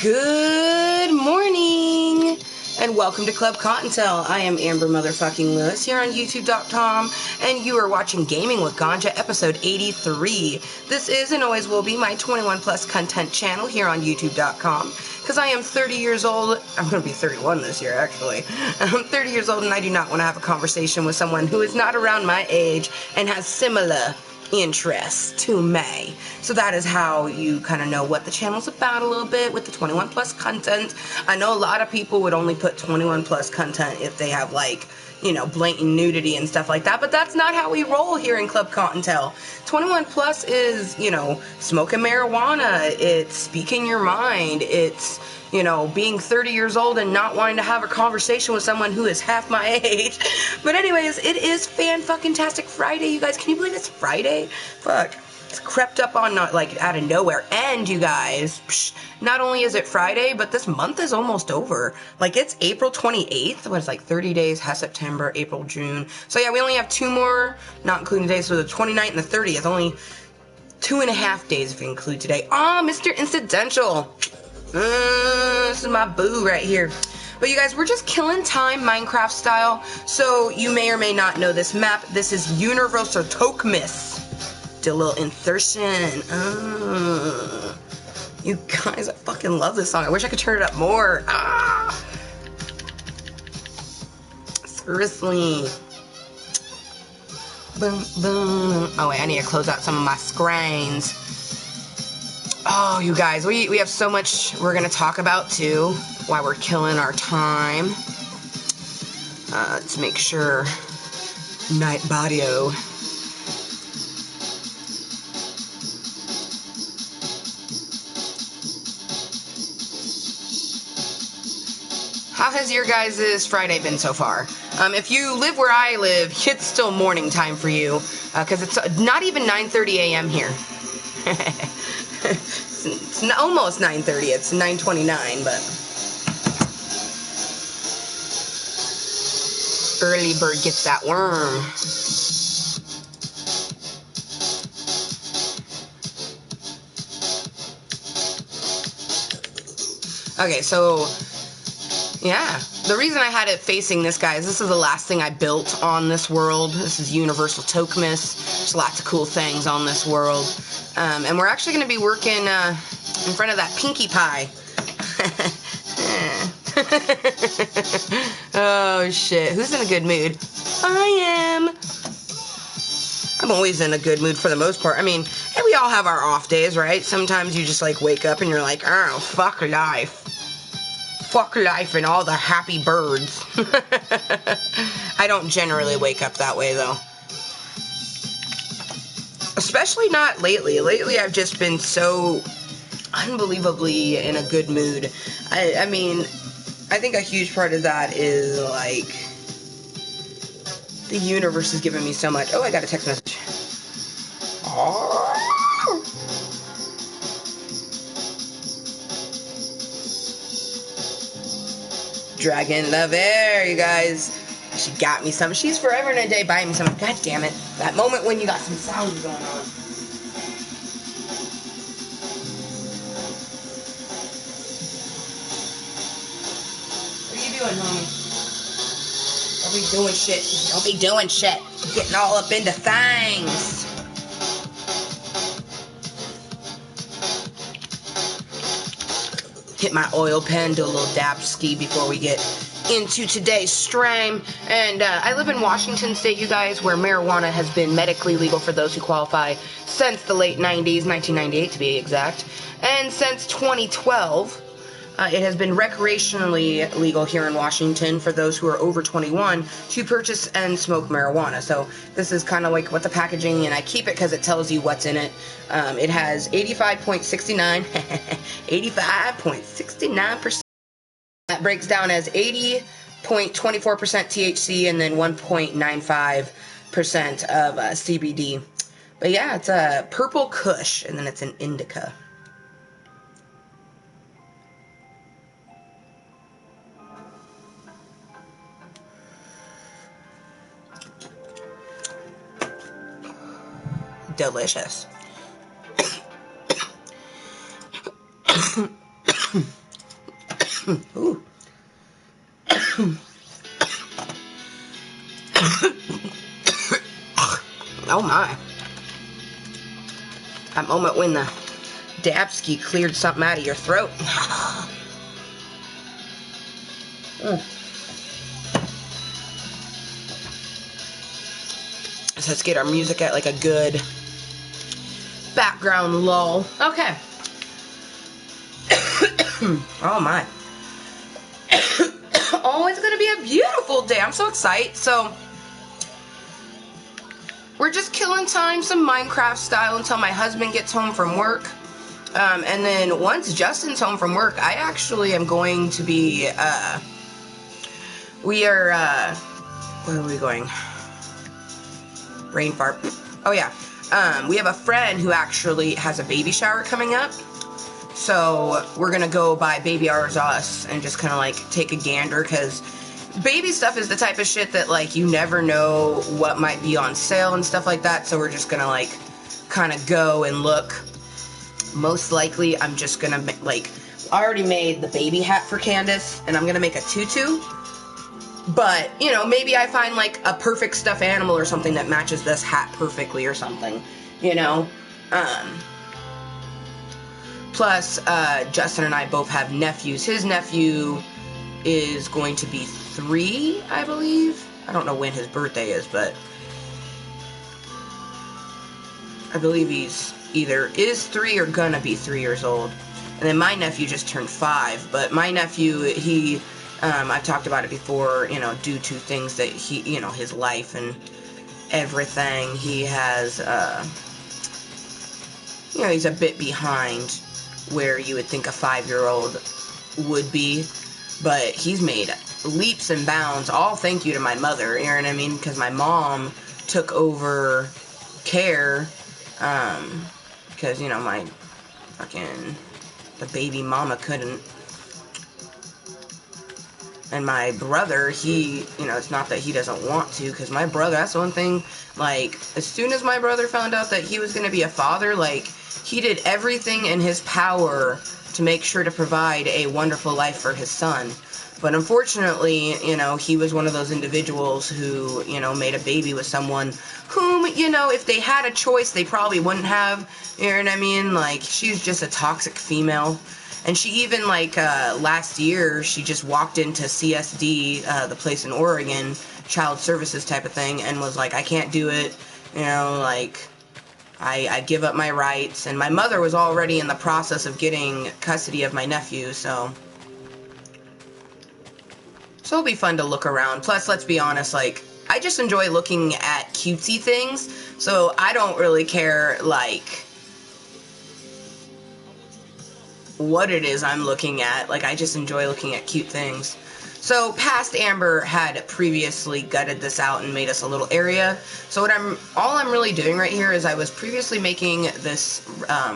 Good morning, and welcome to Klub Kottontale. I am Amber Motherfucking Lewis here on YouTube.com, and you are watching Gaming with Ganja, episode 83. This is and always will be my 21+ content channel here on YouTube.com, because I am 30 years old. I'm going to be 31 this year, actually. I'm 30 years old, and I do not want to have a conversation with someone who is not around my age and has similar interests to me. So that is how you kind of know what the channel's about a little bit with the 21+ content. I know a lot of people would only put 21+ content if they have, like, you know, blatant nudity and stuff like that, but that's not how we roll here in Klub Kottontale. 21+ is, you know, smoking marijuana, it's speaking your mind, it's, you know, being 30 years old and not wanting to have a conversation with someone who is half my age. But anyways, it is Fanfuckintastic Friday, you guys. Can you believe it's Friday? Fuck. It's crept up on, like, out of nowhere. And, you guys, not only is it Friday, but this month is almost over. Like, it's April 28th. What is, like, 30 days? Has September, April, June. So, yeah, we only have 2 more, not including today. So, the 29th and the 30th. Only 2.5 days if you include today. Ah, Mr. Incidental. This is my boo right here. But you guys, we're just killing time Minecraft style. So you may or may not know this map. This is Universal Tokmis. Did a little insertion. You guys, I fucking love this song. I wish I could turn it up more. Seriously. Boom, boom. Oh wait, I need to close out some of my screens. Oh, you guys, we have so much we're going to talk about, too, while we're killing our time. Let's make sure. Night Badio. How has your guys' Friday been so far? If you live where I live, it's still morning time for you, because it's not even 9:30 a.m. here. It's almost 9:30. It's 9:29, but early bird gets that worm. Okay, so yeah, the reason I had it facing this, guys, this is the last thing I built on this world. This is Universal Tokmis. There's lots of cool things on this world. And we're actually going to be working in front of that Pinkie Pie. Oh, shit. Who's in a good mood? I am. I'm always in a good mood for the most part. I mean, hey, we all have our off days, right? Sometimes you just, like, wake up and you're like, oh, fuck life. Fuck life and all the happy birds. I don't generally wake up that way, though. Especially not lately. Lately, I've just been so unbelievably in a good mood. I mean, I think a huge part of that is, like, the universe is giving me so much. Oh, I got a text message. Oh. Dragon Lover, you guys. She got me some. She's forever and a day buying me some. God damn it. That moment when you got some sounds going on. What are you doing, homie? Don't be doing shit. Don't be doing shit. Getting all up into things. Hit my oil pen, do a little dab ski before we get into today's stream. And I live in Washington State, you guys, where marijuana has been medically legal for those who qualify since the late 90s, 1998 to be exact. And since 2012, it has been recreationally legal here in Washington for those who are over 21 to purchase and smoke marijuana. So this is kind of like what the packaging, and I keep it because it tells you what's in it. It has 85.69, 85.69%. That breaks down as 80.24% THC and then 1.95% of CBD. But yeah, it's a purple kush, and then it's an indica. Delicious. Ooh. Oh my. That moment when the Dabski cleared something out of your throat. So let's get our music at like a good background lull. Okay. Oh my. Oh, it's gonna be a beautiful day. I'm so excited. So we're just killing time, some Minecraft style, until my husband gets home from work. And then once Justin's home from work, I actually am going to be, where are we going? Brain fart. Oh yeah. We have a friend who actually has a baby shower coming up. So we're gonna go by Baby R's Us and just kind of like take a gander, because baby stuff is the type of shit that like you never know what might be on sale and stuff like that. So we're just gonna like kind of go and look. Most likely I'm just gonna like, I already made the baby hat for Candace and I'm gonna make a tutu. But, you know, maybe I find like a perfect stuffed animal or something that matches this hat perfectly or something, you know. Plus, Justin and I both have nephews. His nephew is going to be 3, I believe. I don't know when his birthday is, but I believe he's either is 3 or gonna be 3 years old. And then my nephew just turned 5, but my nephew, he, I've talked about it before, you know, due to things that he, you know, his life and everything, he has, you know, he's a bit behind where you would think a 5-year-old would be, but he's made leaps and bounds, all thank you to my mother, you know what I mean, because my mom took over care, because, you know, my fucking, the baby mama couldn't. And my brother, he, you know, it's not that he doesn't want to, because my brother, that's one thing, like, as soon as my brother found out that he was going to be a father, like, he did everything in his power to make sure to provide a wonderful life for his son. But unfortunately, you know, he was one of those individuals who, you know, made a baby with someone whom, you know, if they had a choice, they probably wouldn't have, you know what I mean? Like, she's just a toxic female. And she even, like, last year, she just walked into CSD, the place in Oregon, child services type of thing, and was like, I can't do it, you know, like, I give up my rights. And my mother was already in the process of getting custody of my nephew, so it'll be fun to look around. Plus, let's be honest, like, I just enjoy looking at cutesy things, so I don't really care, like, what it is I'm looking at. Like, I just enjoy looking at cute things. So past Amber had previously gutted this out and made us a little area. So what all I'm really doing right here is I was previously making this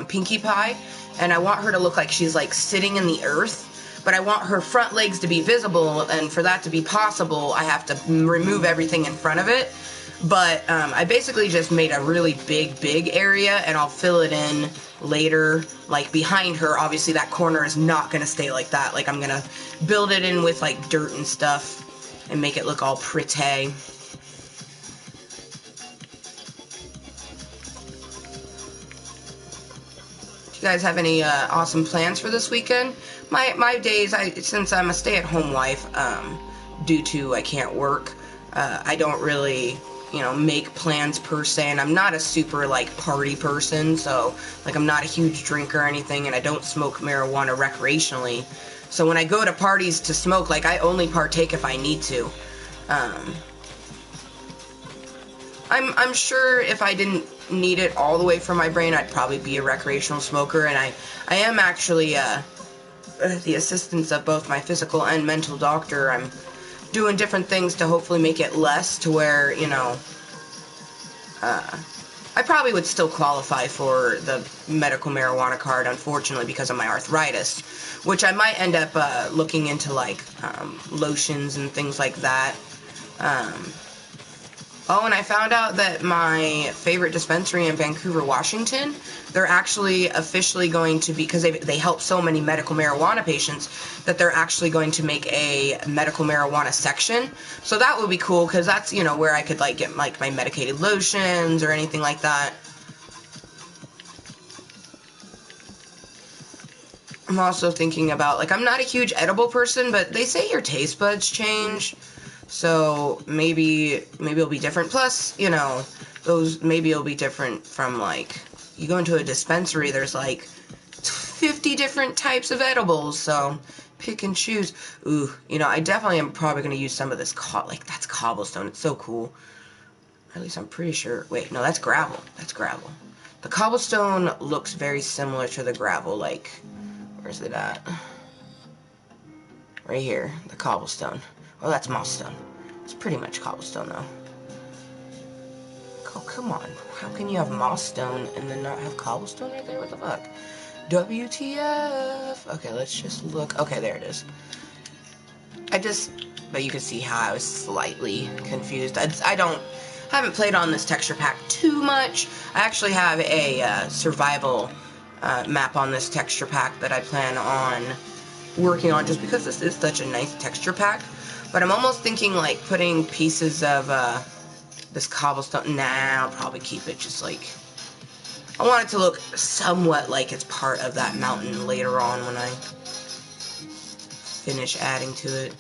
Pinkie Pie, and I want her to look like she's like sitting in the earth, but I want her front legs to be visible, and for that to be possible, I have to remove everything in front of it. But I basically just made a really big area, and I'll fill it in later, like behind her. Obviously that corner is not going to stay like that. Like, I'm going to build it in with like dirt and stuff and make it look all pretty. Do you guys have any awesome plans for this weekend? My days, since I'm a stay-at-home wife, due to I can't work, I don't really, you know, make plans per se, and I'm not a super, like, party person, so, like, I'm not a huge drinker or anything, and I don't smoke marijuana recreationally, so when I go to parties to smoke, like, I only partake if I need to. I'm sure if I didn't need it all the way from my brain, I'd probably be a recreational smoker, and I am actually, the assistance of both my physical and mental doctor. I'm doing different things to hopefully make it less, to where, you know, I probably would still qualify for the medical marijuana card, unfortunately, because of my arthritis, which I might end up looking into, like, lotions and things like that. Oh, and I found out that my favorite dispensary in Vancouver, Washington, they're actually officially going to be, because they help so many medical marijuana patients, that they're actually going to make a medical marijuana section. So that would be cool, because that's, you know, where I could, like, get, like, my medicated lotions or anything like that. I'm also thinking about, like, I'm not a huge edible person, but they say your taste buds change. So maybe it'll be different. Plus, you know, maybe it'll be different from, like, you go into a dispensary, there's like 50 different types of edibles, so pick and choose. Ooh, you know, I definitely am probably going to use some of this, like, that's cobblestone. It's so cool. At least I'm pretty sure. Wait, no, that's gravel. That's gravel. The cobblestone looks very similar to the gravel, like, where's it at? Right here, the cobblestone. Well, that's moss stone. It's pretty much cobblestone, though. Oh, come on. How can you have moss stone and then not have cobblestone right there? What the fuck? WTF? Okay, let's just look. Okay, there it is. But you can see how I was slightly confused. I haven't played on this texture pack too much. I actually have a survival map on this texture pack that I plan on working on, just because this is such a nice texture pack. But I'm almost thinking, like, putting pieces of this cobblestone. Nah, I'll probably keep it just like, I want it to look somewhat like it's part of that mountain later on when I finish adding to it.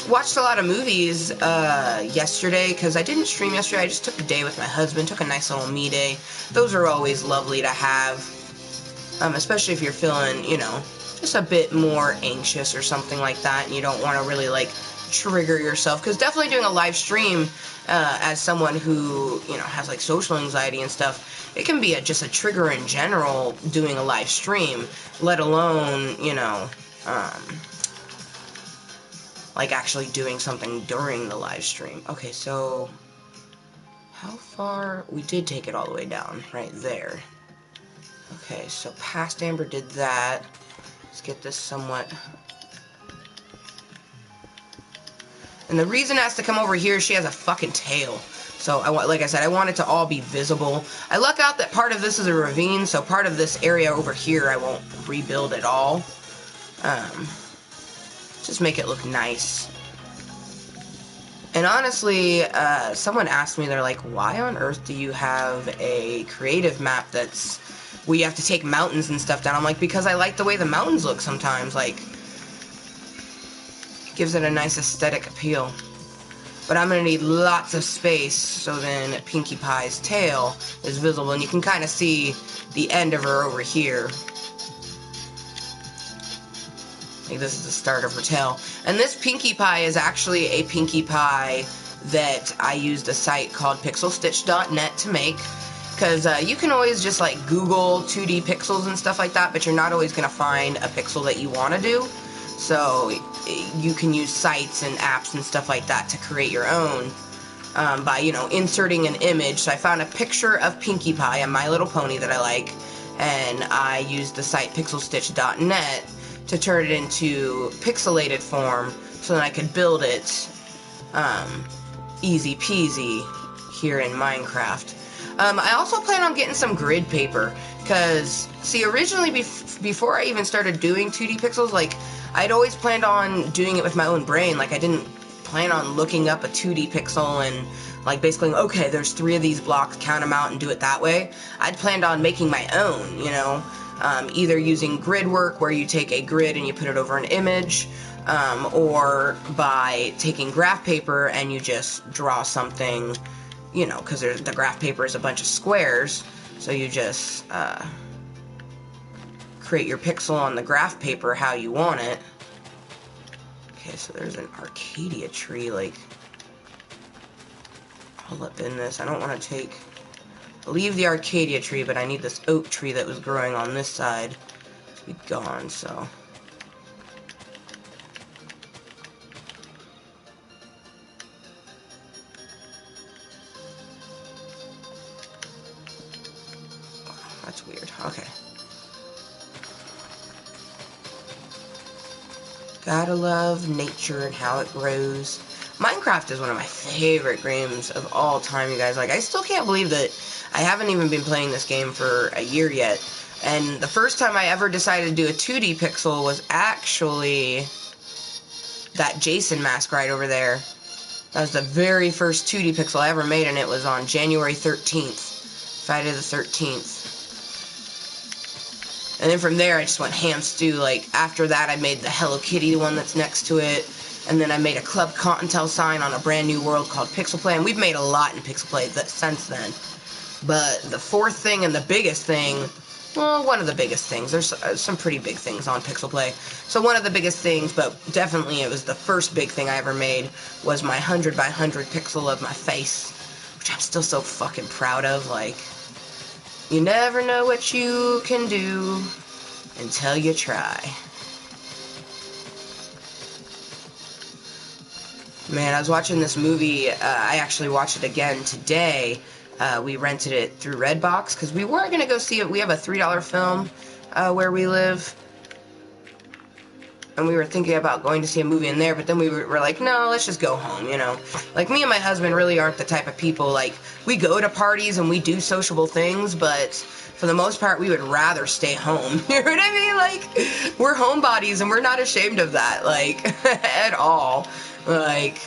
Watched a lot of movies yesterday, because I didn't stream yesterday. I just took a day with my husband, took a nice little me day. Those are always lovely to have, especially if you're feeling, you know, just a bit more anxious or something like that, and you don't want to really, like, trigger yourself. Because definitely doing a live stream, as someone who, you know, has, like, social anxiety and stuff, it can be just a trigger in general doing a live stream, let alone, you know, like, actually doing something during the live stream. Okay, so how far? We did take it all the way down, right there. Okay, so past Amber did that. Let's get this somewhat. And the reason it has to come over here is she has a fucking tail. So, like I said, I want it to all be visible. I luck out that part of this is a ravine, so part of this area over here I won't rebuild at all. Just make it look nice. And honestly, someone asked me, they're like, why on earth do you have a creative map that's where you have to take mountains and stuff down? I'm like, because I like the way the mountains look sometimes. Like, it gives it a nice aesthetic appeal. But I'm going to need lots of space, so then Pinkie Pie's tail is visible, and you can kind of see the end of her over here. Like, this is the start of her tail. And this Pinkie Pie is actually a Pinkie Pie that I used a site called pixelstitch.net to make. Because you can always just, like, Google 2D pixels and stuff like that, but you're not always going to find a pixel that you want to do. So you can use sites and apps and stuff like that to create your own by, you know, inserting an image. So I found a picture of Pinkie Pie, a My Little Pony that I like, and I used the site pixelstitch.net to turn it into pixelated form so that I could build it easy peasy here in Minecraft. I also plan on getting some grid paper, because, see, originally before I even started doing 2D pixels, like, I'd always planned on doing it with my own brain. Like, I didn't plan on looking up a 2D pixel and, like, basically, okay, there's 3 of these blocks, count them out and do it that way. I'd planned on making my own, you know, either using grid work, where you take a grid and you put it over an image, or by taking graph paper and you just draw something, you know, because the graph paper is a bunch of squares, so you just create your pixel on the graph paper how you want it. Okay, so there's an Arcadia tree, like, all up in this. I don't want to leave the Arcadia tree, but I need this oak tree that was growing on this side to be gone, so. That's weird. Okay. Gotta love nature and how it grows. Minecraft is one of my favorite games of all time, you guys. Like, I still can't believe that I haven't even been playing this game for a year yet. And the first time I ever decided to do a 2D pixel was actually that Jason mask right over there. That was the very first 2D pixel I ever made, and it was on January 13th. Friday the 13th. And then from there, I just went ham stew. Like, after that, I made the Hello Kitty one that's next to it. And then I made a Klub Kottontale sign on a brand new world called Pixel Play. And we've made a lot in Pixel Play since then. But the fourth thing and the biggest thing, well, one of the biggest things. There's some pretty big things on Pixel Play. So one of the biggest things, but definitely it was the first big thing I ever made, was my 100 by 100 pixel of my face. Which I'm still so fucking proud of. Like, you never know what you can do until you try. Man, I was watching this movie. I actually watched it again today. We rented it through Redbox because we weren't going to go see it. We have a $3 film where we live. And we were thinking about going to see a movie in there, but then we were like, no, let's just go home, you know. Like, me and my husband really aren't the type of people, like, we go to parties and we do sociable things, but for the most part, we would rather stay home. You know what I mean? Like, we're homebodies and we're not ashamed of that, like, at all. Like,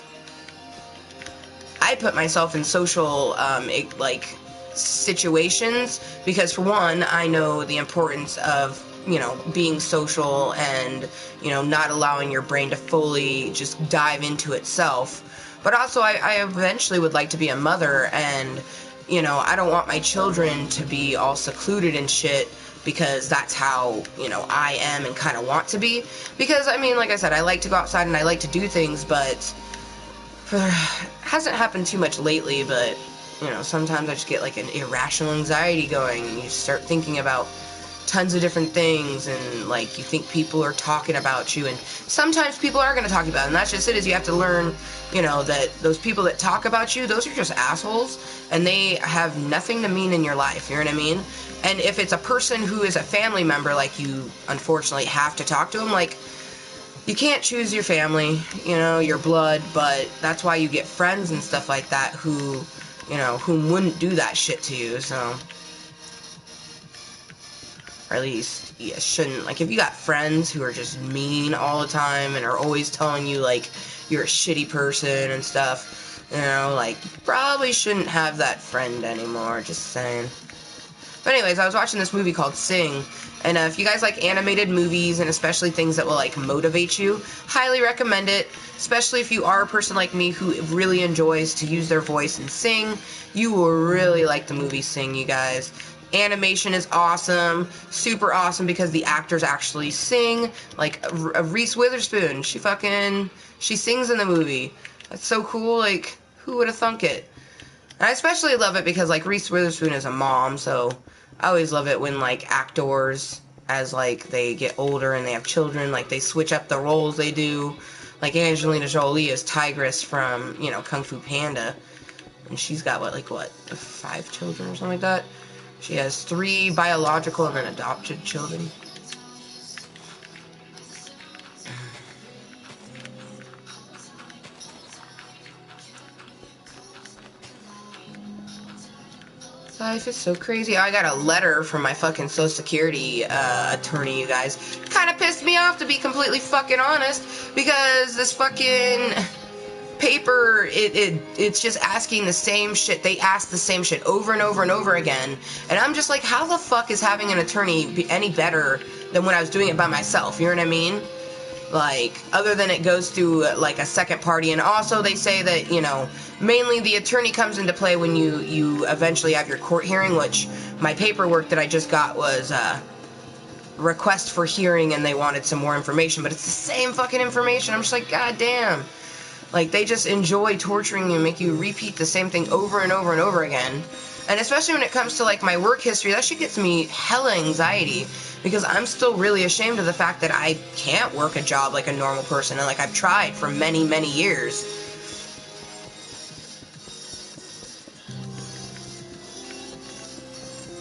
I put myself in social, like, situations because, for one, I know the importance of, you know, being social and, you know, not allowing your brain to fully just dive into itself. But also, I eventually would like to be a mother, and, you know, I don't want my children to be all secluded and shit because that's how, you know, I am and kind of want to be. Because, I mean, like I said, I like to go outside and I like to do things, but hasn't happened too much lately, but, you know, sometimes I just get, like, an irrational anxiety going, and you start thinking about tons of different things, and, like, you think people are talking about you, and sometimes people are going to talk about it, and that's just it, is you have to learn, you know, that those people that talk about you, those are just assholes, and they have nothing to mean in your life, you know what I mean? And if it's a person who is a family member, like, you unfortunately have to talk to them, like, you can't choose your family, you know, your blood, but that's why you get friends and stuff like that who, you know, who wouldn't do that shit to you, so. Or at least, you shouldn't. Like, if you got friends who are just mean all the time and are always telling you, like, you're a shitty person and stuff, you know, like, you probably shouldn't have that friend anymore, just saying. But anyways, I was watching this movie called Sing, and if you guys like animated movies, and especially things that will, like, motivate you, highly recommend it, especially if you are a person like me who really enjoys to use their voice and sing. You will really like the movie Sing, you guys. Animation is awesome, super awesome, because the actors actually sing. Like, Reese Witherspoon, she sings in the movie. That's so cool, like, who would have thunk it? And I especially love it because, like, Reese Witherspoon is a mom, so I always love it when, like, actors, as, like, they get older and they have children, like, they switch up the roles they do. Like, Angelina Jolie is Tigress from, you know, Kung Fu Panda. And she's got, what, 5 children or something like that? She has 3 biological and then adopted children. Life is so crazy. I got a letter from my fucking Social Security attorney, you guys. Kind of pissed me off, to be completely fucking honest, because this fucking paper, it's just asking the same shit. They ask the same shit over and over and over again, and I'm just like, how the fuck is having an attorney be any better than when I was doing it by myself? You know what I mean? Like, other than it goes through, like, a second party, and also they say that, you know, mainly the attorney comes into play when you eventually have your court hearing, which my paperwork that I just got was request for hearing, and they wanted some more information, but it's the same fucking information. I'm just like, god damn. Like, they just enjoy torturing you and make you repeat the same thing over and over and over again. And especially when it comes to, like, my work history, that shit gets me hella anxiety, because I'm still really ashamed of the fact that I can't work a job like a normal person, and, like, I've tried for many, many years.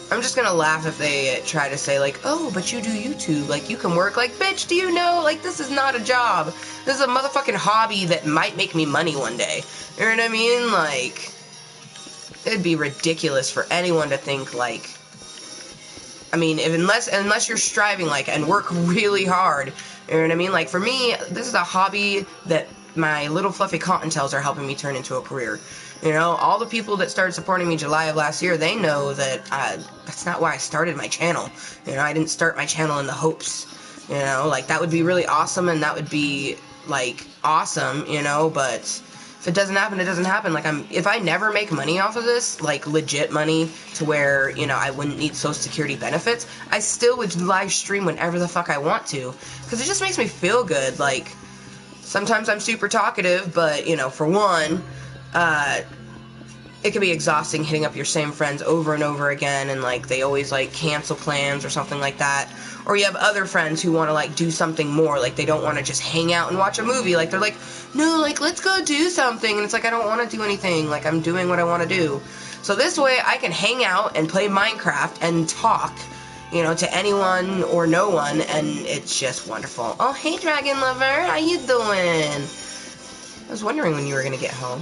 I'm just gonna laugh if they try to say, like, oh, but you do YouTube, like, you can work. Like, bitch, do you know, like, this is not a job. This is a motherfucking hobby that might make me money one day. You know what I mean? Like, it'd be ridiculous for anyone to think, like, I mean, unless you're striving, like, and work really hard, you know what I mean? Like, for me, this is a hobby that my Lil Fluffi Kottontales are helping me turn into a career. You know, all the people that started supporting me July of last year, they know that that's not why I started my channel. You know, I didn't start my channel in the hopes, you know, like, that would be really awesome, and that would be, like, awesome, you know, but if it doesn't happen, it doesn't happen. Like, if I never make money off of this, like, legit money, to where, you know, I wouldn't need Social Security benefits, I still would live stream whenever the fuck I want to, because it just makes me feel good. Like, sometimes I'm super talkative, but, you know, for one, it can be exhausting hitting up your same friends over and over again, and, like, they always, like, cancel plans or something like that. Or you have other friends who want to, like, do something more. Like, they don't want to just hang out and watch a movie. Like, they're like, no, like, let's go do something. And it's like, I don't want to do anything. Like, I'm doing what I want to do. So this way, I can hang out and play Minecraft and talk, you know, to anyone or no one, and it's just wonderful. Oh, hey, Dragon Lover. How you doing? I was wondering when you were going to get home.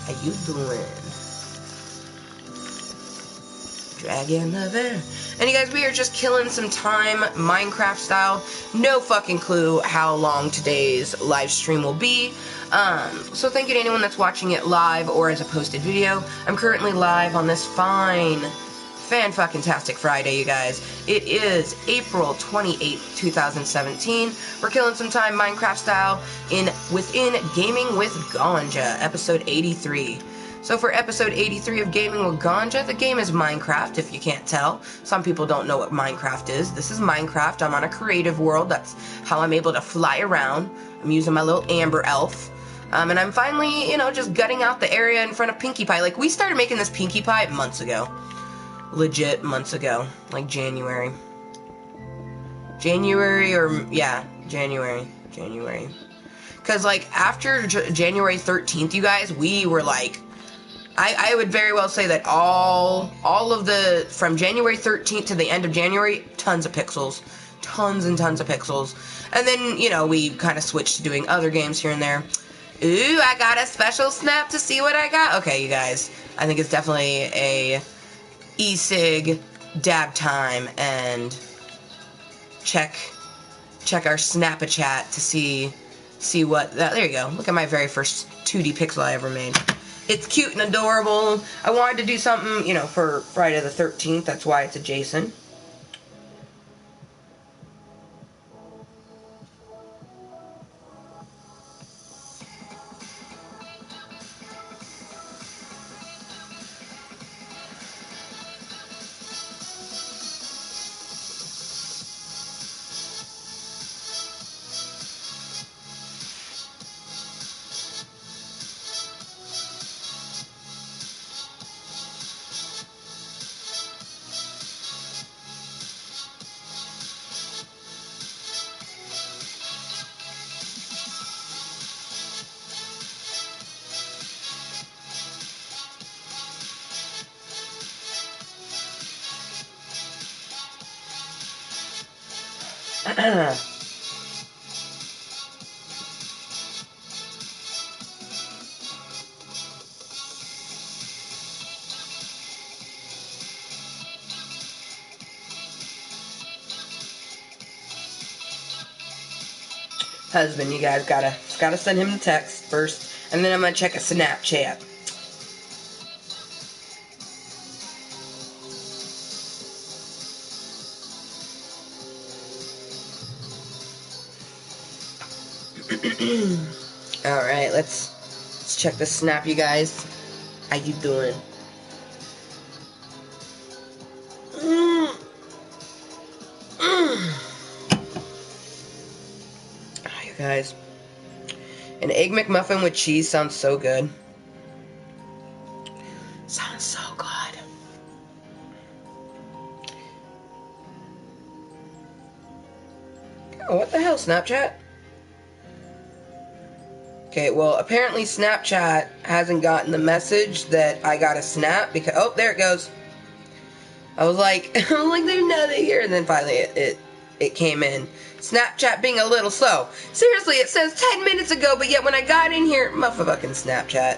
How you doing? Dragon Lover. And you guys, we are just killing some time, Minecraft style. No fucking clue how long today's live stream will be. So thank you to anyone that's watching it live or as a posted video. I'm currently live on this fine Fanfuckintastic Friday, you guys. It is April 28th, 2017. We're killing some time Minecraft style within Gaming with Ganja, episode 83. So for episode 83 of Gaming with Ganja, the game is Minecraft, if you can't tell. Some people don't know what Minecraft is. This is Minecraft. I'm on a creative world. That's how I'm able to fly around. I'm using my little Amber Elf. And I'm finally, you know, just gutting out the area in front of Pinkie Pie. Like, we started making this Pinkie Pie months ago. Legit months ago. Like, January. January. Because, like, after January 13th, you guys, we were, like, I would very well say that all of the, from January 13th to the end of January, tons of pixels. Tons and tons of pixels. And then, you know, we kind of switched to doing other games here and there. Ooh, I got a special snap to see what I got. Okay, you guys, I think it's definitely a e-cig dab time, and check our Snap-a-chat to see what, there you go. Look at my very first 2D pixel I ever made. It's cute and adorable. I wanted to do something, you know, for Friday the 13th. That's why it's adjacent. Husband, you guys gotta send him the text first, and then I'm gonna check a Snapchat. Alright, let's check the snap, you guys. How you doing? You guys, an Egg McMuffin with cheese sounds so good. Sounds so good. Oh, what the hell, Snapchat? Okay, well, apparently Snapchat hasn't gotten the message that I got a snap because... Oh, there it goes. I was like, there's nothing here. And then finally it came in. Snapchat being a little slow. Seriously, it says 10 minutes ago, but yet when I got in here, motherfucking Snapchat.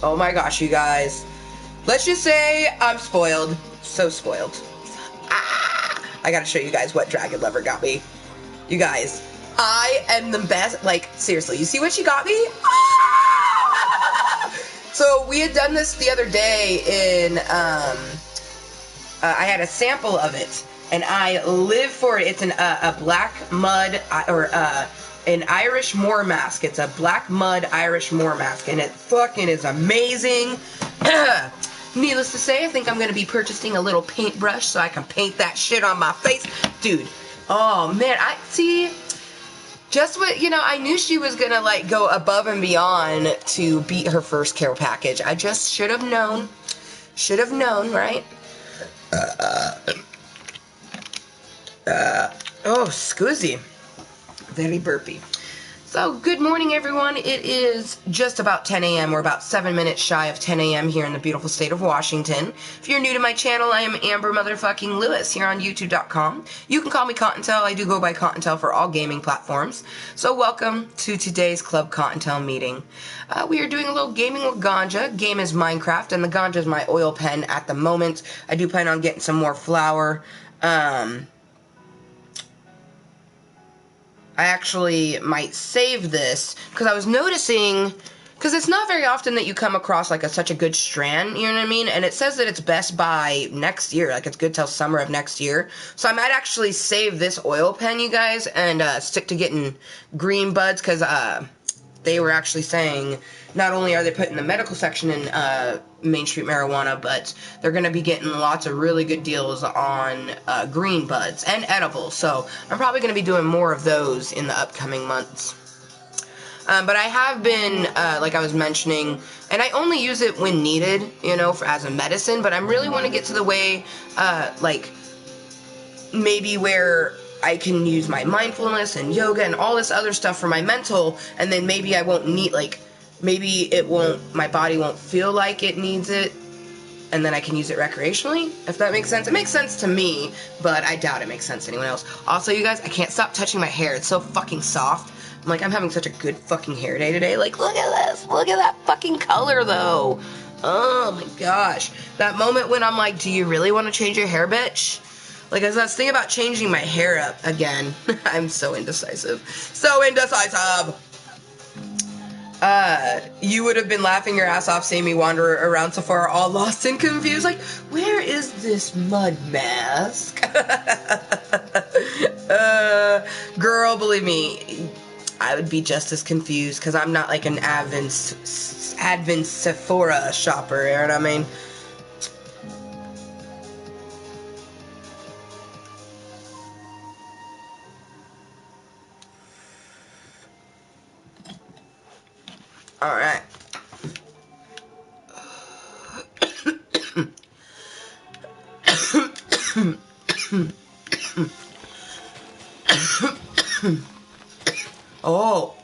Oh my gosh, you guys. Let's just say I'm spoiled. So spoiled. I gotta show you guys what Dragon Lover got me. You guys, I am the best. Like, seriously, you see what she got me? So we had done this the other day in, I had a sample of it, and I live for it. It's a black mud, or an Irish Moor mask. It's a black mud Irish Moor mask, and it fucking is amazing. Needless to say, I think I'm going to be purchasing a little paintbrush so I can paint that shit on my face. Dude, oh man, I see, just what, I knew she was going to, like, go above and beyond to beat her first care package. I just should have known. Should have known, right? Oh, scuzzy. Very burpy. So, good morning, everyone. It is just about 10 a.m. We're about 7 minutes shy of 10 a.m. here in the beautiful state of Washington. If you're new to my channel, I am Amber Motherfucking Lewis here on YouTube.com. You can call me Kottontale. I do go by Kottontale for all gaming platforms. So, welcome to today's Klub Kottontale meeting. We are doing a little gaming with Ganja. Game is Minecraft, and the Ganja is my oil pen at the moment. I do plan on getting some more flour. I actually might save this, because I was noticing, because it's not very often that you come across, like, such a good strand, you know what I mean? And it says that it's best by next year, like, it's good till summer of next year. So I might actually save this oil pen, you guys, and stick to getting green buds, because they were actually saying not only are they putting the medical section in Main Street Marijuana, but they're going to be getting lots of really good deals on green buds and edibles. So I'm probably going to be doing more of those in the upcoming months. But I have been, like I was mentioning, and I only use it when needed, as a medicine, but I really want to get to the way, like, maybe where I can use my mindfulness and yoga and all this other stuff for my mental, and then maybe I won't need, like, maybe my body won't feel like it needs it, and then I can use it recreationally, if that makes sense. It makes sense to me, but I doubt it makes sense to anyone else. Also, you guys, I can't stop touching my hair. It's so fucking soft. I'm having such a good fucking hair day today. Like, look at this. Look at that fucking color, though. Oh, my gosh. That moment when I'm like, do you really want to change your hair, bitch? Like, as I was thinking about changing my hair up again. I'm so indecisive. So indecisive! You would have been laughing your ass off seeing me wander around so far all lost and confused. Like, where is this mud mask? Girl, believe me, I would be just as confused, because I'm not like an Advent Sephora shopper, you know what I mean? Alright. Oh.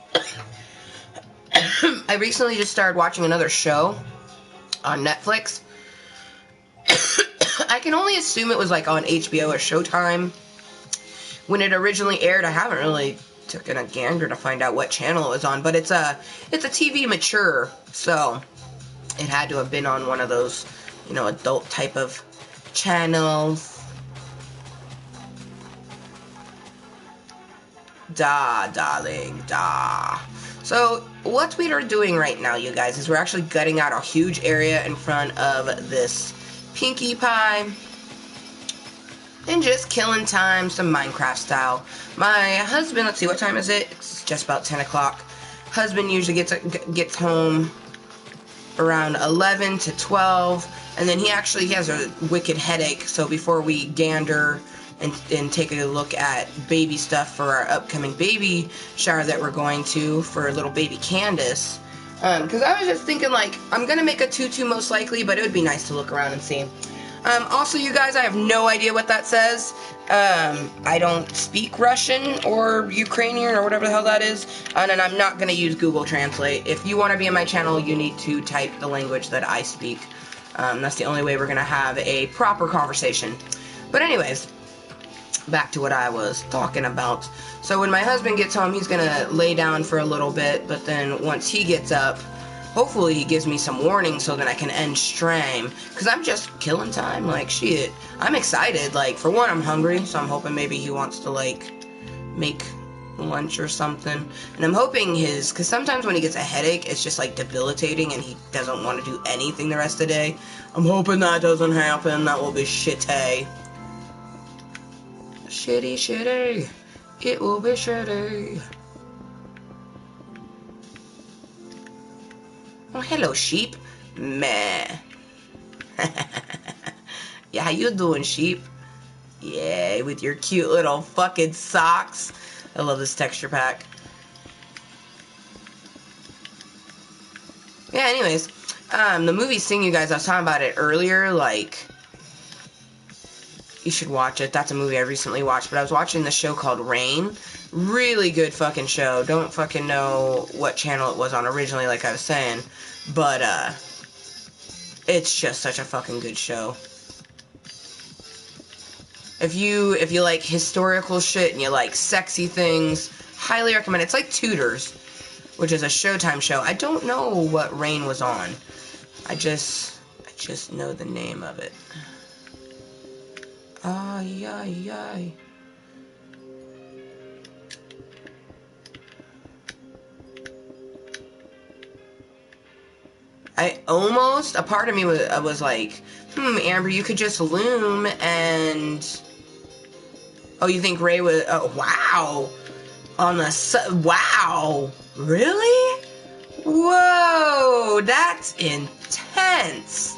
I recently just started watching another show on Netflix. I can only assume it was like on HBO or Showtime. When it originally aired, I haven't really taken a gander to find out what channel it was on, but it's a TV mature, so it had to have been on one of those, adult type of channels. Da, darling, da. So, what we are doing right now, you guys, is we're actually gutting out a huge area in front of this Pinkie Pie. And just killing time, some Minecraft style. My husband, let's see, what time is it? It's just about 10 o'clock. Husband usually gets home around 11 to 12. And then he has a wicked headache. So before we gander and take a look at baby stuff for our upcoming baby shower that we're going to for little baby Candace. Because I was just thinking, like, I'm going to make a tutu most likely, but it would be nice to look around and see. Also, you guys, I have no idea what that says. I don't speak Russian or Ukrainian or whatever the hell that is, and I'm not going to use Google Translate. If you want to be on my channel, you need to type the language that I speak. That's the only way we're going to have a proper conversation. But anyways, back to what I was talking about. So when my husband gets home, he's going to lay down for a little bit, but then once he gets up, hopefully he gives me some warning so that I can end stream, because I'm just killing time, like, shit. I'm excited, like, for one, I'm hungry, so I'm hoping maybe he wants to, like, make lunch or something. And I'm hoping because sometimes when he gets a headache, it's just, like, debilitating, and he doesn't want to do anything the rest of the day. I'm hoping that doesn't happen. That will be shitty. Shitty, shitty. It will be shitty. Oh, hello, sheep. Meh. Yeah, how you doing, sheep? Yeah, with your cute little fucking socks. I love this texture pack. Yeah, anyways. The movie Sing, you guys, I was talking about it earlier, like, you should watch it. That's a movie I recently watched, but I was watching the show called Rain. Really good fucking show. Don't fucking know what channel it was on originally, like I was saying, but, it's just such a fucking good show. If you like historical shit and you like sexy things, highly recommend it. It's like Tudors, which is a Showtime show. I don't know what Rain was on. I just know the name of it. Ay, ay, ay. A part of me was like, Amber, you could just loom and... Oh, you think Ray was... Oh, wow. Wow. Really? Whoa, that's intense.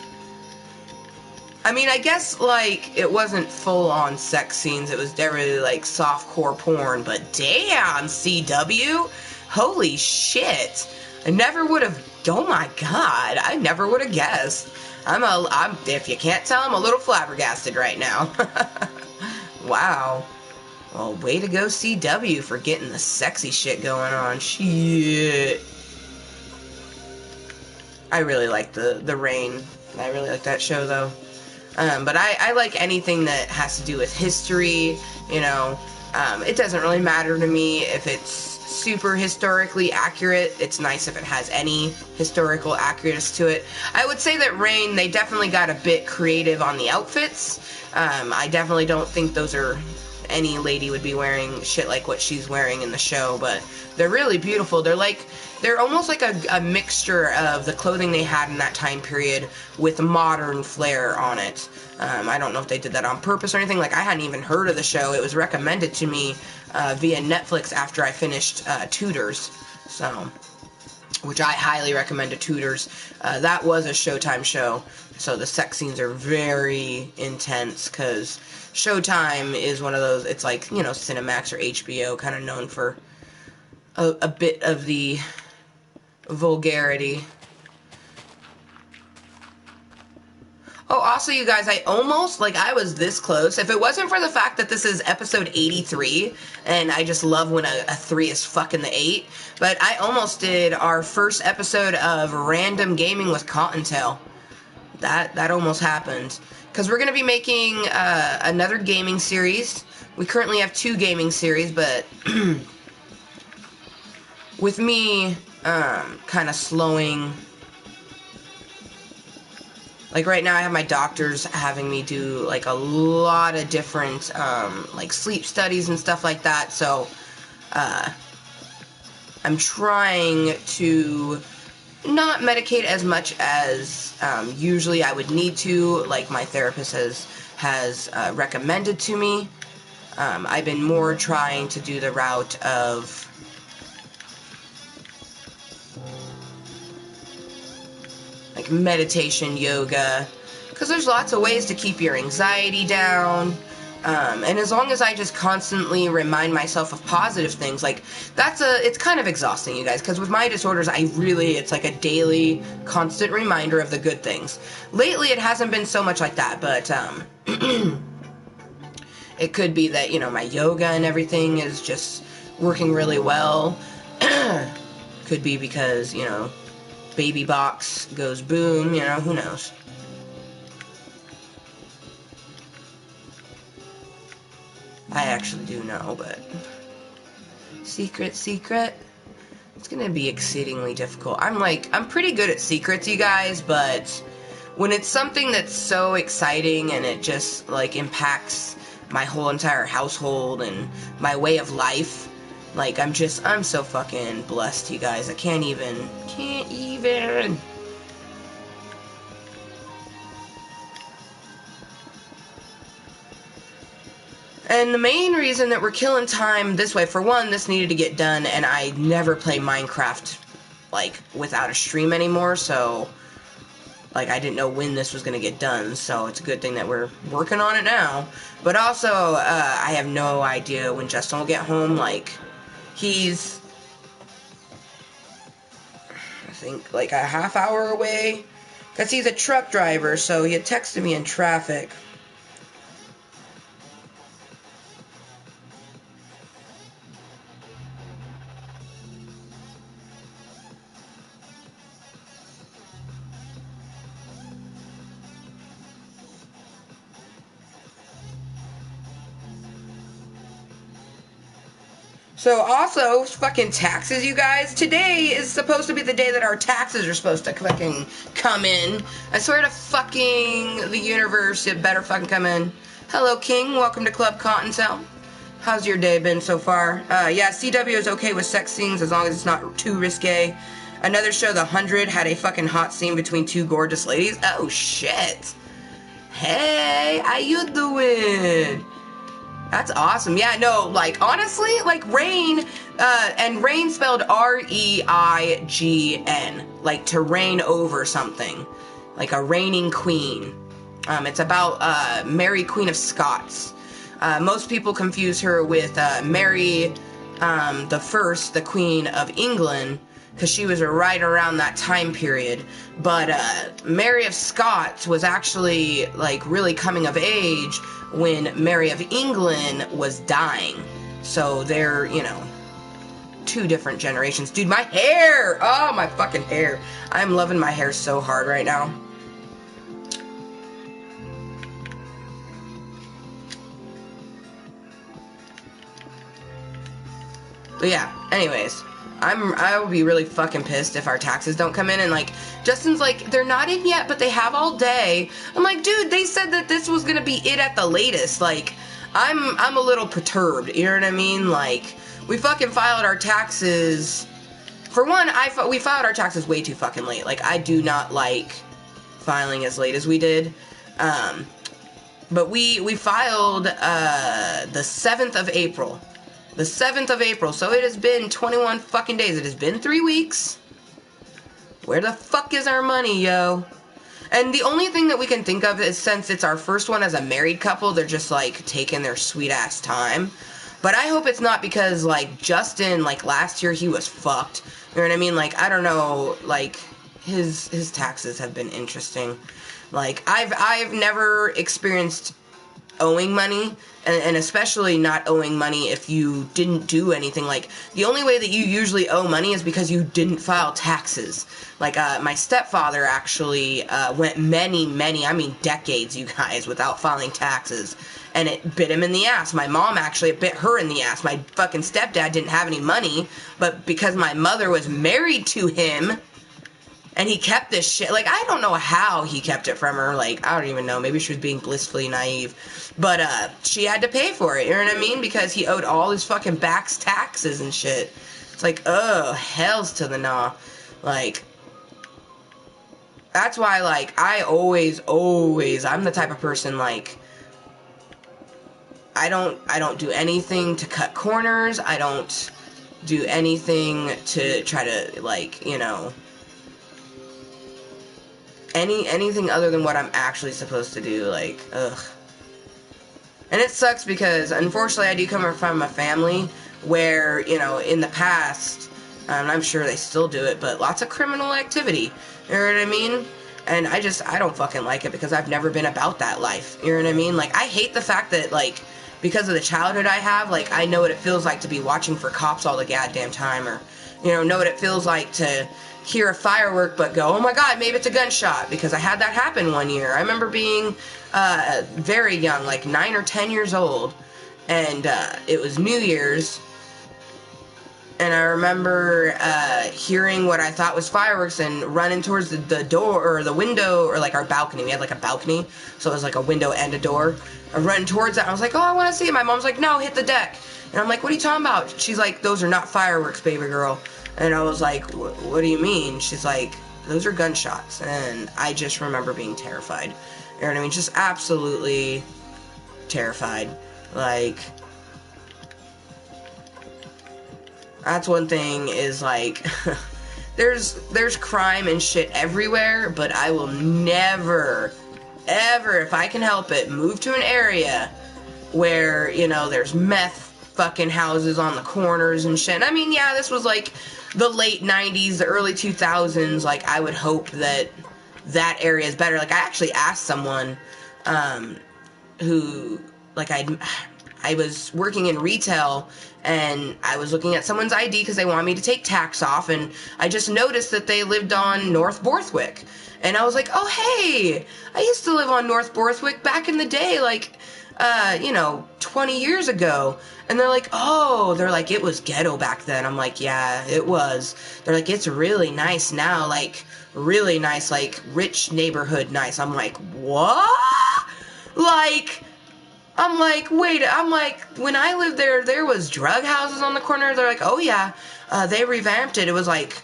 I mean, I guess, like, it wasn't full-on sex scenes. It was definitely, like, softcore porn. But damn, CW. Holy shit. I never would have... Oh, my God. I never would have guessed. If you can't tell, I'm a little flabbergasted right now. Wow. Well, way to go, CW, for getting the sexy shit going on. Shit. I really like the Rain. I really like that show, though. But I like anything that has to do with history, you know. It doesn't really matter to me if it's super historically accurate. It's nice if it has any historical accuracy to it. I would say that Rain, they definitely got a bit creative on the outfits. I definitely don't think those are... any lady would be wearing shit like what she's wearing in the show, but they're really beautiful. They're almost like a mixture of the clothing they had in that time period with modern flair on it. I don't know if they did that on purpose or anything. Like, I hadn't even heard of the show. It was recommended to me via Netflix after I finished Tudors, so, which I highly recommend to Tudors. That was a Showtime show, so the sex scenes are very intense, because Showtime is one of those, it's like, you know, Cinemax or HBO, kind of known for a bit of the vulgarity. Oh, also, you guys, I was this close. If it wasn't for the fact that this is episode 83, and I just love when a 3 is fucking the 8, but I almost did our first episode of Random Gaming with Kottontale. That almost happened. Because we're going to be making another gaming series. We currently have 2 gaming series, but with me kind of slowing... Like, right now I have my doctors having me do, like, a lot of different, like, sleep studies and stuff like that, so, I'm trying to not medicate as much as, usually I would need to, like my therapist has recommended to me. I've been more trying to do the route of... like meditation, yoga, because there's lots of ways to keep your anxiety down, And as long as I just constantly remind myself of positive things, like, it's kind of exhausting, you guys, because with my disorders, it's like a daily, constant reminder of the good things. Lately, it hasn't been so much like that, but, it could be that, my yoga and everything is just working really well. Could be because, baby box goes boom, who knows. I actually do know, but secret. It's gonna be exceedingly difficult. I'm pretty good at secrets, you guys, but when it's something that's so exciting and it just, like, impacts my whole entire household and my way of life, like, I'm so fucking blessed, you guys. I can't even. And the main reason that we're killing time this way, for one, this needed to get done, and I never play Minecraft, like, without a stream anymore, so, like, I didn't know when this was going to get done, so it's a good thing that we're working on it now. But also, I have no idea when Justin will get home. Like, he's, I think, like, a half hour away, because he's a truck driver, so he had texted me in traffic. So also, fucking taxes, you guys. Today is supposed to be the day that our taxes are supposed to fucking come in. I swear to fucking the universe, it better fucking come in. Hello, King. Welcome to Klub Kottontale. How's your day been so far? Yeah, CW is okay with sex scenes as long as it's not too risque. Another show, The 100, had a fucking hot scene between two gorgeous ladies. Oh, shit. Hey, how you doing? That's awesome. Yeah, no, like, honestly, like, Rain, and Rain spelled R-E-I-G-N, like, to reign over something, like a reigning queen. It's about, Mary, Queen of Scots. Most people confuse her with, Mary, the First, the Queen of England, because she was right around that time period. But Mary of Scots was actually, like, really coming of age when Mary of England was dying. So they're, two different generations. Dude, my hair! Oh, my fucking hair. I'm loving my hair so hard right now. But yeah, anyways. I will be really fucking pissed if our taxes don't come in, and, like, Justin's like, they're not in yet, but they have all day. I'm like, dude, they said that this was gonna be it at the latest. Like, I'm a little perturbed, you know what I mean? Like, we fucking filed our taxes. For one, we filed our taxes way too fucking late. Like, I do not like filing as late as we did. But we filed, the 7th of April. The 7th of April, so it has been 21 fucking days. It has been 3 weeks. Where the fuck is our money, yo? And the only thing that we can think of is, since it's our first one as a married couple, they're just, like, taking their sweet-ass time. But I hope it's not because, like, Justin, like, last year, he was fucked. You know what I mean? Like, I don't know, like, his taxes have been interesting. Like, I've never experienced owing money, and especially not owing money if you didn't do anything. Like, the only way that you usually owe money is because you didn't file taxes. Like, my stepfather actually went many decades, you guys, without filing taxes, and it bit him in the ass. My mom, actually, it bit her in the ass. My fucking stepdad didn't have any money, but because my mother was married to him, and he kept this shit. Like, I don't know how he kept it from her. Like, I don't even know. Maybe she was being blissfully naive. But, she had to pay for it. You know what I mean? Because he owed all his fucking back's taxes and shit. It's like, oh, hells to the nah. Like, that's why, like, I always, I'm the type of person, like, I don't do anything to cut corners. I don't do anything to try to, like, you know, anything other than what I'm actually supposed to do. Like, ugh. And it sucks because, unfortunately, I do come from a family where, you know, in the past, and I'm sure they still do it, but lots of criminal activity. You know what I mean? And I don't fucking like it because I've never been about that life. You know what I mean? Like, I hate the fact that, like, because of the childhood I have, like, I know what it feels like to be watching for cops all the goddamn time, or, you know what it feels like to hear a firework but go, oh my god, maybe it's a gunshot, because I had that happen one year. I remember being very young, like 9 or 10 years old, and it was New Year's, and I remember hearing what I thought was fireworks and running towards the door, or the window, or like our balcony. We had like a balcony, so it was like a window and a door. I run towards that, I was like, oh, I want to see it. My mom's like, no, hit the deck. And I'm like, what are you talking about? She's like, those are not fireworks, baby girl. And I was like, what do you mean? She's like, those are gunshots. And I just remember being terrified. You know what I mean? Just absolutely terrified. Like, that's one thing is, like, there's crime and shit everywhere, but I will never, ever, if I can help it, move to an area where, you know, there's meth fucking houses on the corners and shit. And I mean, yeah, this was like the late 90s, the early 2000s. Like, I would hope that that area is better. Like, I actually asked someone who, like, I was working in retail, and I was looking at someone's ID because they wanted me to take tax off, and I just noticed that they lived on North Borthwick. And I was like, oh, hey, I used to live on North Borthwick back in the day, like, 20 years ago. And they're like, oh, it was ghetto back then. I'm like, yeah, it was. They're like, it's really nice now, like, really nice, like, rich neighborhood nice. I'm like, what? Like, I'm like, wait, I'm like, when I lived there was drug houses on the corner. They're like, oh yeah, they revamped it. It was like,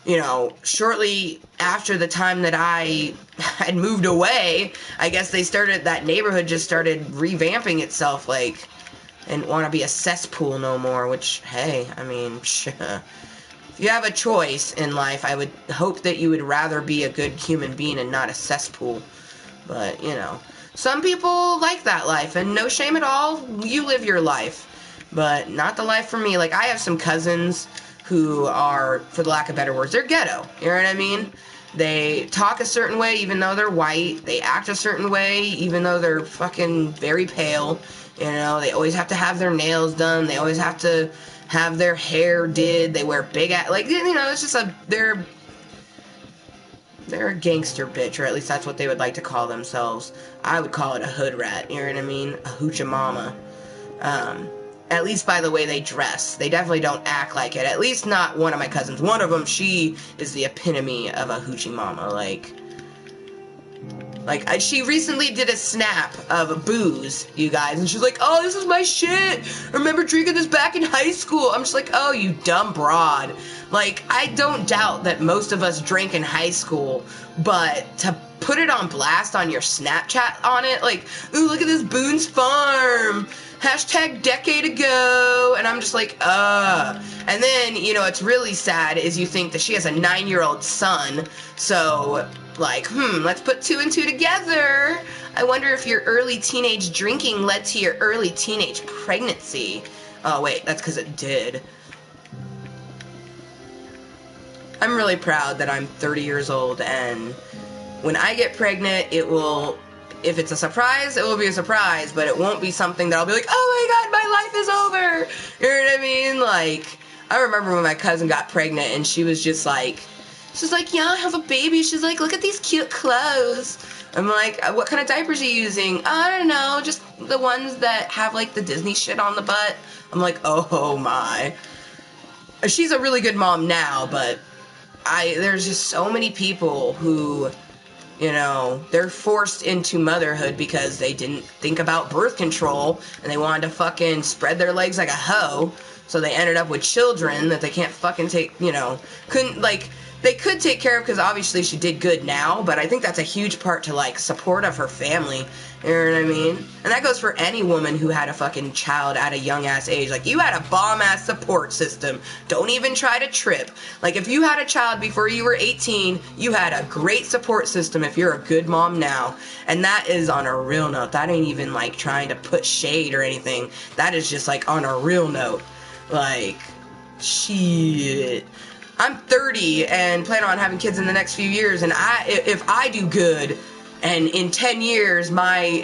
you know, shortly after the time that I had moved away, I guess that neighborhood just started revamping itself, like, and want to be a cesspool no more, which, hey, I mean, if you have a choice in life, I would hope that you would rather be a good human being and not a cesspool. But, you know, some people like that life, and no shame at all, you live your life, but not the life for me. Like, I have some cousins who are, for the lack of better words, they're ghetto, you know what I mean? They talk a certain way even though they're white, they act a certain way even though they're fucking very pale, you know, they always have to have their nails done, they always have to have their hair did, they wear big ass, like, you know, it's just they're a gangster bitch, or at least that's what they would like to call themselves. I would call it a hood rat, you know what I mean? A hoochie mama. At least by the way they dress. They definitely don't act like it. At least not one of my cousins. One of them, she is the epitome of a hoochie mama. Like, she recently did a snap of booze, you guys, and she's like, oh, this is my shit. I remember drinking this back in high school. I'm just like, oh, you dumb broad. Like, I don't doubt that most of us drank in high school, but to put it on blast on your Snapchat on it, like, ooh, look at this Boone's Farm. Hashtag decade ago. And I'm just like, And then, you know, it's really sad is you think that she has a 9-year-old son. So, like, let's put 2 and 2 together. I wonder if your early teenage drinking led to your early teenage pregnancy. Oh, wait, that's because it did. I'm really proud that I'm 30 years old, and when I get pregnant, it will, if it's a surprise, it will be a surprise, but it won't be something that I'll be like, oh my god, my life is over. You know what I mean? Like, I remember when my cousin got pregnant, and she was just like, she's like, yeah, I have a baby. She's like, look at these cute clothes. I'm like, what kind of diapers are you using? I don't know, just the ones that have, like, the Disney shit on the butt. I'm like, oh my. She's a really good mom now, but there's just so many people who, you know, they're forced into motherhood because they didn't think about birth control, and they wanted to fucking spread their legs like a hoe, so they ended up with children that they can't fucking take, you know, couldn't, like, they could take care of, because obviously she did good now, but I think that's a huge part to, like, support of her family. You know what I mean? And that goes for any woman who had a fucking child at a young-ass age. Like, you had a bomb-ass support system. Don't even try to trip. Like, if you had a child before you were 18, you had a great support system if you're a good mom now. And that is on a real note. That ain't even, like, trying to put shade or anything. That is just, like, on a real note. Like, shit. I'm 30 and plan on having kids in the next few years, and if I do good, and in 10 years, my,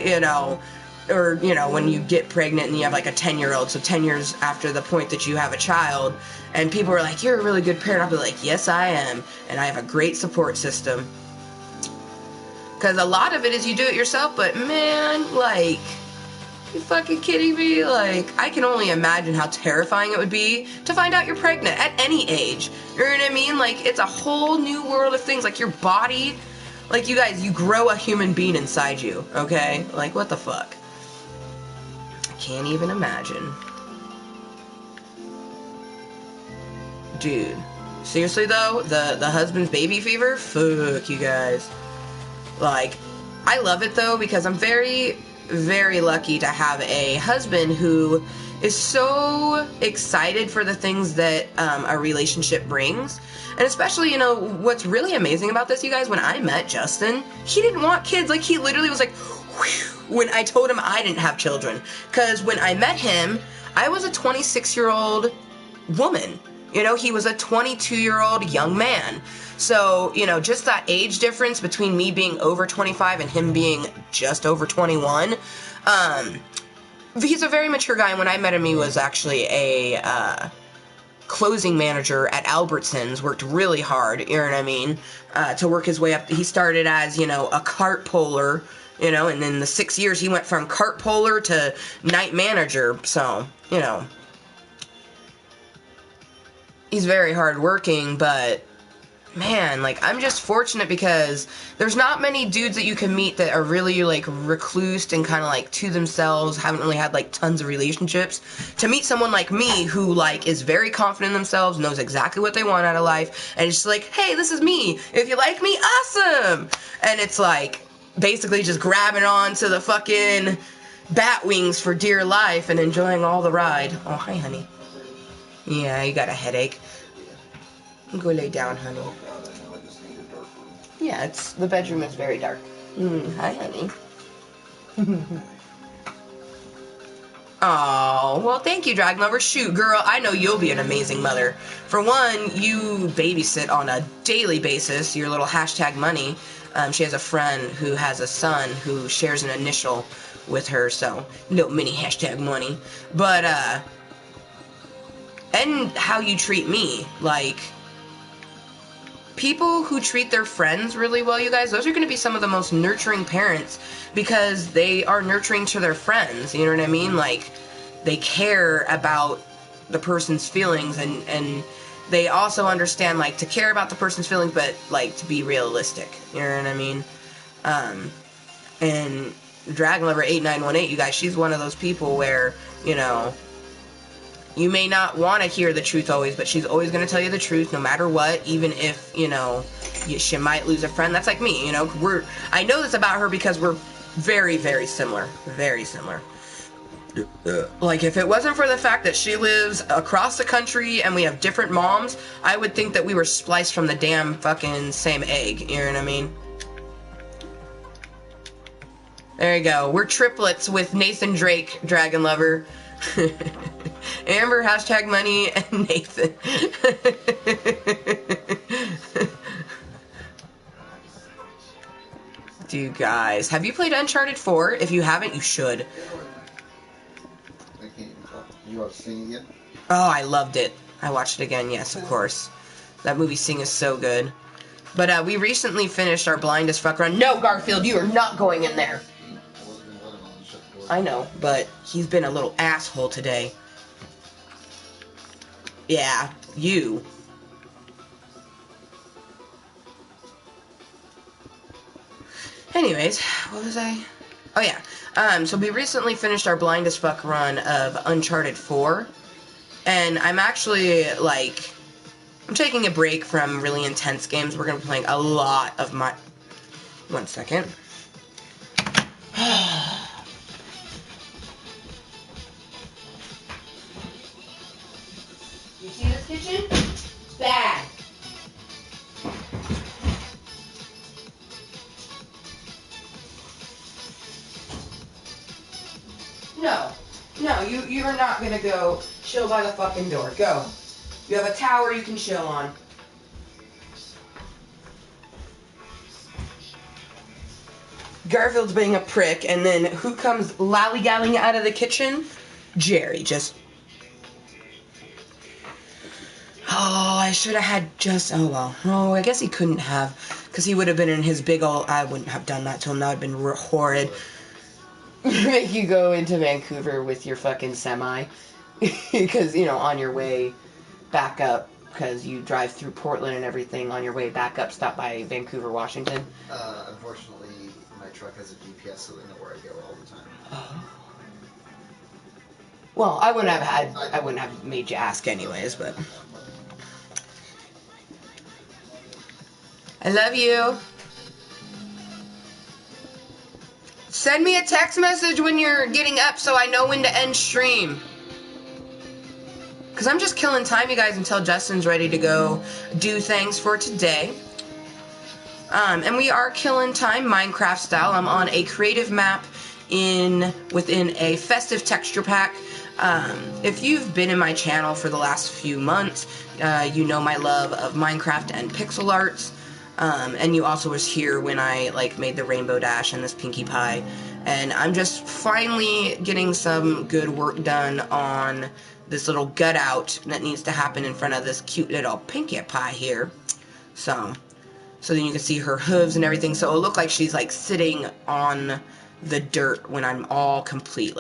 when you get pregnant and you have like a 10-year-old, so 10 years after the point that you have a child, and people are like, you're a really good parent, I'll be like, yes, I am, and I have a great support system. Because a lot of it is you do it yourself, but man, like, you fucking kidding me? Like, I can only imagine how terrifying it would be to find out you're pregnant at any age. You know what I mean? Like, it's a whole new world of things. Like, your body, like, you guys, you grow a human being inside you, okay? Like, what the fuck? I can't even imagine. Dude. Seriously, though, the husband's baby fever? Fuck, you guys. Like, I love it, though, because I'm very lucky to have a husband who is so excited for the things that a relationship brings. And especially, what's really amazing about this, you guys, when I met Justin, he didn't want kids. Like, he literally was like, whew, when I told him I didn't have children. Because when I met him, I was a 26-year-old woman. He was a 22-year-old young man. So, just that age difference between me being over 25 and him being just over 21, he's a very mature guy, and when I met him, he was actually a closing manager at Albertsons, worked really hard, you know what I mean, to work his way up. He started as, a cart puller, and in the 6 years, he went from cart puller to night manager, so, he's very hardworking, but man, like, I'm just fortunate because there's not many dudes that you can meet that are really, like, reclused and kind of, like, to themselves, haven't really had, like, tons of relationships. To meet someone like me who, like, is very confident in themselves, knows exactly what they want out of life, and it's just like, hey, this is me. If you like me, awesome! And it's, like, basically just grabbing on to the fucking bat wings for dear life and enjoying all the ride. Oh, hi, honey. Yeah, you got a headache. Go lay down, honey. Yeah, the bedroom is very dark. Hi, honey. Oh, well, thank you, Dragon Lover. Shoot, girl, I know you'll be an amazing mother. For one, you babysit on a daily basis, your little #money. She has a friend who has a son who shares an initial with her, so no mini #money. But, and how you treat me, like, people who treat their friends really well, you guys, those are going to be some of the most nurturing parents because they are nurturing to their friends, you know what I mean? Like, they care about the person's feelings and they also understand, like, to care about the person's feelings, but, like, to be realistic, you know what I mean? And Dragon Lover 8918, you guys, she's one of those people where, you may not want to hear the truth always, but she's always going to tell you the truth no matter what, even if, she might lose a friend. That's like me, I know this about her because we're very, very similar. Very similar. Like, if it wasn't for the fact that she lives across the country and we have different moms, I would think that we were spliced from the damn fucking same egg, you know what I mean? There you go. We're triplets with Nathan Drake, Dragon Lover. Amber, #money, and Nathan. Dude, guys, have you played Uncharted 4? If you haven't, you should. You have seen it? Oh, I loved it. I watched it again, yes, of course. That movie Sing is so good. But we recently finished our blind as fuck run. No, Garfield, you are not going in there. I know, but he's been a little asshole today. Yeah, you. Anyways, what was I? Oh yeah, so we recently finished our blind as fuck run of Uncharted 4. And I'm actually, like, I'm taking a break from really intense games. We're going to be playing a lot of my... One second. You see this kitchen? Bad. No, you're not gonna go chill by the fucking door. Go. You have a tower you can chill on. Garfield's being a prick, and then who comes lollygagging out of the kitchen? Jerry, just... Oh, I should have had just... Oh, well. Oh, I guess he couldn't have, because he would have been in his big old... I wouldn't have done that to him. That would have been horrid. Make you go into Vancouver with your fucking semi. Because, you know, on your way back up, because you drive through Portland and everything, on your way back up, stop by Vancouver, Washington. Unfortunately, my truck has a GPS, so they know where I go all the time. Oh. Well, I wouldn't have made you ask anyways, but... I love you. Send me a text message when you're getting up so I know when to end stream. Because I'm just killing time, you guys, until Justin's ready to go do things for today. And we are killing time Minecraft style. I'm on a creative map within a festive texture pack. If you've been in my channel for the last few months, you know my love of Minecraft and pixel arts. And you also was here when I made the Rainbow Dash and this Pinkie Pie. And I'm just finally getting some good work done on this little gut out that needs to happen in front of this cute little Pinkie Pie here. So then you can see her hooves and everything. So it'll look like she's sitting on the dirt when I'm all complete.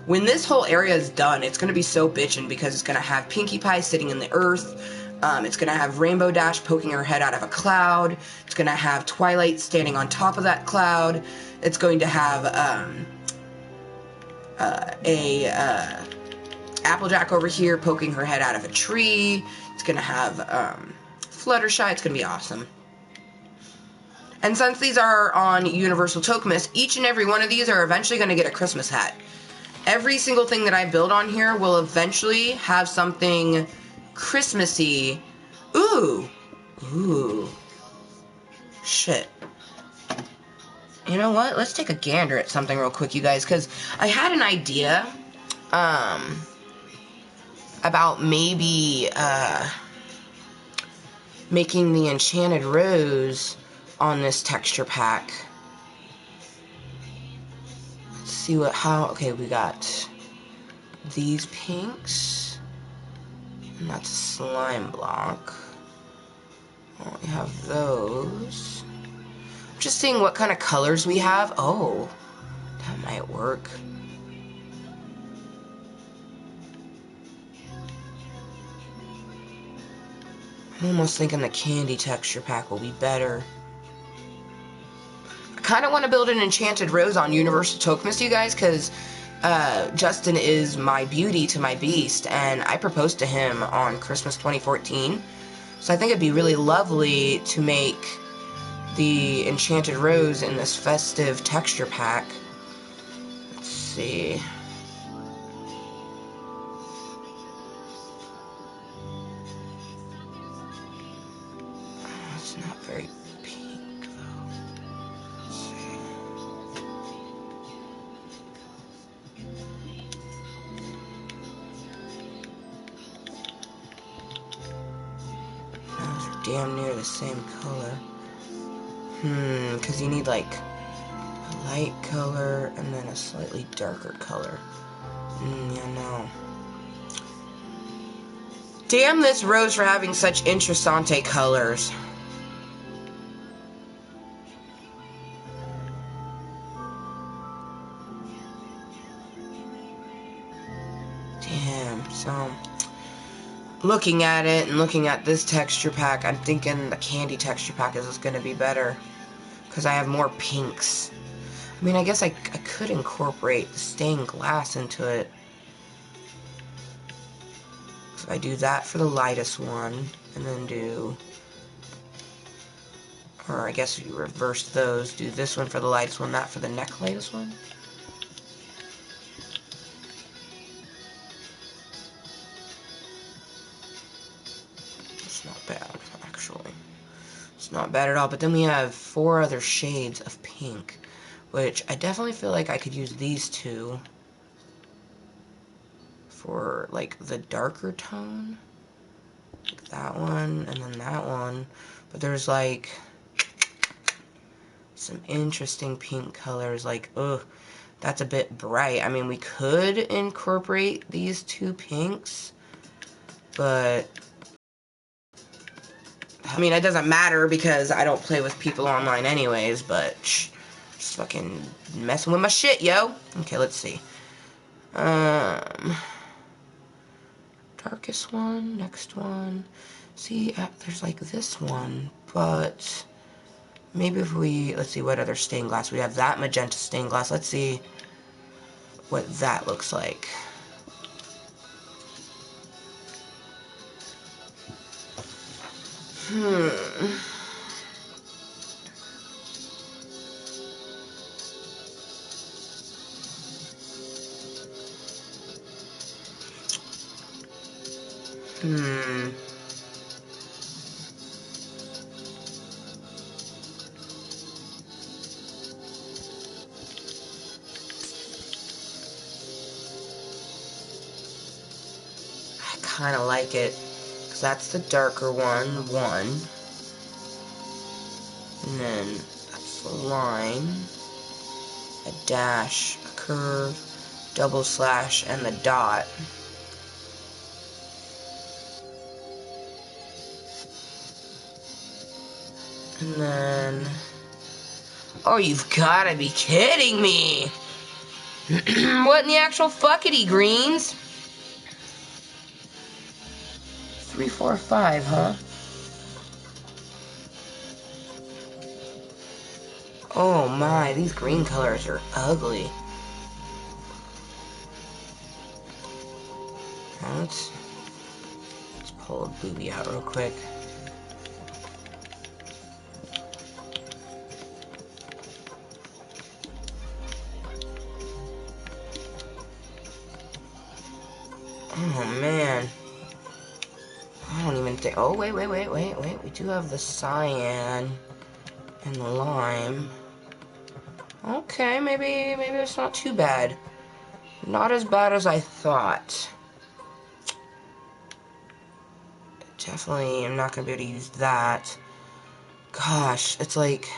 When this whole area is done, it's going to be so bitchin' because it's going to have Pinkie Pie sitting in the earth. It's going to have Rainbow Dash poking her head out of a cloud. It's going to have Twilight standing on top of that cloud. It's going to have Applejack over here poking her head out of a tree. It's going to have Fluttershy. It's going to be awesome. And since these are on Universal Tokemas, each and every one of these are eventually going to get a Christmas hat. Every single thing that I build on here will eventually have something Christmassy. Ooh. Shit. You know what? Let's take a gander at something real quick, you guys, because I had an idea about maybe making the Enchanted Rose on this texture pack. Let's see okay, we got these pinks. And that's a slime block. Well, we have those. I'm just seeing what kind of colors we have. Oh, that might work. I'm almost thinking the candy texture pack will be better. I kind of want to build an Enchanted Rose on Universal Tokemas, you guys, because Justin is my beauty to my beast, and I proposed to him on Christmas 2014. So I think it'd be really lovely to make the Enchanted Rose in this festive texture pack. Let's see. It's not very pink, though. Let's see. Those are damn near the same color. Because you need a light color and then a slightly darker color. Yeah, no. Damn this rose for having such interessante colors. Damn, so looking at it and looking at this texture pack, I'm thinking the candy texture pack is going to be better because I have more pinks. I mean, I guess I could incorporate the stained glass into it. So I do that for the lightest one, and then do, or I guess you reverse those, do this one for the lightest one, that for the next lightest one. It's not bad, actually. It's not bad at all, but then we have 4 other shades of pink, which I definitely feel like I could use these 2 for, like, the darker tone. Like that one, and then that one. But there's, like, some interesting pink colors, like, ugh, that's a bit bright. I mean, we could incorporate these 2 pinks, but I mean, it doesn't matter because I don't play with people online anyways, but just fucking messing with my shit, yo. Okay, let's see. Darkest one, next one. See, there's like this one, but maybe if we, let's see what other stained glass. We have that magenta stained glass. Let's see what that looks like. I kind of like it, because that's the darker one, and then that's the line, a dash, a curve, double slash, and the dot. And then, oh, you've gotta be kidding me! What in the actual fuckity greens? 3, 4, 5, huh? Oh my, these green colors are ugly. Now let's pull a booby out real quick. Oh man. I don't even think. Oh, wait. We do have the cyan and the lime. Okay, maybe it's not too bad. Not as bad as I thought. Definitely, I'm not gonna be able to use that. Gosh, it's like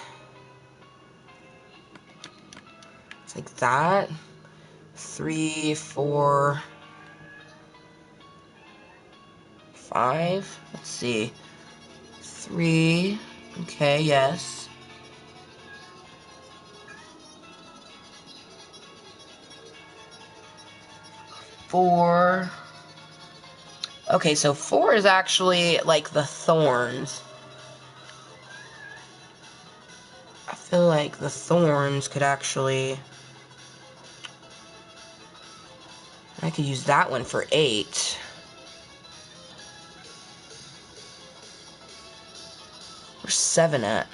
that. 3, 4, 5. Let's see. 3. Okay, yes. 4. Okay, so 4 is actually like the thorns. I feel like the thorns could actually... I could use that one for 8. Where's 7 at?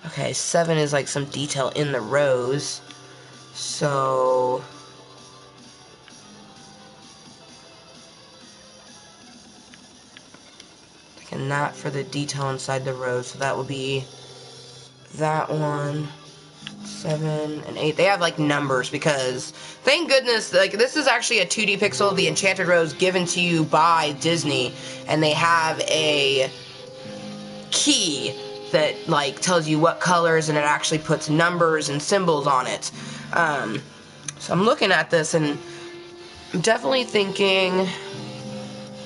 Okay, 7 is like some detail in the rose. So... and that for the detail inside the rose. So that will be that one. 7 and 8. They have like numbers because thank goodness, like this is actually a 2D pixel of the Enchanted Rose given to you by Disney, and they have a key that like tells you what colors, and it actually puts numbers and symbols on it. So I'm looking at this and I'm definitely thinking,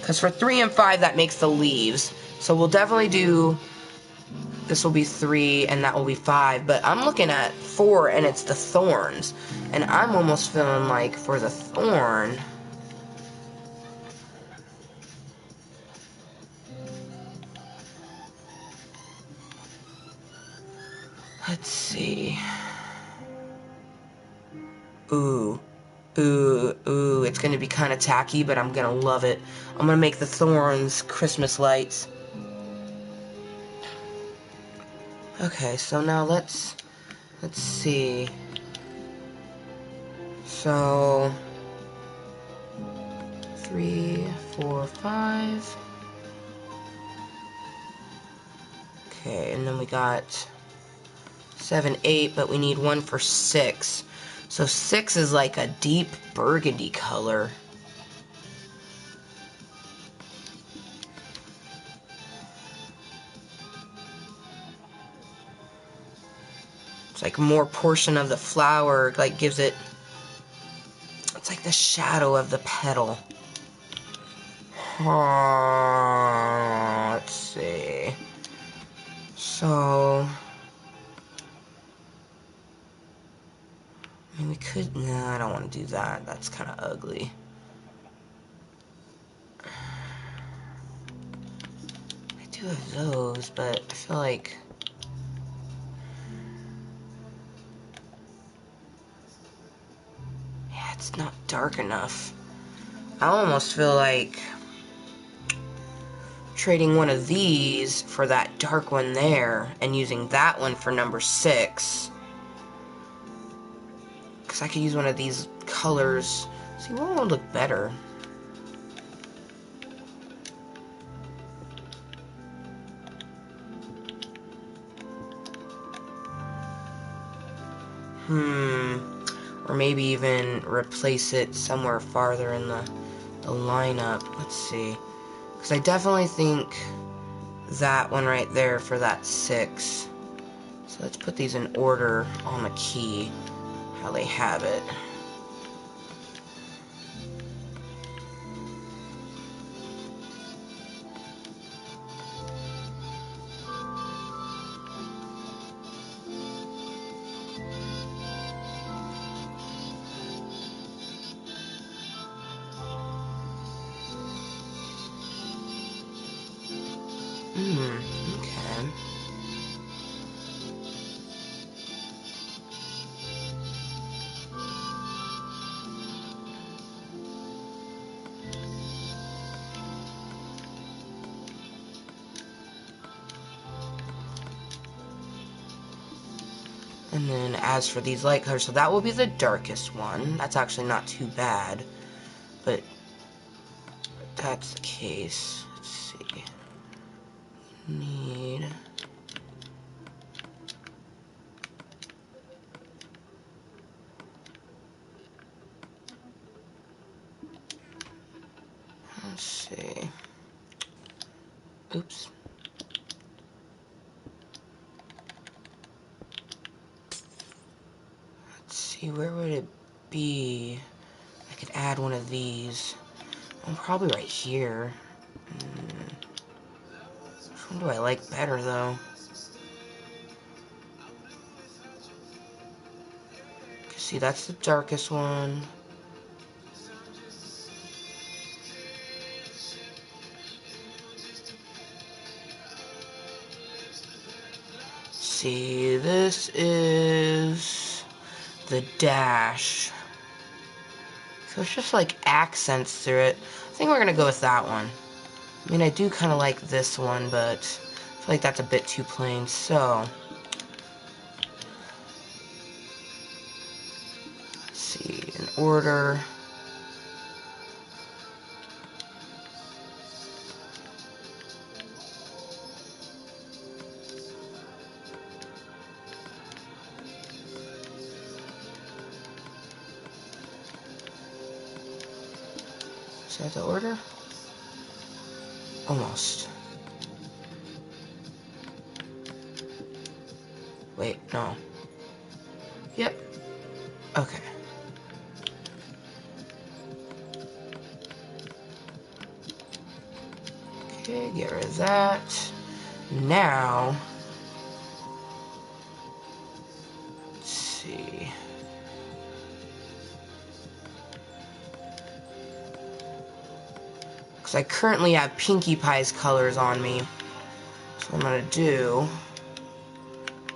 because for 3 and 5 that makes the leaves, so we'll definitely do, this will be 3 and that will be 5, but I'm looking at 4 and it's the thorns, and I'm almost feeling like for the thorn, let's see, ooh, Ooh, it's gonna be kind of tacky, but I'm gonna love it. I'm gonna make the thorns Christmas lights. Okay, so now let's see. So 3, 4, 5. Okay, and then we got 7, 8, but we need one for 6. So 6 is like a deep burgundy color. It's like more portion of the flower, like gives it, it's like the shadow of the petal. Let's see. So, I mean, we could, no, I don't want to do that. That's kind of ugly. I do have those, but I feel like, yeah, it's not dark enough. I almost feel like trading one of these for that dark one there and using that one for number 6. Because I could use one of these colors. See, what would look better? Or maybe even replace it somewhere farther in the lineup. Let's see. Because I definitely think that one right there for that 6. So let's put these in order on the key, how they have it. Okay. And then as for these light colors, so that will be the darkest one. That's actually not too bad. But if that's the case, let's see. Need, let's see. Oops. Let's see, where would it be? I could add one of these. Probably right here. Which one do I like better, though? See, that's the darkest one. See, this is the dash. So it's just like accents through it. I think we're gonna go with that one. I mean, I do kind of like this one, but I feel like that's a bit too plain, so. Let's see, in order. Is that the order? Almost. Wait, no. Yep. Okay. Okay, get rid of that. Now, let's see. Because I currently have Pinkie Pie's colors on me. So what I'm gonna do, I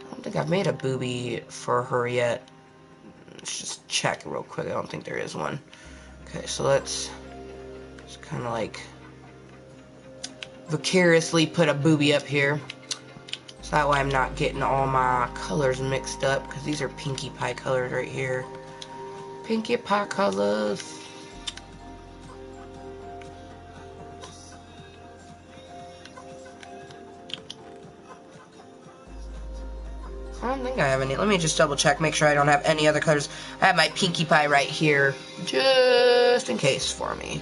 don't think I've made a boobie for her yet. Let's just check real quick. I don't think there is one. Okay, so let's just kind of like vicariously put a booby up here. So that way I'm not getting all my colors mixed up, because these are Pinkie Pie colors right here. Pinkie Pie colors. I don't think I have any. Let me just double check, make sure I don't have any other colors. I have my Pinkie Pie right here, just in case for me.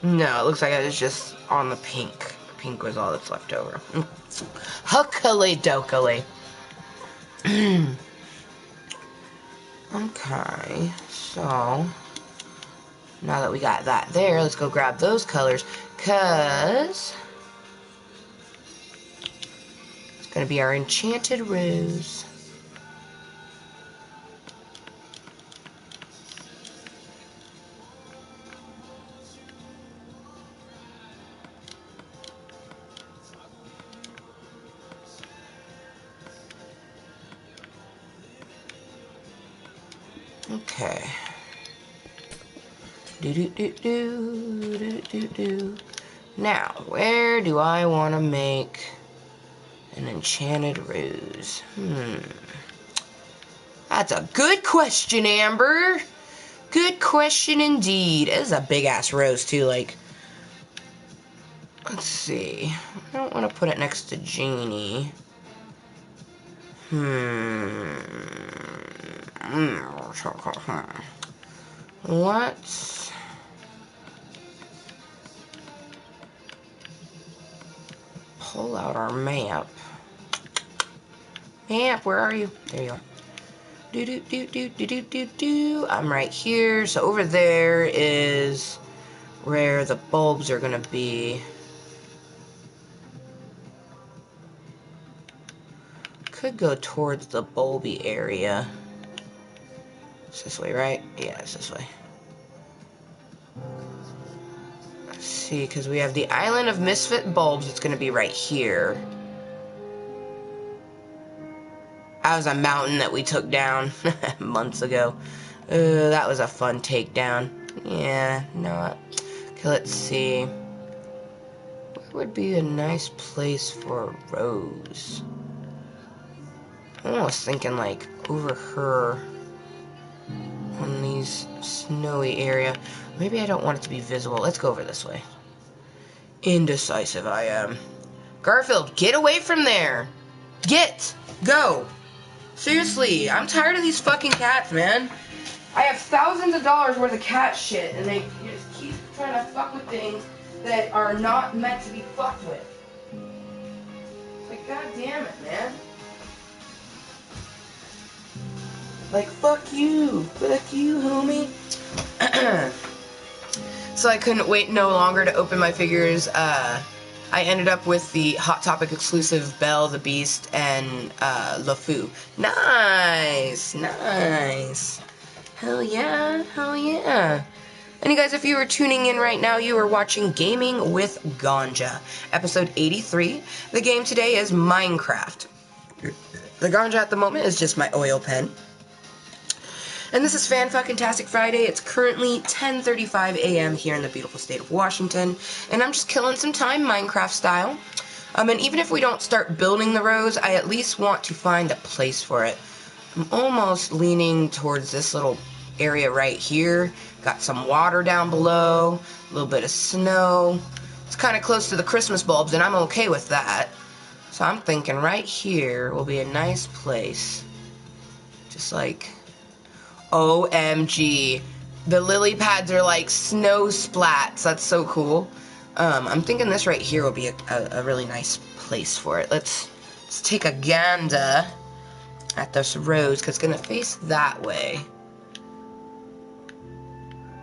No, it looks like I was just on the pink. Pink was all that's left over. Huckily dokily. Okay, so now that we got that there, let's go grab those colors, cause it's gonna be our enchanted rose. Okay. Now, where do I want to make an enchanted rose? That's a good question, Amber. Good question indeed. It is a big ass rose too. Like, let's see. I don't want to put it next to Jeannie. Let's pull out our map. Map, where are you? There you are. I'm right here. So over there is where the bulbs are gonna be. Could go towards the bulby area. It's this way, right? Yeah, it's this way. Let's see, because we have the Island of Misfit Bulbs. It's gonna be right here. That was a mountain that we took down months ago. That was a fun takedown. Yeah, no. Okay, let's see. Where would be a nice place for a rose? I'm almost thinking like over her on these snowy area. Maybe I don't want it to be visible. Let's go over this way. Indecisive I am. Garfield, get away from there! Get! Go! Seriously, I'm tired of these fucking cats, man. I have thousands of dollars worth of cat shit, and they just keep trying to fuck with things that are not meant to be fucked with. Like, god damn it, man. Like, fuck you. Fuck you, homie. So I couldn't wait no longer to open my figures. I ended up with the Hot Topic exclusive Belle the Beast and LeFou. Nice, nice. Hell yeah, hell yeah. And you guys, if you are tuning in right now, you are watching Gaming with Ganja, episode 83. The game today is Minecraft. The Ganja at the moment is just my oil pen. And this is Fanfuckintastic Friday. It's currently 10:35 a.m. here in the beautiful state of Washington, and I'm just killing some time Minecraft style. And even if we don't start building the rose, I at least want to find a place for it. I'm almost leaning towards this little area right here. Got some water down below, a little bit of snow. It's kind of close to the Christmas bulbs, and I'm okay with that. So I'm thinking right here will be a nice place. Just like... OMG. The lily pads are like snow splats. That's so cool. I'm thinking this right here will be a really nice place for it. Let's take a gander at this rose, because it's going to face that way.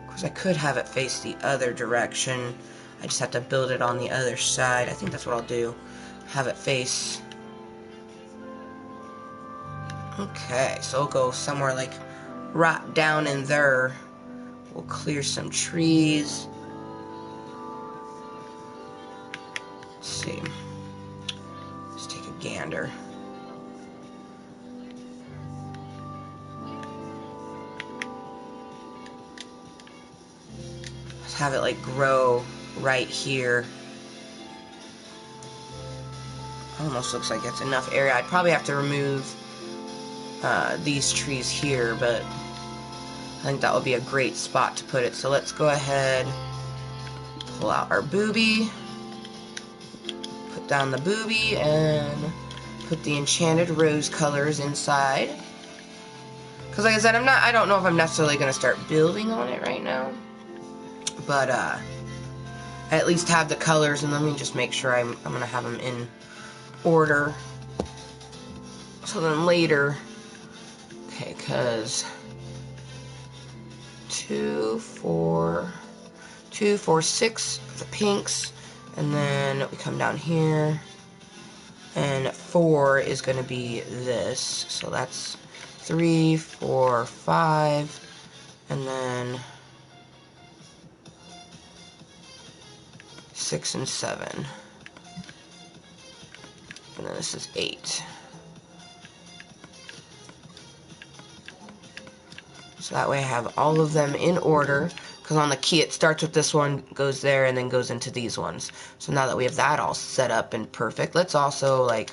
Because I could have it face the other direction. I just have to build it on the other side. I think that's what I'll do. Have it face. Okay, so I'll go somewhere like right down in there. We'll clear some trees. Let's see. Let's take a gander. Just have it like grow right here. Almost looks like it's enough area. I'd probably have to remove these trees here, but I think that would be a great spot to put it. So let's go ahead, pull out our booby, put down the booby, and put the enchanted rose colors inside. Because like I said, I don't know if I'm necessarily going to start building on it right now, but I at least have the colors, and let me just make sure I'm going to have them in order. So then later, okay, because 2, 4, 6 of the pinks, and then we come down here, and 4 is going to be this, so that's 3, 4, 5, and then 6 and 7, and then this is 8. So that way I have all of them in order, because on the key it starts with this one, goes there, and then goes into these ones. So now that we have that all set up and perfect, let's also, like,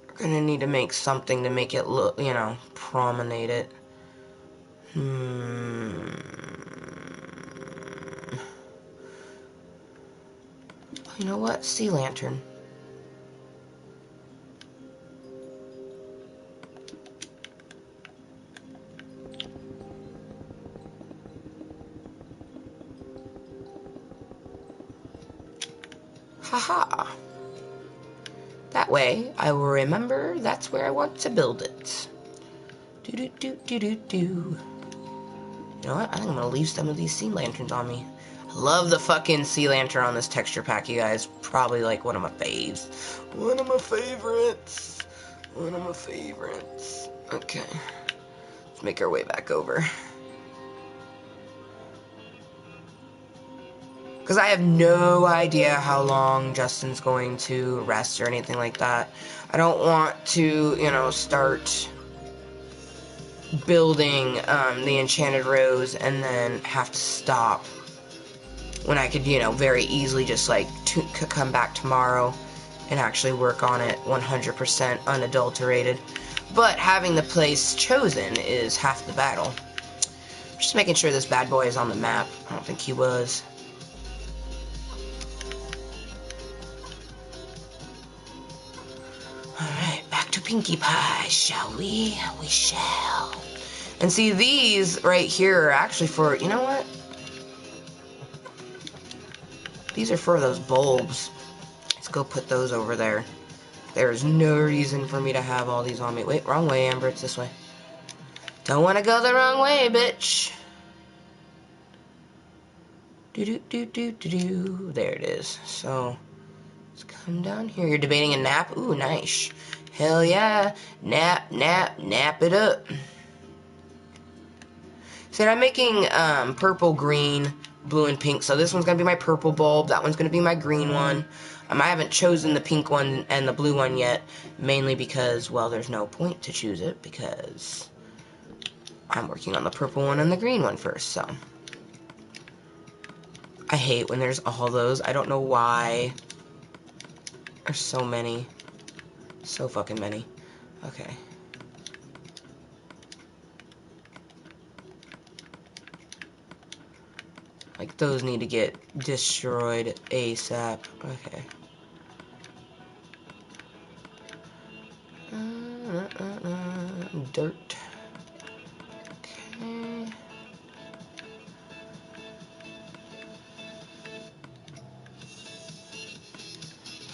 we're going to need to make something to make it look, you know, promenade it. You know what? Sea lantern. Haha. That way, I will remember that's where I want to build it. Do-do-do-do-do-do. You know what? I think I'm gonna leave some of these sea lanterns on me. I love the fucking sea lantern on this texture pack, you guys. Probably like one of my faves. One of my favorites. One of my favorites. Okay. Let's make our way back over. Because I have no idea how long Justin's going to rest or anything like that. I don't want to, you know, start building the enchanted rose and then have to stop when I could, you know, very easily just like come back tomorrow and actually work on it 100% unadulterated. But having the place chosen is half the battle. Just making sure this bad boy is on the map. I don't think he was. Alright, back to Pinkie Pie, shall we? We shall. And see, these right here are actually for, you know what? These are for those bulbs. Let's go put those over there. There's no reason for me to have all these on me. Wait, wrong way, Amber, it's this way. Don't want to go the wrong way, bitch. Do-do-do-do-do-do. There it is. So, let's come down here. You're debating a nap? Ooh, nice. Hell yeah. Nap, nap, nap it up. So I'm making purple, green, blue, and pink. So this one's going to be my purple bulb. That one's going to be my green one. I haven't chosen the pink one and the blue one yet. Mainly because, well, there's no point to choose it. Because I'm working on the purple one and the green one first. So I hate when there's all those. I don't know why. There's so many. So fucking many. Okay. Like, those need to get destroyed ASAP. Okay. Dirt. Okay.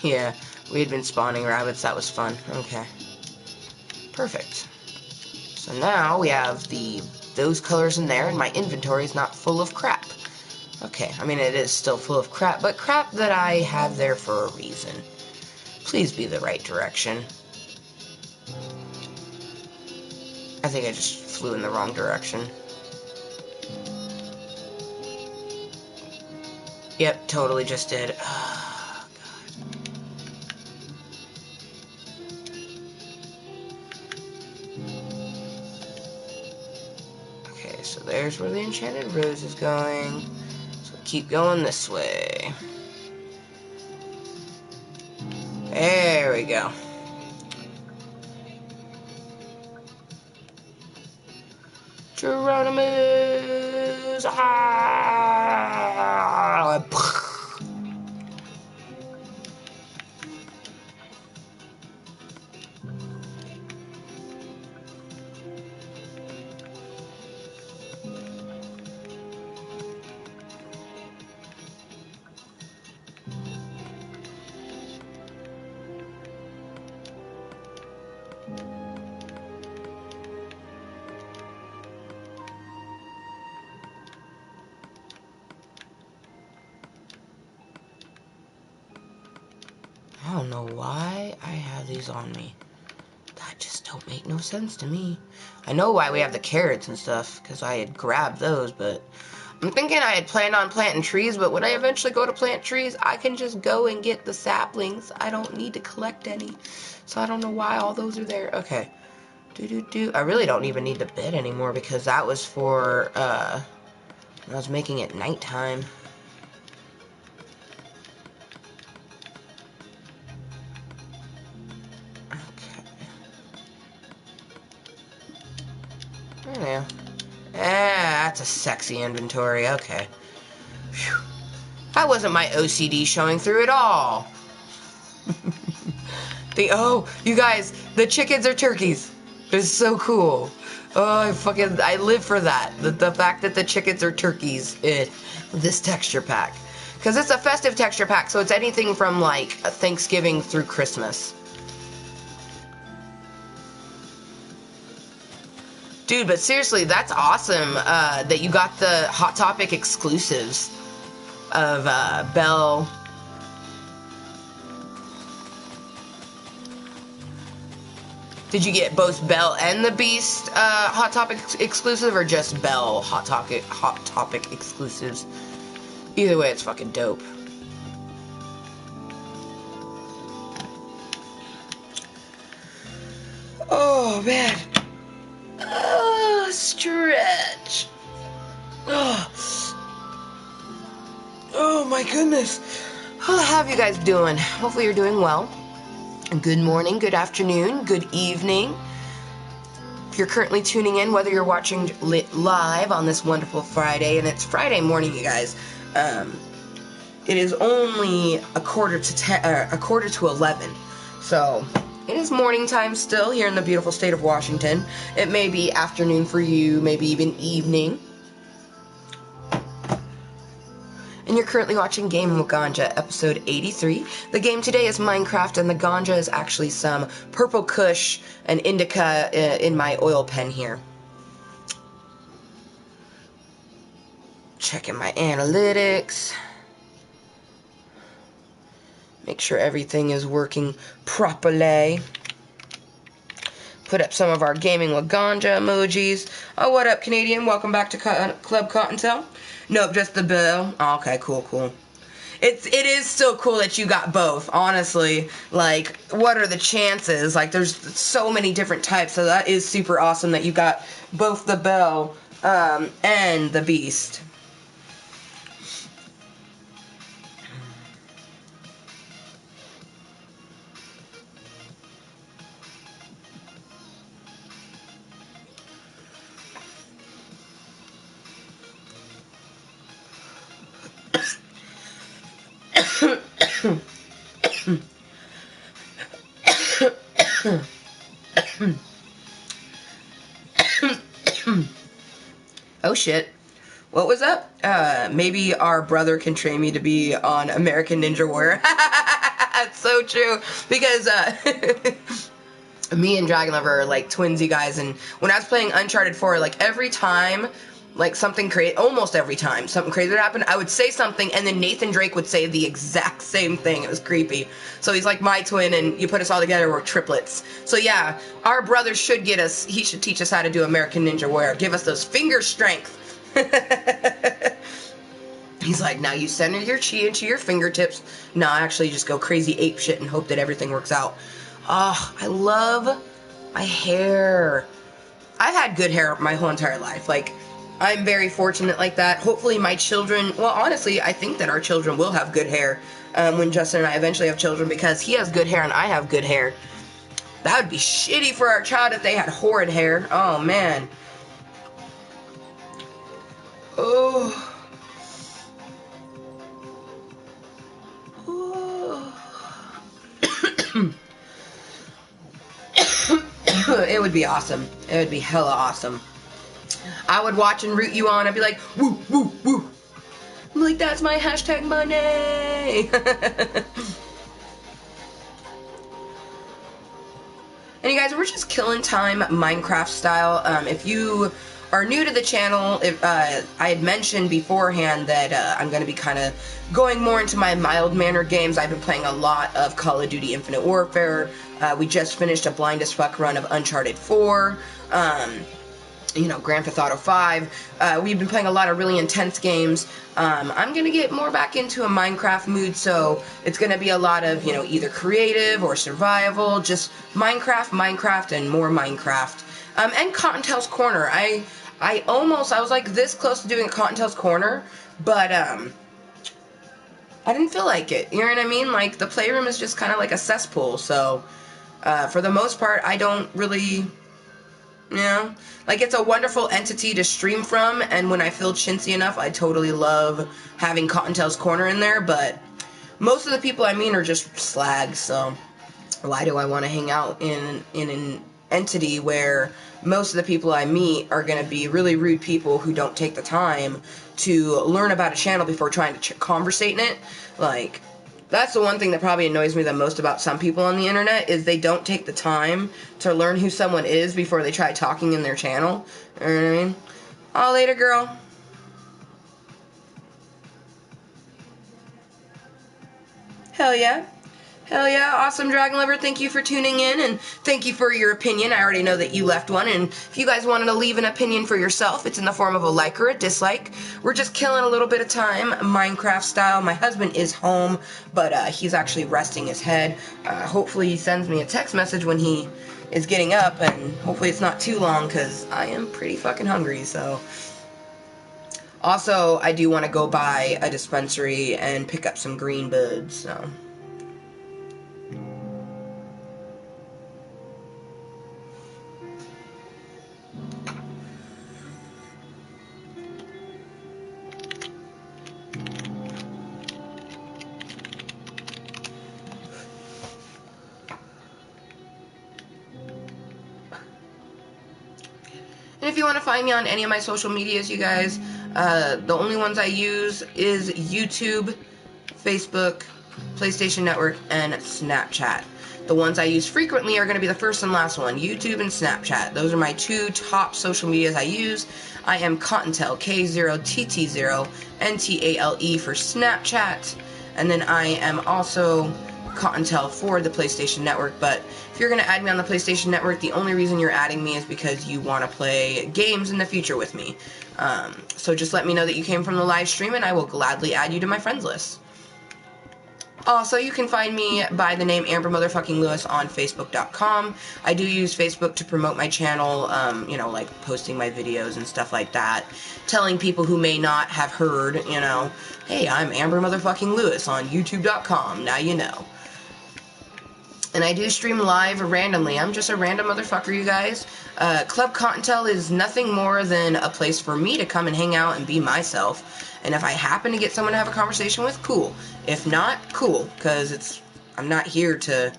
Yeah, we had been spawning rabbits. That was fun. Okay. Perfect. So now we have those colors in there, and my inventory is not full of crap. Okay, I mean, it is still full of crap, but crap that I have there for a reason. Please be the right direction. I think I just flew in the wrong direction. Yep, totally just did. Oh, God. there's where the enchanted rose is going. So keep going this way. There we go. Geronimus! Ah! I don't know why I have these on me. That just don't make no sense to me. I know why we have the carrots and stuff, because I had grabbed those, but I'm thinking I had planned on planting trees, but when I eventually go to plant trees, I can just go and get the saplings. I don't need to collect any. So I don't know why all those are there. Okay. I really don't even need the bed anymore, because that was for, when I was making it nighttime. Yeah. That's a sexy inventory. Okay. Whew. That wasn't my OCD showing through at all. Oh, you guys, the chickens are turkeys. It's so cool. Oh, I live for that. The fact that the chickens are turkeys in this texture pack. Because it's a festive texture pack, so it's anything from, like, Thanksgiving through Christmas. Dude, but seriously, that's awesome that you got the Hot Topic exclusives of Belle. Did you get both Belle and the Beast Hot Topic exclusive, or just Belle Hot Topic exclusives? Either way, it's fucking dope. Oh, man. Stretch. Oh my goodness. How have you guys doing? Hopefully you're doing well. Good morning, good afternoon, good evening. If you're currently tuning in, whether you're watching live on this wonderful Friday, and it's Friday morning, you guys. It is only a quarter to 11. So it is morning time still here in the beautiful state of Washington. It may be afternoon for you, maybe even evening. And you're currently watching Gaming with Ganja, episode 83. The game today is Minecraft, and the Ganja is actually some purple kush and indica in my oil pen here. Checking my analytics. Make sure everything is working properly. Put up some of our Gaming with Ganja emojis. Oh, what up, Canadian? Welcome back to Klub Kottontale. Nope, just the bill. Oh, okay, cool. It is still cool that you got both, honestly. Like, what are the chances? Like, there's so many different types, so that is super awesome that you got both the bell and the beast. Oh shit. What was up? Maybe our brother can train me to be on American Ninja Warrior. That's so true. Because me and Dragon Lover are like twinsy guys, and when I was playing Uncharted 4, like every time like something crazy, almost every time something crazy would happen, I would say something and then Nathan Drake would say the exact same thing. It was creepy. So he's like my twin, and you put us all together, we're triplets. So yeah, our brother should get us, he should teach us how to do American Ninja Warrior. Give us those finger strength. He's like, now you center your chi into your fingertips. No, actually just go crazy ape shit and hope that everything works out. Oh, I love my hair. I've had good hair my whole entire life. Like, I'm very fortunate like that. Hopefully my children, well, honestly, I think that our children will have good hair when Justin and I eventually have children, because he has good hair and I have good hair. That would be shitty for our child if they had horrid hair. Oh, man. Oh. It would be awesome. It would be hella awesome. I would watch and root you on. I'd be like, woo, woo, woo. I'm like, that's my hashtag money. And you guys, we're just killing time Minecraft style. If you are new to the channel, I had mentioned beforehand that I'm going to be kind of going more into my mild-mannered games. I've been playing a lot of Call of Duty Infinite Warfare. We just finished a blind as fuck run of Uncharted 4. You know, Grand Theft Auto 5. We've been playing a lot of really intense games. I'm going to get more back into a Minecraft mood, so it's going to be a lot of, you know, either creative or survival, just Minecraft, and more Minecraft. And Kottontale's Corner. I was like this close to doing a Kottontale's Corner, but I didn't feel like it. You know what I mean? Like, the playroom is just kind of like a cesspool, so for the most part, I don't really... You know, like, it's a wonderful entity to stream from, and when I feel chintzy enough, I totally love having Kottontale's Corner in there, but most of the people I meet are just slags, so why do I want to hang out in an entity where most of the people I meet are going to be really rude people who don't take the time to learn about a channel before trying to conversate in it? Like... That's the one thing that probably annoys me the most about some people on the internet, is they don't take the time to learn who someone is before they try talking in their channel. You know what I mean? Oh, later, girl. Hell yeah. Hell yeah, awesome Dragon Lover, thank you for tuning in, and thank you for your opinion. I already know that you left one, and if you guys wanted to leave an opinion for yourself, it's in the form of a like or a dislike. We're just killing a little bit of time, Minecraft style. My husband is home, but he's actually resting his head. Hopefully he sends me a text message when he is getting up, and hopefully it's not too long, because I am pretty fucking hungry, so... Also, I do want to go by a dispensary and pick up some green buds, so... And if you want to find me on any of my social medias, you guys, the only ones I use is YouTube, Facebook, PlayStation Network, and Snapchat. The ones I use frequently are going to be the first and last one, YouTube and Snapchat. Those are my two top social medias I use. I am Kottontale, K0TT0NTALE for Snapchat. And then I am also Kottontale for the PlayStation Network, but if you're going to add me on the PlayStation Network, the only reason you're adding me is because you want to play games in the future with me. So just let me know that you came from the live stream, and I will gladly add you to my friends list. Also, you can find me by the name Amber Motherfucking Lewis on Facebook.com. I do use Facebook to promote my channel, you know, like posting my videos and stuff like that. Telling people who may not have heard, you know, hey, I'm Amber Motherfucking Lewis on YouTube.com. Now you know. And I do stream live randomly. I'm just a random motherfucker, you guys. Klub Kottontale is nothing more than a place for me to come and hang out and be myself. And if I happen to get someone to have a conversation with, cool. If not, cool. Because I'm not here to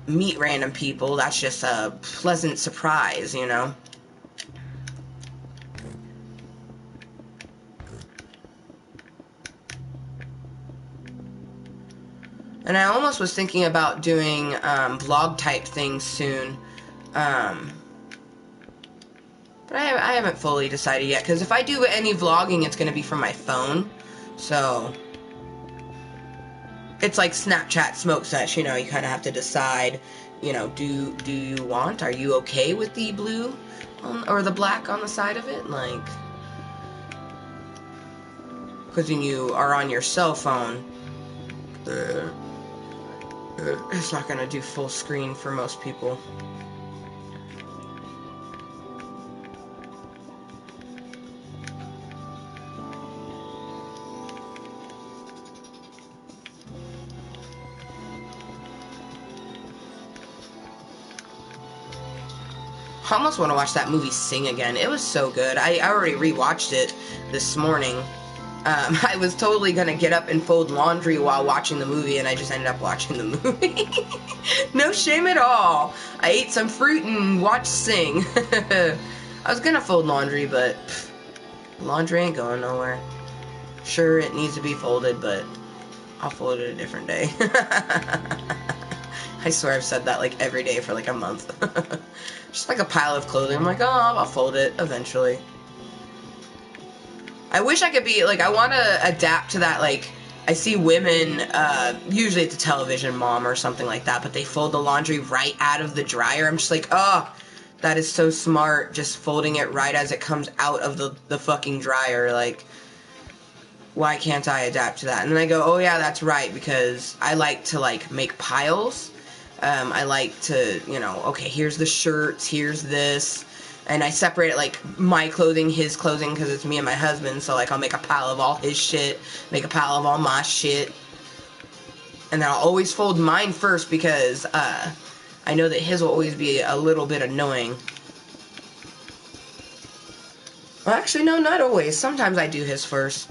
meet random people. That's just a pleasant surprise, you know. And I almost was thinking about doing vlog type things soon. But I haven't fully decided yet. Because if I do any vlogging, it's going to be from my phone. So it's like Snapchat smoke sesh, you know. You kind of have to decide, you know, do you want? Are you okay with the blue or the black on the side of it? Like, because when you are on your cell phone, it's not going to do full screen for most people. I almost want to watch that movie Sing again. It was so good. I already rewatched it this morning. I was totally going to get up and fold laundry while watching the movie, and I just ended up watching the movie. No shame at all. I ate some fruit and watched Sing. I was going to fold laundry, but laundry ain't going nowhere. Sure, it needs to be folded, but I'll fold it a different day. I swear I've said that like every day for like a month. Just like a pile of clothing. I'm like, oh, I'll fold it eventually. I wish I could be, like, I want to adapt to that, like, I see women, usually it's a television mom or something like that, but they fold the laundry right out of the dryer. I'm just like, oh, that is so smart, just folding it right as it comes out of the fucking dryer. Like, why can't I adapt to that? And then I go, oh yeah, that's right, because I like to, like, make piles. I like to, you know, okay, here's the shirts, here's this. And I separate it, like, my clothing, his clothing, because it's me and my husband. So, like, I'll make a pile of all his shit, make a pile of all my shit. And then I'll always fold mine first because I know that his will always be a little bit annoying. Well, actually, no, not always. Sometimes I do his first.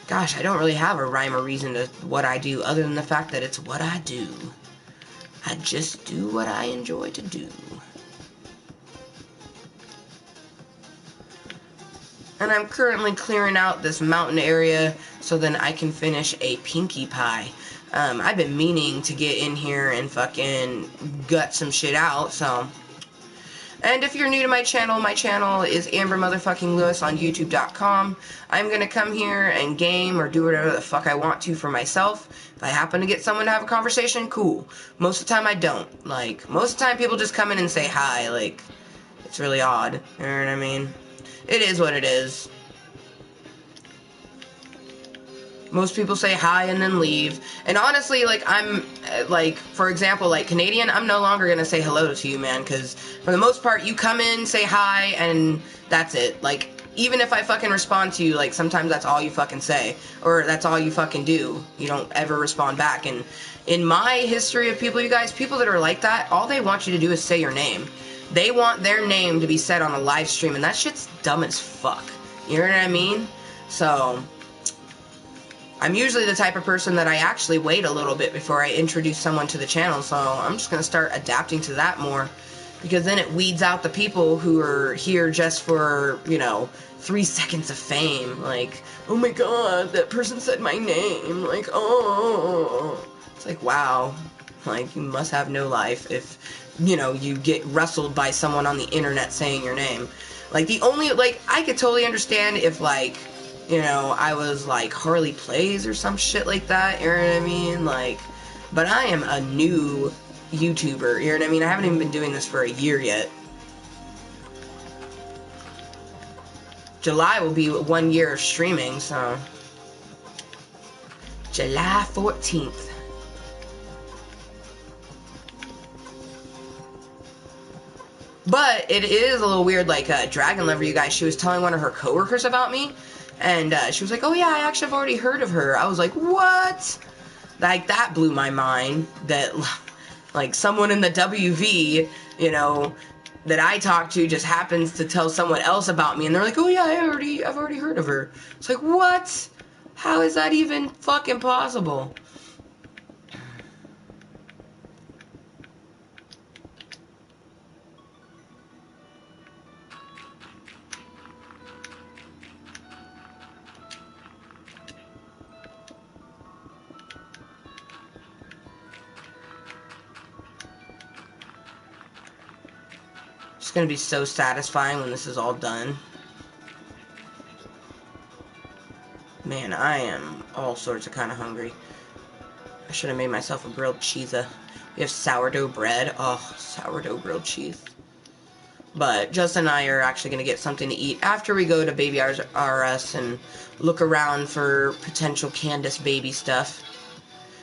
Gosh, I don't really have a rhyme or reason to what I do other than the fact that it's what I do. I just do what I enjoy to do. And I'm currently clearing out this mountain area so then I can finish a pinkie pie. I've been meaning to get in here and fucking gut some shit out, so. And if you're new to my channel is Amber Motherfucking Lewis on YouTube.com. I'm gonna come here and game or do whatever the fuck I want to for myself. If I happen to get someone to have a conversation, cool. Most of the time I don't. Like, most of the time people just come in and say hi, like, it's really odd, you know what I mean? It is what it is. Most people say hi and then leave. And honestly, like, I'm, like, for example, like, Canadian, I'm no longer gonna say hello to you, man, because for the most part, you come in, say hi, and that's it. Like, even if I fucking respond to you, like, sometimes that's all you fucking say. Or that's all you fucking do. You don't ever respond back. And in my history of people, you guys, people that are like that, all they want you to do is say your name. They want their name to be said on a live stream, and that shit's dumb as fuck. You know what I mean? So, I'm usually the type of person that I actually wait a little bit before I introduce someone to the channel, so I'm just gonna start adapting to that more. Because then it weeds out the people who are here just for, you know, 3 seconds of fame. Like, oh my god, that person said my name. Like, oh. It's like, wow. Like, you must have no life if, you know, you get wrestled by someone on the internet saying your name. Like, the only, like, I could totally understand if, like, you know, I was, like, Harley Plays or some shit like that, you know what I mean? Like, but I am a new YouTuber, you know what I mean? I haven't even been doing this for a year yet. July will be 1 year of streaming, so. July 14th. But it is a little weird, like, Dragon Lover, you guys, she was telling one of her coworkers about me, and she was like, oh yeah, I actually have already heard of her. I was like, what? Like, that blew my mind, that, like, someone in the WV, you know, that I talk to just happens to tell someone else about me, and they're like, oh yeah, I've already heard of her. It's like, what? How is that even fucking possible? It's gonna be so satisfying when this is all done. Man, I am all sorts of kind of hungry. I should have made myself a grilled cheesa. We have sourdough bread. Oh, sourdough grilled cheese. But Justin and I are actually going to get something to eat after we go to Baby RS and look around for potential Candace baby stuff.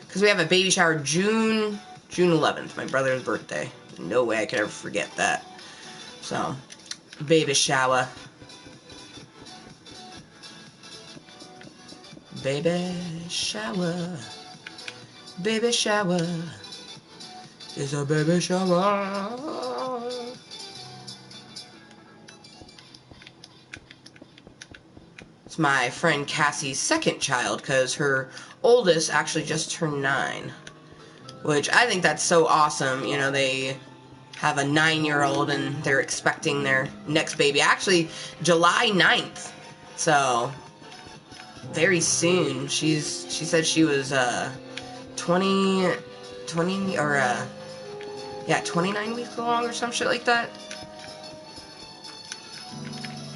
Because we have a baby shower June 11th, my brother's birthday. No way I could ever forget that. So, baby shower. Baby shower. Baby shower. It's a baby shower. It's my friend Cassie's second child, because her oldest actually just turned 9. Which, I think that's so awesome. You know, they have a 9-year-old and they're expecting their next baby. Actually, July 9th. So, very soon. She said she was 29 weeks along or some shit like that.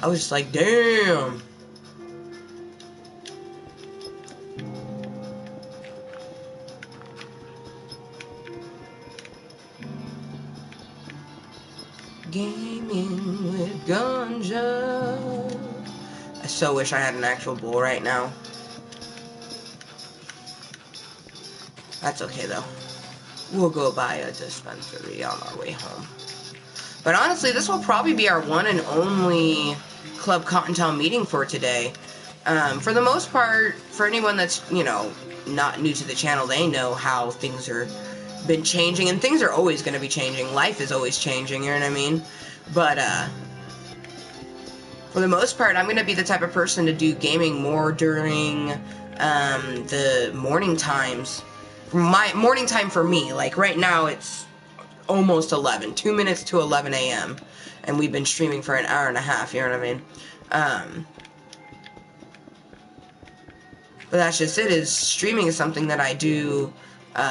I was just like, damn. Gaming with Ganja. I so wish I had an actual bowl right now. That's okay though. We'll go by a dispensary on our way home. But honestly, this will probably be our one and only Klub Kottontale meeting for today. For the most part, for anyone that's, you know, not new to the channel, they know how things are been changing, and things are always going to be changing. Life is always changing, you know what I mean? But, for the most part, I'm going to be the type of person to do gaming more during, the morning times. Morning time for me, like right now it's almost 11, 2 minutes to 11 a.m. and we've been streaming for an hour and a half, you know what I mean? But that's just it, is streaming is something that I do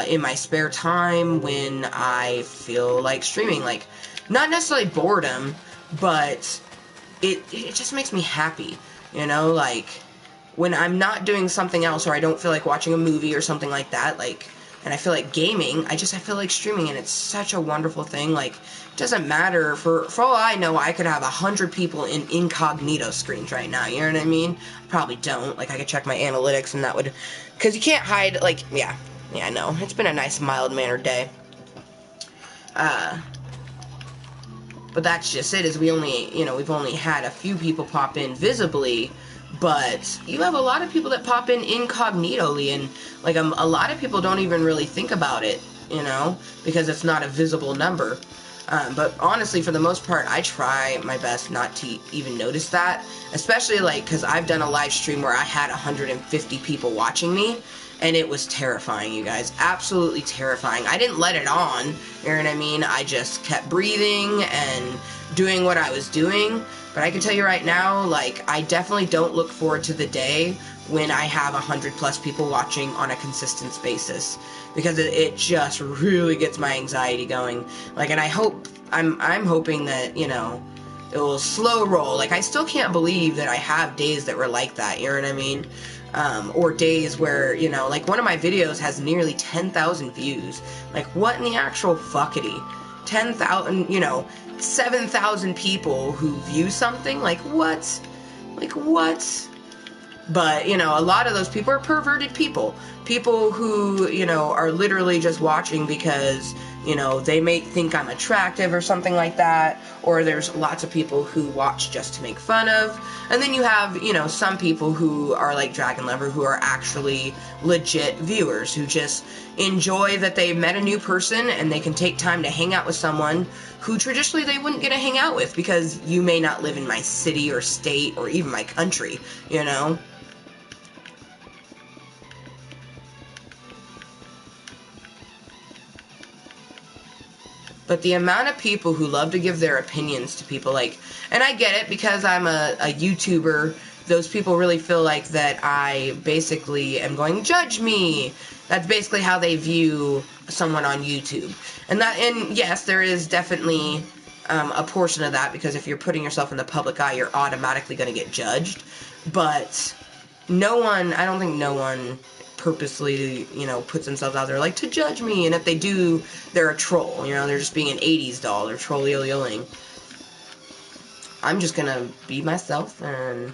in my spare time when I feel like streaming. Like, not necessarily boredom, but it just makes me happy, you know? Like, when I'm not doing something else, or I don't feel like watching a movie or something like that, like, and I feel like gaming, I feel like streaming, and it's such a wonderful thing. Like, it doesn't matter, for all I know, I could have 100 people in incognito screens right now, you know what I mean? Probably don't, like, I could check my analytics, and that would, because you can't hide, like, yeah, I know, it's been a nice, mild-mannered day. But that's just it, is we've only had a few people pop in visibly, but you have a lot of people that pop in incognitally, and like a lot of people don't even really think about it, you know, because it's not a visible number. But honestly, for the most part, I try my best not to even notice that, especially like, because I've done a live stream where I had 150 people watching me, and it was terrifying, you guys. Absolutely terrifying. I didn't let it on, you know what I mean? I just kept breathing and doing what I was doing. But I can tell you right now, like, I definitely don't look forward to the day when I have 100+ people watching on a consistent basis, because it just really gets my anxiety going. Like, and I'm hoping that, you know, it will slow roll. Like, I still can't believe that I have days that were like that, you know what I mean? Or days where, you know, like one of my videos has nearly 10,000 views. Like, what in the actual fuckity? 10,000, you know, 7,000 people who view something? Like, what? Like, what? But, you know, a lot of those people are perverted people. People who, you know, are literally just watching because, you know, they may think I'm attractive or something like that. Or there's lots of people who watch just to make fun of. And then you have, you know, some people who are like Dragon Lover, who are actually legit viewers, who just enjoy that they met a new person and they can take time to hang out with someone who traditionally they wouldn't get to hang out with, because you may not live in my city or state or even my country, you know? But the amount of people who love to give their opinions to people, like, and I get it, because I'm a YouTuber, those people really feel like that I basically am going, judge me. That's basically how they view someone on YouTube. And yes, there is definitely a portion of that, because if you're putting yourself in the public eye, you're automatically going to get judged. But I don't think no one purposely, you know, puts themselves out there like to judge me, and if they do, they're a troll, you know, they're just being an 80s doll, they're trolling. I'm just gonna be myself, and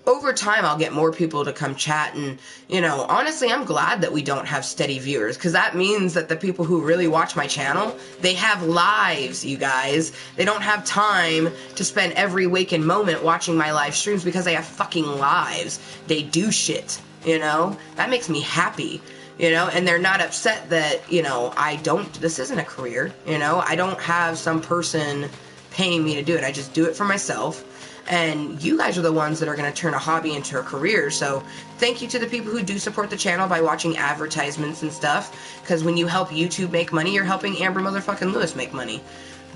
over time I'll get more people to come chat, and, you know, honestly, I'm glad that we don't have steady viewers, because that means that the people who really watch my channel, they have lives, you guys. They don't have time to spend every waking moment watching my live streams, because they have fucking lives. They do shit. You know, that makes me happy, you know, and they're not upset that, you know, this isn't a career, you know, I don't have some person paying me to do it. I just do it for myself. And you guys are the ones that are going to turn a hobby into a career. So thank you to the people who do support the channel by watching advertisements and stuff. Because when you help YouTube make money, you're helping Amber motherfucking Lewis make money.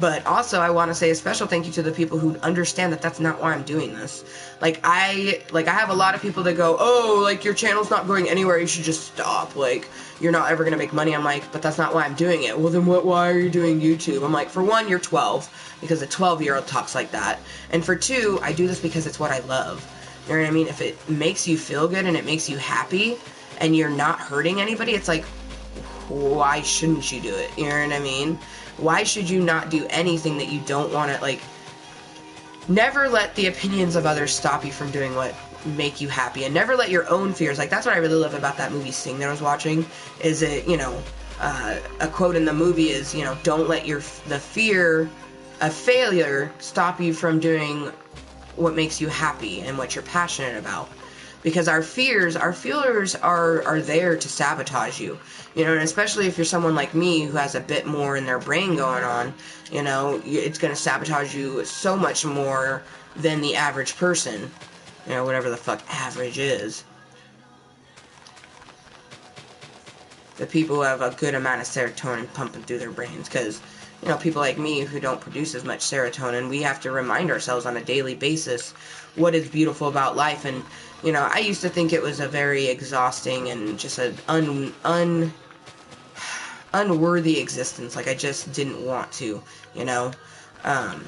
But also, I want to say a special thank you to the people who understand that that's not why I'm doing this. Like, I have a lot of people that go, oh, like, your channel's not going anywhere, you should just stop. Like, you're not ever going to make money. I'm like, but that's not why I'm doing it. Well, then why are you doing YouTube? I'm like, for one, you're 12, because a 12-year-old talks like that. And for two, I do this because it's what I love. You know what I mean? If it makes you feel good and it makes you happy, and you're not hurting anybody, it's like, why shouldn't you do it? You know what I mean? Why should you not do anything that you don't want to, like, never let the opinions of others stop you from doing what make you happy, and never let your own fears, like, that's what I really love about that movie Sing that I was watching, is it, you know, a quote in the movie is, you know, don't let the fear of failure stop you from doing what makes you happy and what you're passionate about. Because our fears are there to sabotage you, you know, and especially if you're someone like me who has a bit more in their brain going on, you know, it's going to sabotage you so much more than the average person, you know, whatever the fuck average is. The people who have a good amount of serotonin pumping through their brains, because, you know, people like me who don't produce as much serotonin, we have to remind ourselves on a daily basis what is beautiful about life. And, you know, I used to think it was a very exhausting and just an unworthy existence. Like, I just didn't want to, you know. And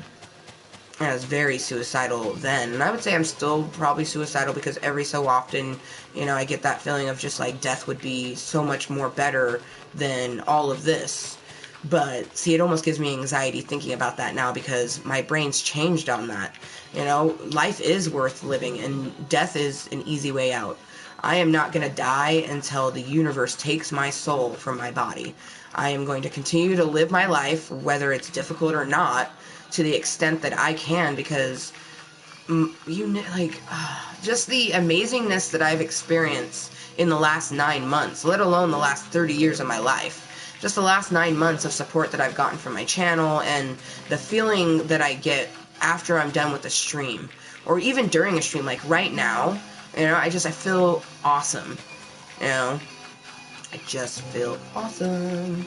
I was very suicidal then. And I would say I'm still probably suicidal, because every so often, you know, I get that feeling of just like death would be so much more better than all of this. But, see, it almost gives me anxiety thinking about that now, because my brain's changed on that. You know, life is worth living, and death is an easy way out. I am not going to die until the universe takes my soul from my body. I am going to continue to live my life, whether it's difficult or not, to the extent that I can, because, just the amazingness that I've experienced in the last 9 months, let alone the last 30 years of my life. Just the last 9 months of support that I've gotten from my channel, and the feeling that I get after I'm done with a stream, or even during a stream, like right now, you know, I feel awesome, you know, I just feel awesome.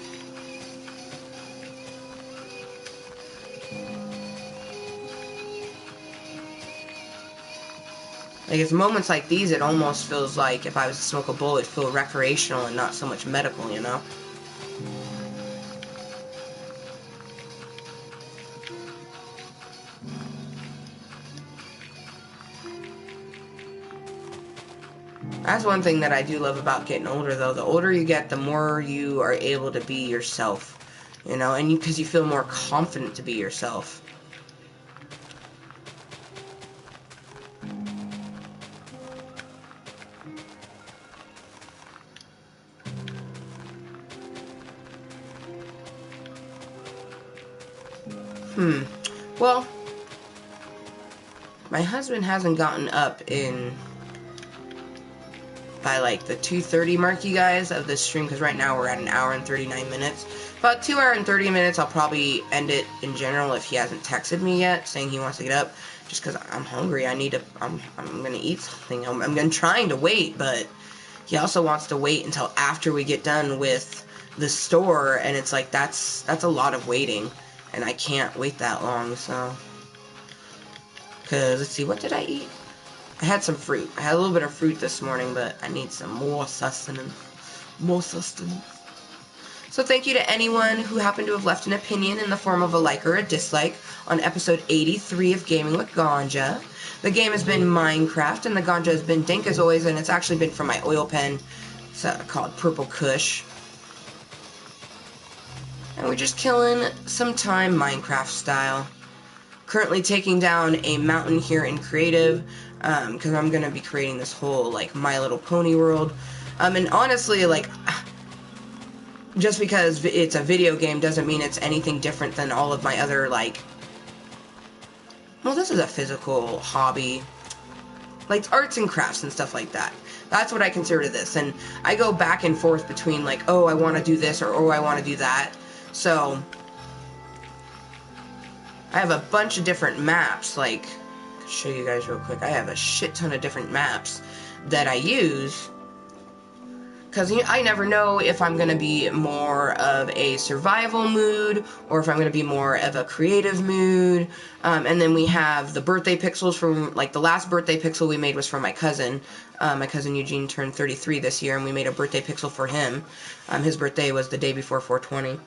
Like, it's moments like these, it almost feels like if I was to smoke a bowl, it'd feel recreational and not so much medical, you know? That's one thing that I do love about getting older, though. The older you get, the more you are able to be yourself, you know, and because you feel more confident to be yourself. Well, my husband hasn't gotten up by like the 2:30 mark, you guys, of this stream, because right now we're at 1 hour and 39 minutes. About 2 hours and 30 minutes, I'll probably end it in general if he hasn't texted me yet saying he wants to get up, just because I'm hungry. I'm gonna eat something. I'm trying to wait, but he also wants to wait until after we get done with the store, and it's like, that's a lot of waiting, and I can't wait that long, so. Because, let's see, what did I eat? I had some fruit. I had a little bit of fruit this morning, but I need some more sustenance. More sustenance. So thank you to anyone who happened to have left an opinion in the form of a like or a dislike on episode 83 of Gaming with Ganja. The game has been Minecraft, and the ganja has been dank as always, and it's actually been from my oil pen. It's called Purple Kush. And we're just killing some time Minecraft style. Currently taking down a mountain here in creative, because I'm going to be creating this whole, like, My Little Pony world. And honestly, like, just because it's a video game doesn't mean it's anything different than all of my other, like, well, this is a physical hobby. Like, arts and crafts and stuff like that. That's what I consider this. And I go back and forth between, like, oh, I want to do this, or oh, I want to do that. So I have a bunch of different maps, like, show you guys real quick. I have a shit ton of different maps that I use, because I never know if I'm going to be more of a survival mood or if I'm going to be more of a creative mood. And then we have the birthday pixels from, like, the last birthday pixel we made was from my cousin. My cousin Eugene turned 33 this year, and we made a birthday pixel for him. His birthday was the day before 420,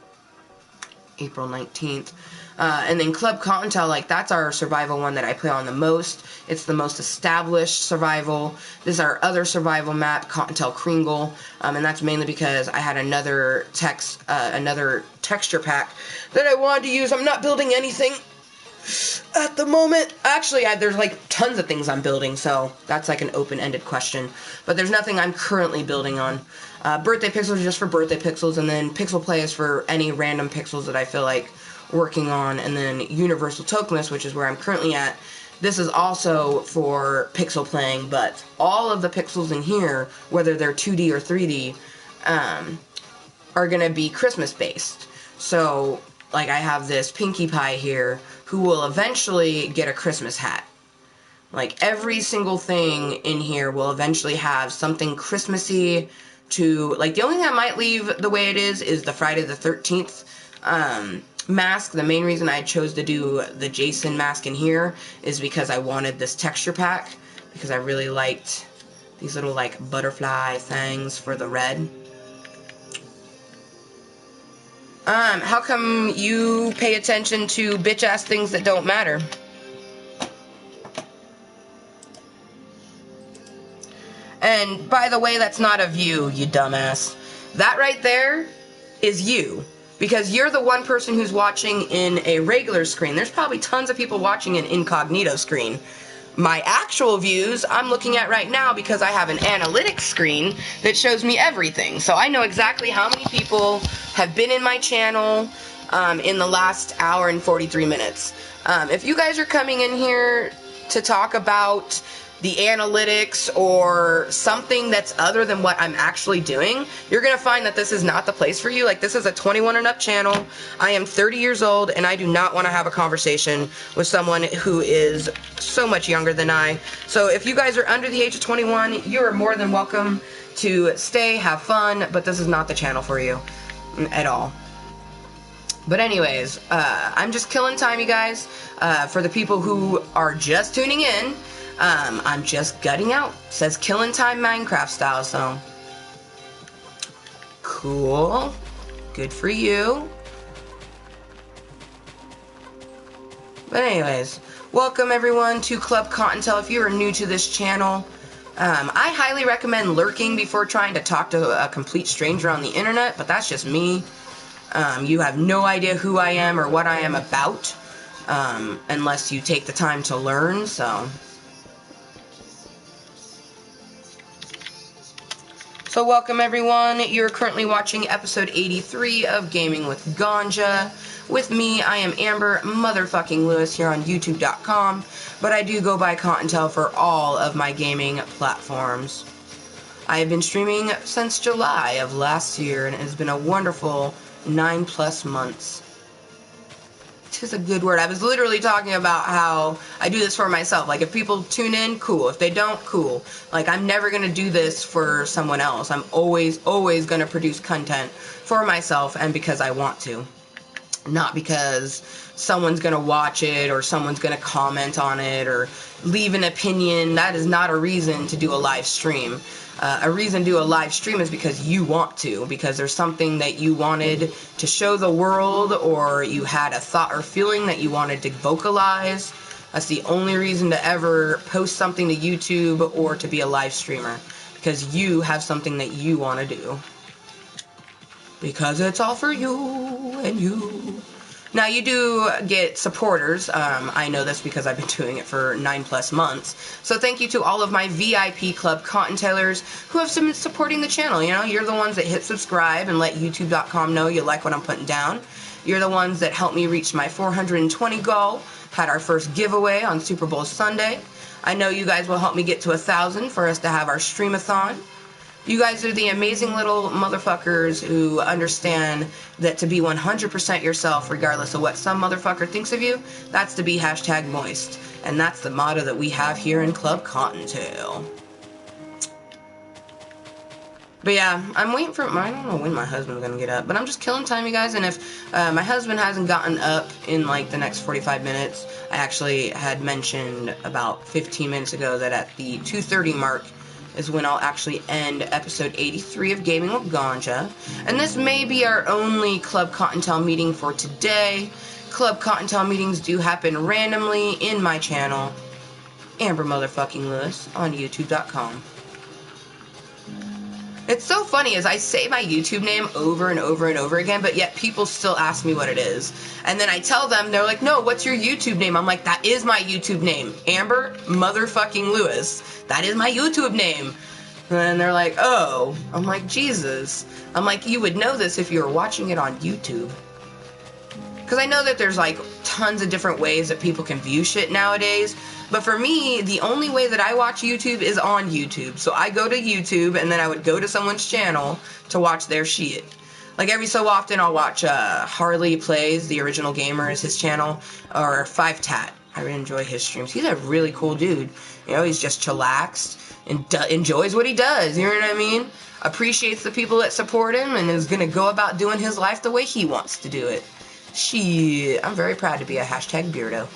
April 19th. And then Klub Kottontale, like, that's our survival one that I play on the most. It's the most established survival. This is our other survival map, Kottontale Kringle, and that's mainly because I had another texture pack that I wanted to use. I'm not building anything at the moment. Actually, there's like tons of things I'm building, so that's like an open-ended question. But there's nothing I'm currently building on. Birthday pixels are just for birthday pixels, and then pixel play is for any random pixels that I feel like working on, and then universal tokenist, which is where I'm currently at. This is also for pixel playing, but all of the pixels in here, whether they're 2D or 3D, are going to be Christmas based. So, like, I have this Pinkie Pie here who will eventually get a Christmas hat. Like, every single thing in here will eventually have something Christmassy to, like, the only thing I might leave the way it is the Friday the 13th mask. The main reason I chose to do the Jason mask in here is because I wanted this texture pack, because I really liked these little, like, butterfly things for the red. How come you pay attention to bitch-ass things that don't matter? And, by the way, that's not a view, you dumbass. That right there is you. Because you're the one person who's watching in a regular screen. There's probably tons of people watching an incognito screen. My actual views I'm looking at right now because I have an analytics screen that shows me everything. So I know exactly how many people have been in my channel in the last hour and 43 minutes. If you guys are coming in here to talk about the analytics or something that's other than what I'm actually doing, you're going to find that this is not the place for you. Like, this is a 21 and up channel. I am 30 years old, and I do not want to have a conversation with someone who is so much younger than I. So if you guys are under the age of 21, you are more than welcome to stay, have fun, but this is not the channel for you at all. But anyways, I'm just killing time, you guys. For the people who are just tuning in, I'm just gutting out. It says killing time Minecraft style, so cool. Good for you. But anyways, welcome everyone to Klub Kottontale. If you are new to this channel, I highly recommend lurking before trying to talk to a complete stranger on the internet, but that's just me. You have no idea who I am or what I am about, unless you take the time to learn, so. So welcome everyone, you're currently watching episode 83 of Gaming with Ganja. With me, I am Amber Motherfucking Lewis here on YouTube.com, but I do go by Kottontale for all of my gaming platforms. I have been streaming since July of last year, and it has been a wonderful 9+ months. Tis a good word. I was literally talking about how I do this for myself. Like, if people tune in, cool. If they don't, cool. Like, I'm never going to do this for someone else. I'm always going to produce content for myself and because I want to. Not because someone's going to watch it or someone's going to comment on it or leave an opinion. That is not a reason to do a live stream. A reason to do a live stream is because you want to, because there's something that you wanted to show the world, or you had a thought or feeling that you wanted to vocalize. That's the only reason to ever post something to YouTube or to be a live streamer, because you have something that you want to do. Because it's all for you and you. Now, you do get supporters. I know this because I've been doing it for 9+ months. So thank you to all of my VIP Klub Kottontalers who have been supporting the channel. You know, you're the ones that hit subscribe and let YouTube.com know you like what I'm putting down. You're the ones that helped me reach my 420 goal. Had our first giveaway on Super Bowl Sunday. I know you guys will help me get to 1,000 for us to have our streamathon. You guys are the amazing little motherfuckers who understand that to be 100% yourself, regardless of what some motherfucker thinks of you, that's to be #Mooiisstt. And that's the motto that we have here in Klub Kottontale. But yeah, I'm waiting for, I don't know when my husband's gonna get up, but I'm just killing time, you guys, and if my husband hasn't gotten up in like the next 45 minutes, I actually had mentioned about 15 minutes ago that at the 2:30 mark is when I'll actually end episode 83 of Gaming with Ganja, and this may be our only Klub Kottontale meeting for today. Klub Kottontale meetings do happen randomly in my channel, Amber Motherfucking Lewis, on YouTube.com. It's so funny as I say my YouTube name over and over and over again, but yet people still ask me what it is. And then I tell them, they're like, no, what's your YouTube name? I'm like, that is my YouTube name. Amber Motherfucking Lewis. That is my YouTube name. And they're like, oh. I'm like, Jesus. I'm like, you would know this if you were watching it on YouTube. Because I know that there's like tons of different ways that people can view shit nowadays. But for me, the only way that I watch YouTube is on YouTube. So I go to YouTube and then I would go to someone's channel to watch their shit. Like every so often I'll watch Harley Plays, the original gamer is his channel, or 5Tat. I really enjoy his streams. He's a really cool dude. You know, he's just chillaxed and enjoys what he does. You know what I mean? Appreciates the people that support him and is going to go about doing his life the way he wants to do it. Shit, I'm very proud to be a #Beardo.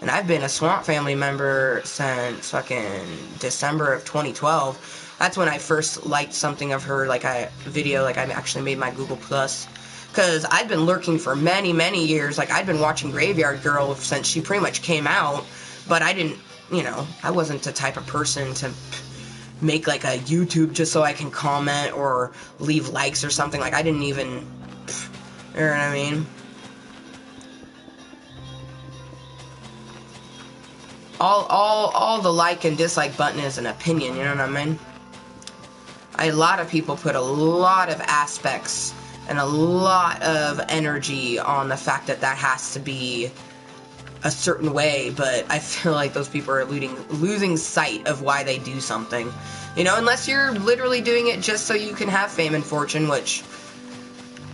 And I've been a Swamp Family member since fucking December of 2012. That's when I first liked something of her, like a video, like I actually made my Google Plus. Because I'd been lurking for many, many years. Like I'd been watching Graveyard Girl since she pretty much came out. But I didn't, you know, I wasn't the type of person to make like a YouTube just so I can comment or leave likes or something. Like I didn't even, you know what I mean? All the like and dislike button is an opinion, you know what I mean? A lot of people put a lot of aspects and a lot of energy on the fact that that has to be a certain way, but I feel like those people are losing sight of why they do something. You know, unless you're literally doing it just so you can have fame and fortune, which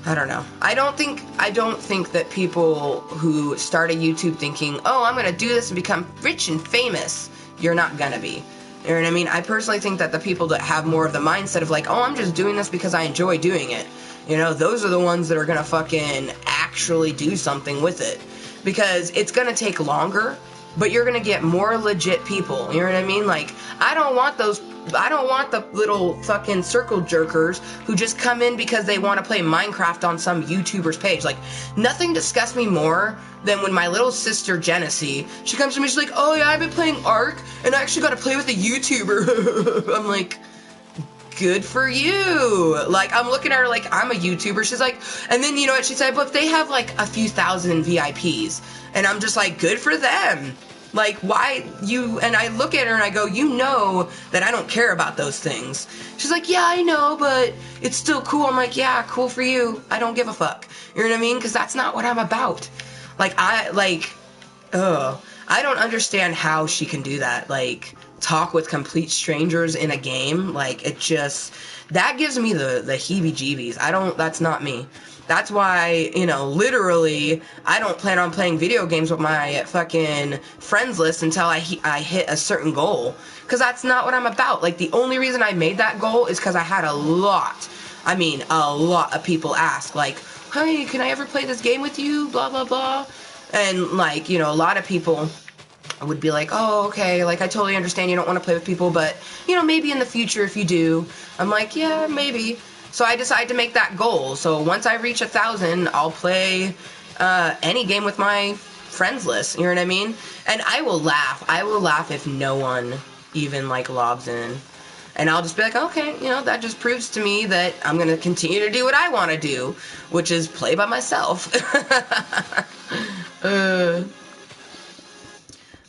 I don't know. I don't think that people who start a YouTube thinking, oh, I'm going to do this and become rich and famous, you're not going to be. You know what I mean? I personally think that the people that have more of the mindset of like, oh, I'm just doing this because I enjoy doing it, you know, those are the ones that are going to fucking actually do something with it. Because it's going to take longer, but you're going to get more legit people. You know what I mean? Like, I don't want the little fucking circle jerkers who just come in because they want to play Minecraft on some YouTuber's page. Like, nothing disgusts me more than when my little sister Genesee, she comes to me, she's like, oh yeah, I've been playing Ark, and I actually got to play with a YouTuber. I'm like, good for you. Like, I'm looking at her like I'm a YouTuber. She's like, and then you know what she said? But they have like a few thousand VIPs. And I'm just like, good for them. Like, why you, and I look at her and I go, you know that I don't care about those things. She's like, yeah, I know, but it's still cool. I'm like, yeah, cool for you. I don't give a fuck. You know what I mean? Because that's not what I'm about. Like, I don't understand how she can do that. Like, talk with complete strangers in a game. Like, it just, that gives me the heebie-jeebies. That's not me. That's why, you know, literally, I don't plan on playing video games with my fucking friends list until I hit a certain goal. Because that's not what I'm about. Like, the only reason I made that goal is because I had a lot of people ask, like, hey, can I ever play this game with you? Blah, blah, blah. And, like, you know, a lot of people would be like, oh, okay, like, I totally understand you don't want to play with people, but, you know, maybe in the future if you do. I'm like, yeah, maybe. So I decided to make that goal. So once I reach 1,000, I'll play any game with my friends list. You know what I mean? And I will laugh. I will laugh if no one even, like, logs in. And I'll just be like, okay, you know, that just proves to me that I'm going to continue to do what I want to do, which is play by myself.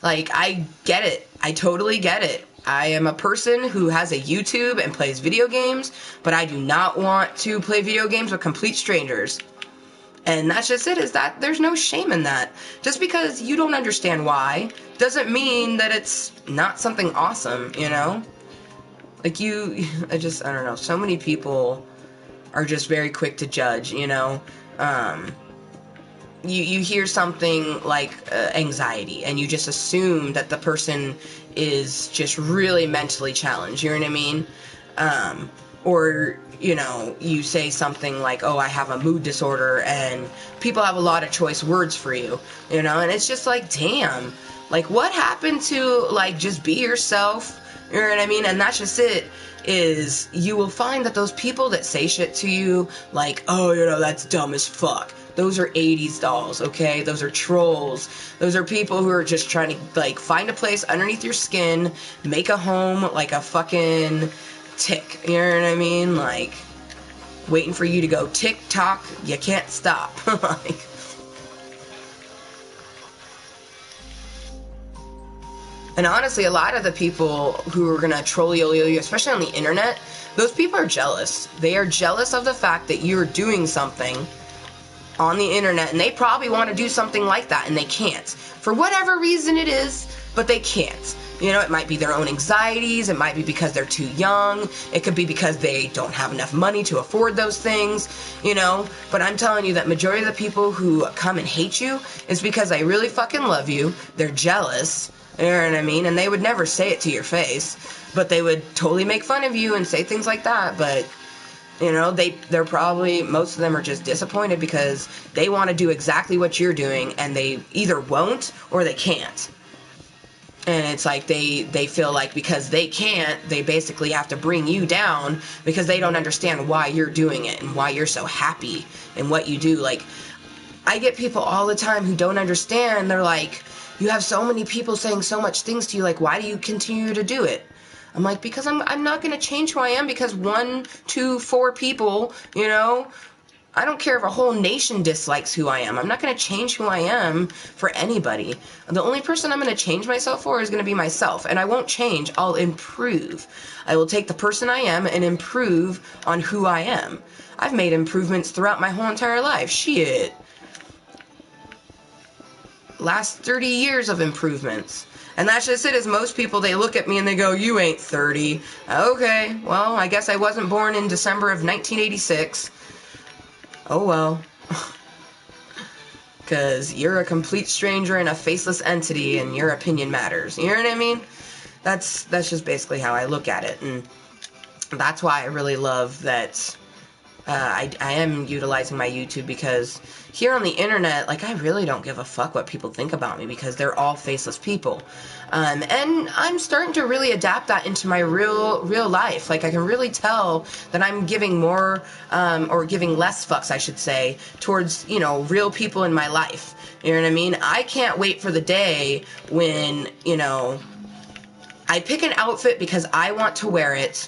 Like, I get it. I totally get it. I am a person who has a YouTube and plays video games, but I do not want to play video games with complete strangers. And that's just it, is that there's no shame in that. Just because you don't understand why doesn't mean that it's not something awesome, you know? Like, I don't know, so many people are just very quick to judge, you know? You hear something like anxiety, and you just assume that the person is just really mentally challenged, you know what I mean? Or, you know, you say something like, oh, I have a mood disorder, and people have a lot of choice words for you, you know? And it's just like, damn, like, what happened to, like, just be yourself, you know what I mean? And that's just it, is you will find that those people that say shit to you, like, oh, you know, that's dumb as fuck, those are 80s dolls, okay? Those are trolls. Those are people who are just trying to, like, find a place underneath your skin, make a home like a fucking tick, you know what I mean? Like, waiting for you to go tick-tock, you can't stop. Like, and honestly, a lot of the people who are gonna troll you, especially on the internet, those people are jealous. They are jealous of the fact that you're doing something on the internet, and they probably want to do something like that, and they can't. For whatever reason it is, but they can't. You know, it might be their own anxieties, it might be because they're too young, it could be because they don't have enough money to afford those things, you know? But I'm telling you that majority of the people who come and hate you is because they really fucking love you, they're jealous, you know what I mean? And they would never say it to your face, but they would totally make fun of you and say things like that, but you know, they're probably, most of them are just disappointed because they want to do exactly what you're doing, and they either won't or they can't. And it's like they feel like because they can't, they basically have to bring you down because they don't understand why you're doing it and why you're so happy in what you do. Like, I get people all the time who don't understand. They're like, you have so many people saying so much things to you, like, why do you continue to do it? I'm like, because I'm not going to change who I am because 1, 2, 4 people, you know, I don't care if a whole nation dislikes who I am. I'm not going to change who I am for anybody. The only person I'm going to change myself for is going to be myself. And I won't change. I'll improve. I will take the person I am and improve on who I am. I've made improvements throughout my whole entire life. Shit. Last 30 years of improvements. And that's just it, is most people, they look at me and they go, you ain't 30. Okay, well, I guess I wasn't born in December of 1986. Oh well. Because you're a complete stranger and a faceless entity, and your opinion matters. You know what I mean? That's just basically how I look at it. And that's why I really love that I am utilizing my YouTube, because here on the internet, like, I really don't give a fuck what people think about me because they're all faceless people. And I'm starting to really adapt that into my real life. Like, I can really tell that I'm giving more, or giving less fucks, I should say, towards, you know, real people in my life. You know what I mean? I can't wait for the day when, you know, I pick an outfit because I want to wear it,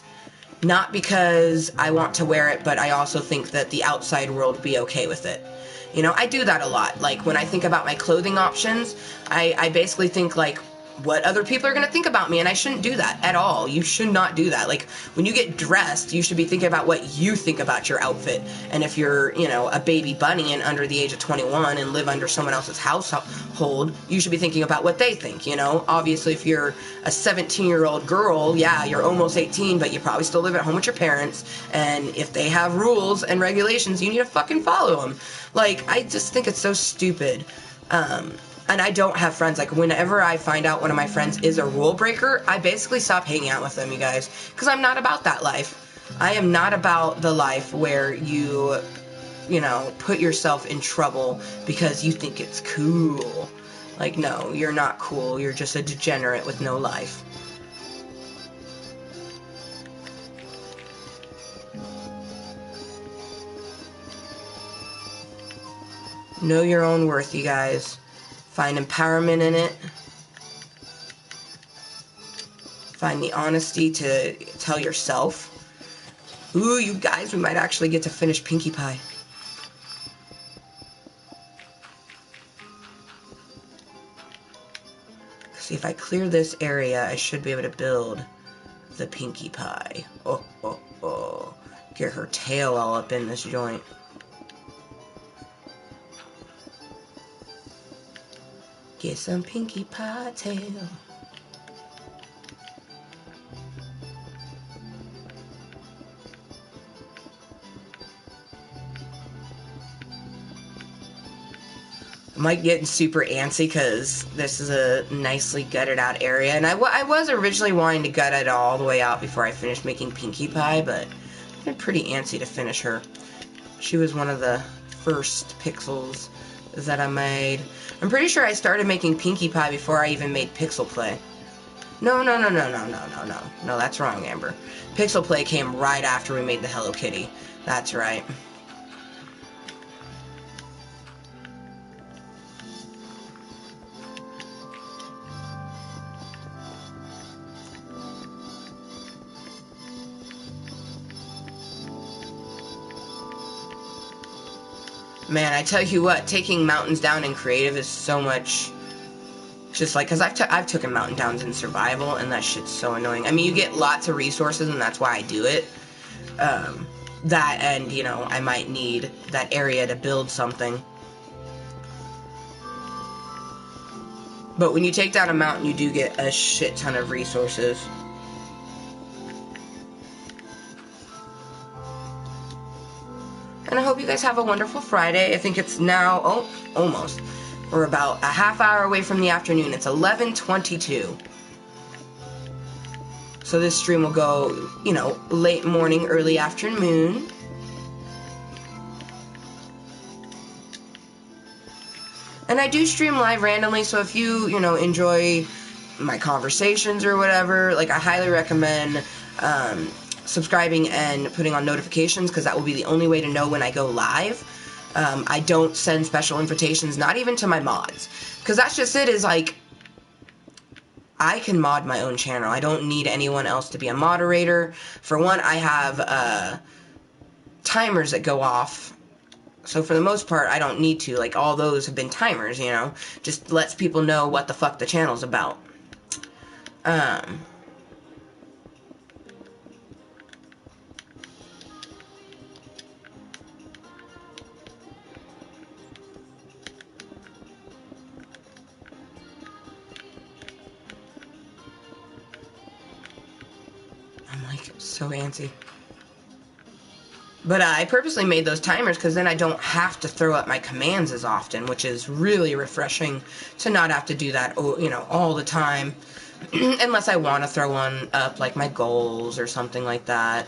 not because I want to wear it, but I also think that the outside world will be okay with it. You know, I do that a lot. Like, when I think about my clothing options, I basically think, like, what other people are going to think about me, and I shouldn't do that at all. You should not do that. Like, when you get dressed, you should be thinking about what you think about your outfit. And if you're, you know, a baby bunny and under the age of 21 and live under someone else's household, you should be thinking about what they think, you know? Obviously, if you're a 17-year-old girl, yeah, you're almost 18, but you probably still live at home with your parents, and if they have rules and regulations, you need to fucking follow them. Like, I just think it's so stupid. And I don't have friends. Like, whenever I find out one of my friends is a rule breaker, I basically stop hanging out with them, you guys. Because I'm not about that life. I am not about the life where you know, put yourself in trouble because you think it's cool. Like, no, you're not cool. You're just a degenerate with no life. Know your own worth, you guys. Find empowerment in it. Find the honesty to tell yourself. Ooh, you guys, we might actually get to finish Pinkie Pie. See, if I clear this area, I should be able to build the Pinkie Pie. Oh, oh, oh. Get her tail all up in this joint. Get some Pinkie Pie tail. I'm like getting super antsy because this is a nicely gutted out area, and I was originally wanting to gut it all the way out before I finished making Pinkie Pie, but I've been pretty antsy to finish her. She was one of the first pixels that I made. I'm pretty sure I started making Pinkie Pie before I even made Pixel Play. No, that's wrong, Amber. Pixel Play came right after we made the Hello Kitty. That's right. Man, I tell you what, taking mountains down in creative is so much. Just like, because I've taken mountain downs in survival, and that shit's so annoying. I mean, you get lots of resources, and that's why I do it. That, and, you know, I might need that area to build something. But when you take down a mountain, you do get a shit ton of resources. And I hope you guys have a wonderful Friday. I think it's now, almost. We're about a half hour away from the afternoon. It's 11:22. So this stream will go, you know, late morning, early afternoon. And I do stream live randomly, so if you know, enjoy my conversations or whatever, like, I highly recommend subscribing and putting on notifications, because that will be the only way to know when I go live. I don't send special invitations, not even to my mods, because that's just it, is like, I can mod my own channel. I don't need anyone else to be a moderator. For one, I have timers that go off, so for the most part, I don't need to. Like, all those have been timers, you know, just lets people know what the fuck the channel's about. I'm like so antsy. But I purposely made those timers because then I don't have to throw up my commands as often, which is really refreshing to not have to do that, you know, all the time. Unless I want to throw one up, like my goals or something like that.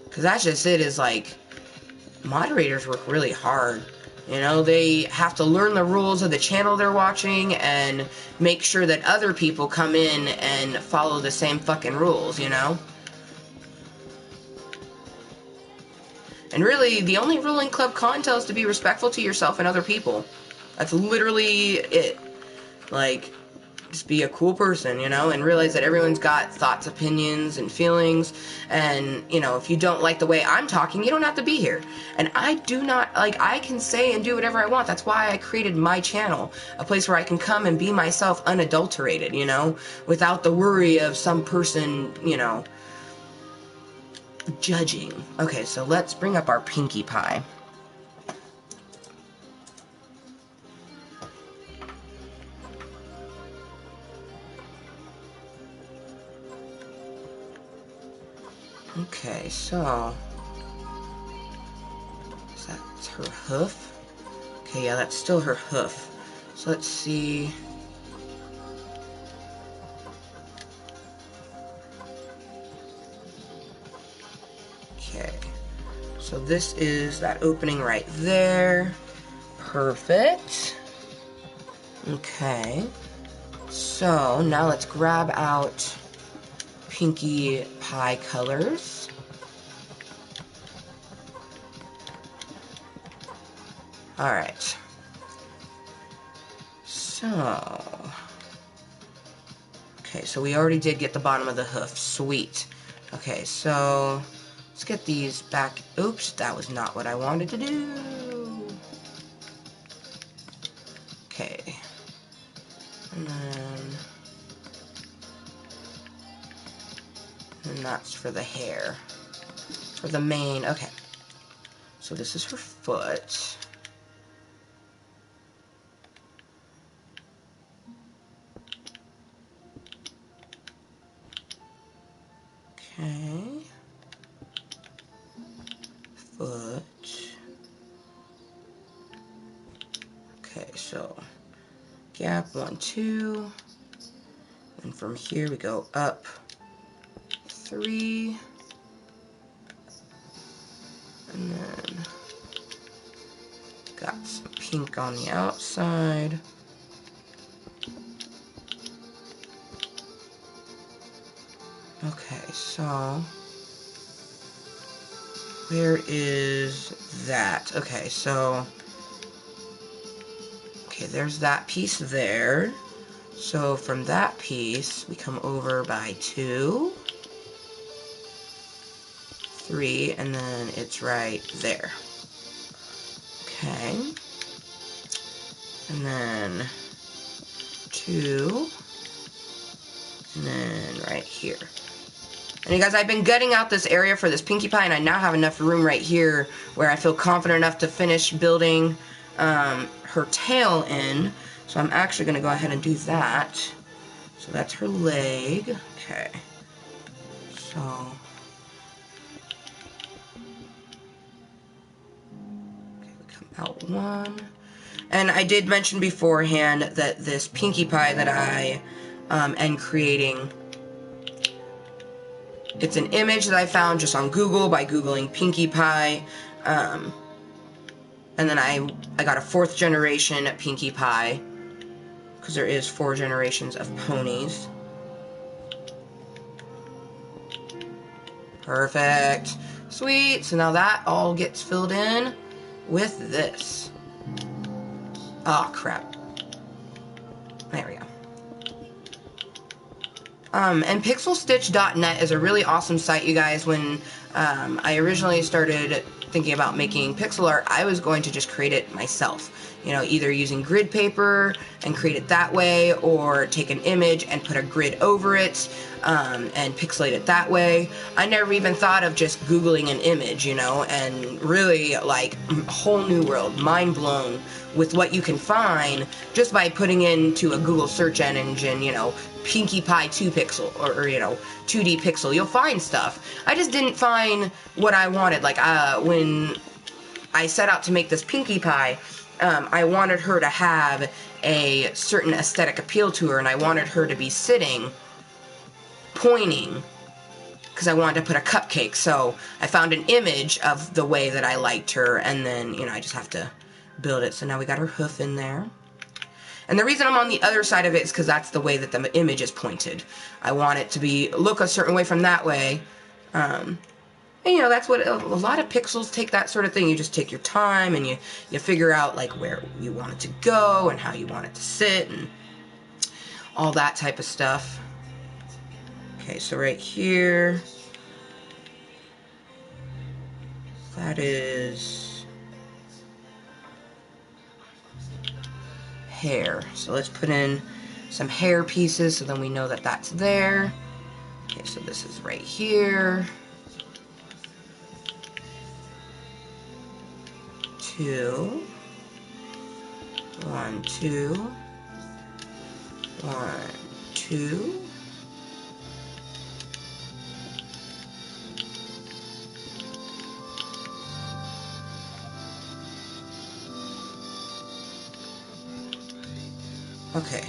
Because that's just it, is like, moderators work really hard. You know, they have to learn the rules of the channel they're watching and make sure that other people come in and follow the same fucking rules, you know? And really, the only rule in Klub Kottontale is to be respectful to yourself and other people. That's literally it. Like, just be a cool person, you know, and realize that everyone's got thoughts, opinions, and feelings, and, you know, if you don't like the way I'm talking, you don't have to be here. And I do not, like, I can say and do whatever I want. That's why I created my channel, a place where I can come and be myself unadulterated, you know, without the worry of some person, you know, judging. Okay, so let's bring up our Pinkie Pie. Okay, so is that her hoof? Okay, yeah, that's still her hoof. So let's see. Okay, so this is that opening right there. Perfect. Okay, so now let's grab out Pinkie Pie colors. Alright. So. Okay, so we already did get the bottom of the hoof. Sweet. Okay, so let's get these back. Oops, that was not what I wanted to do. Okay. And that's for the hair. For the mane. Okay. So this is her foot. so gap 1, 2, and from here we go up 3, and then got some pink on the outside. Okay, so where is that? Okay, so there's that piece there. So from that piece, we come over by 2, 3, and then it's right there. Okay. And then 2, and then right here. And you guys, I've been gutting out this area for this Pinkie Pie, and I now have enough room right here where I feel confident enough to finish building her tail in. So I'm actually going to go ahead and do that. So that's her leg. Okay. So we come out 1. And I did mention beforehand that this Pinkie Pie that I am creating, it's an image that I found just on Google by Googling Pinkie Pie. And then I got a 4th generation Pinkie Pie, because there is 4 generations of ponies. Perfect. Sweet. So now that all gets filled in with this. Oh, crap. There we go. And pixelstitch.net is a really awesome site, you guys. When I originally started thinking about making pixel art, I was going to just create it myself. You know, either using grid paper and create it that way, or take an image and put a grid over it and pixelate it that way. I never even thought of just Googling an image, you know, and really, like, a whole new world, mind blown with what you can find just by putting into a Google search engine, you know, Pinkie Pie 2 pixel, or you know, 2D pixel. You'll find stuff. I just didn't find what I wanted. Like, when I set out to make this Pinkie Pie, I wanted her to have a certain aesthetic appeal to her, and I wanted her to be sitting, pointing, because I wanted to put a cupcake. So I found an image of the way that I liked her, and then, you know, I just have to build it. So now we got her hoof in there. And the reason I'm on the other side of it is because that's the way that the image is pointed. I want it to look a certain way from that way. And, you know, that's what a lot of pixels take, that sort of thing. You just take your time and you figure out, like, where you want it to go and how you want it to sit and all that type of stuff. Okay, so right here, that is hair. So let's put in some hair pieces so then we know that that's there. Okay, so this is right here. 2, 1, 2, 1, 2. Okay.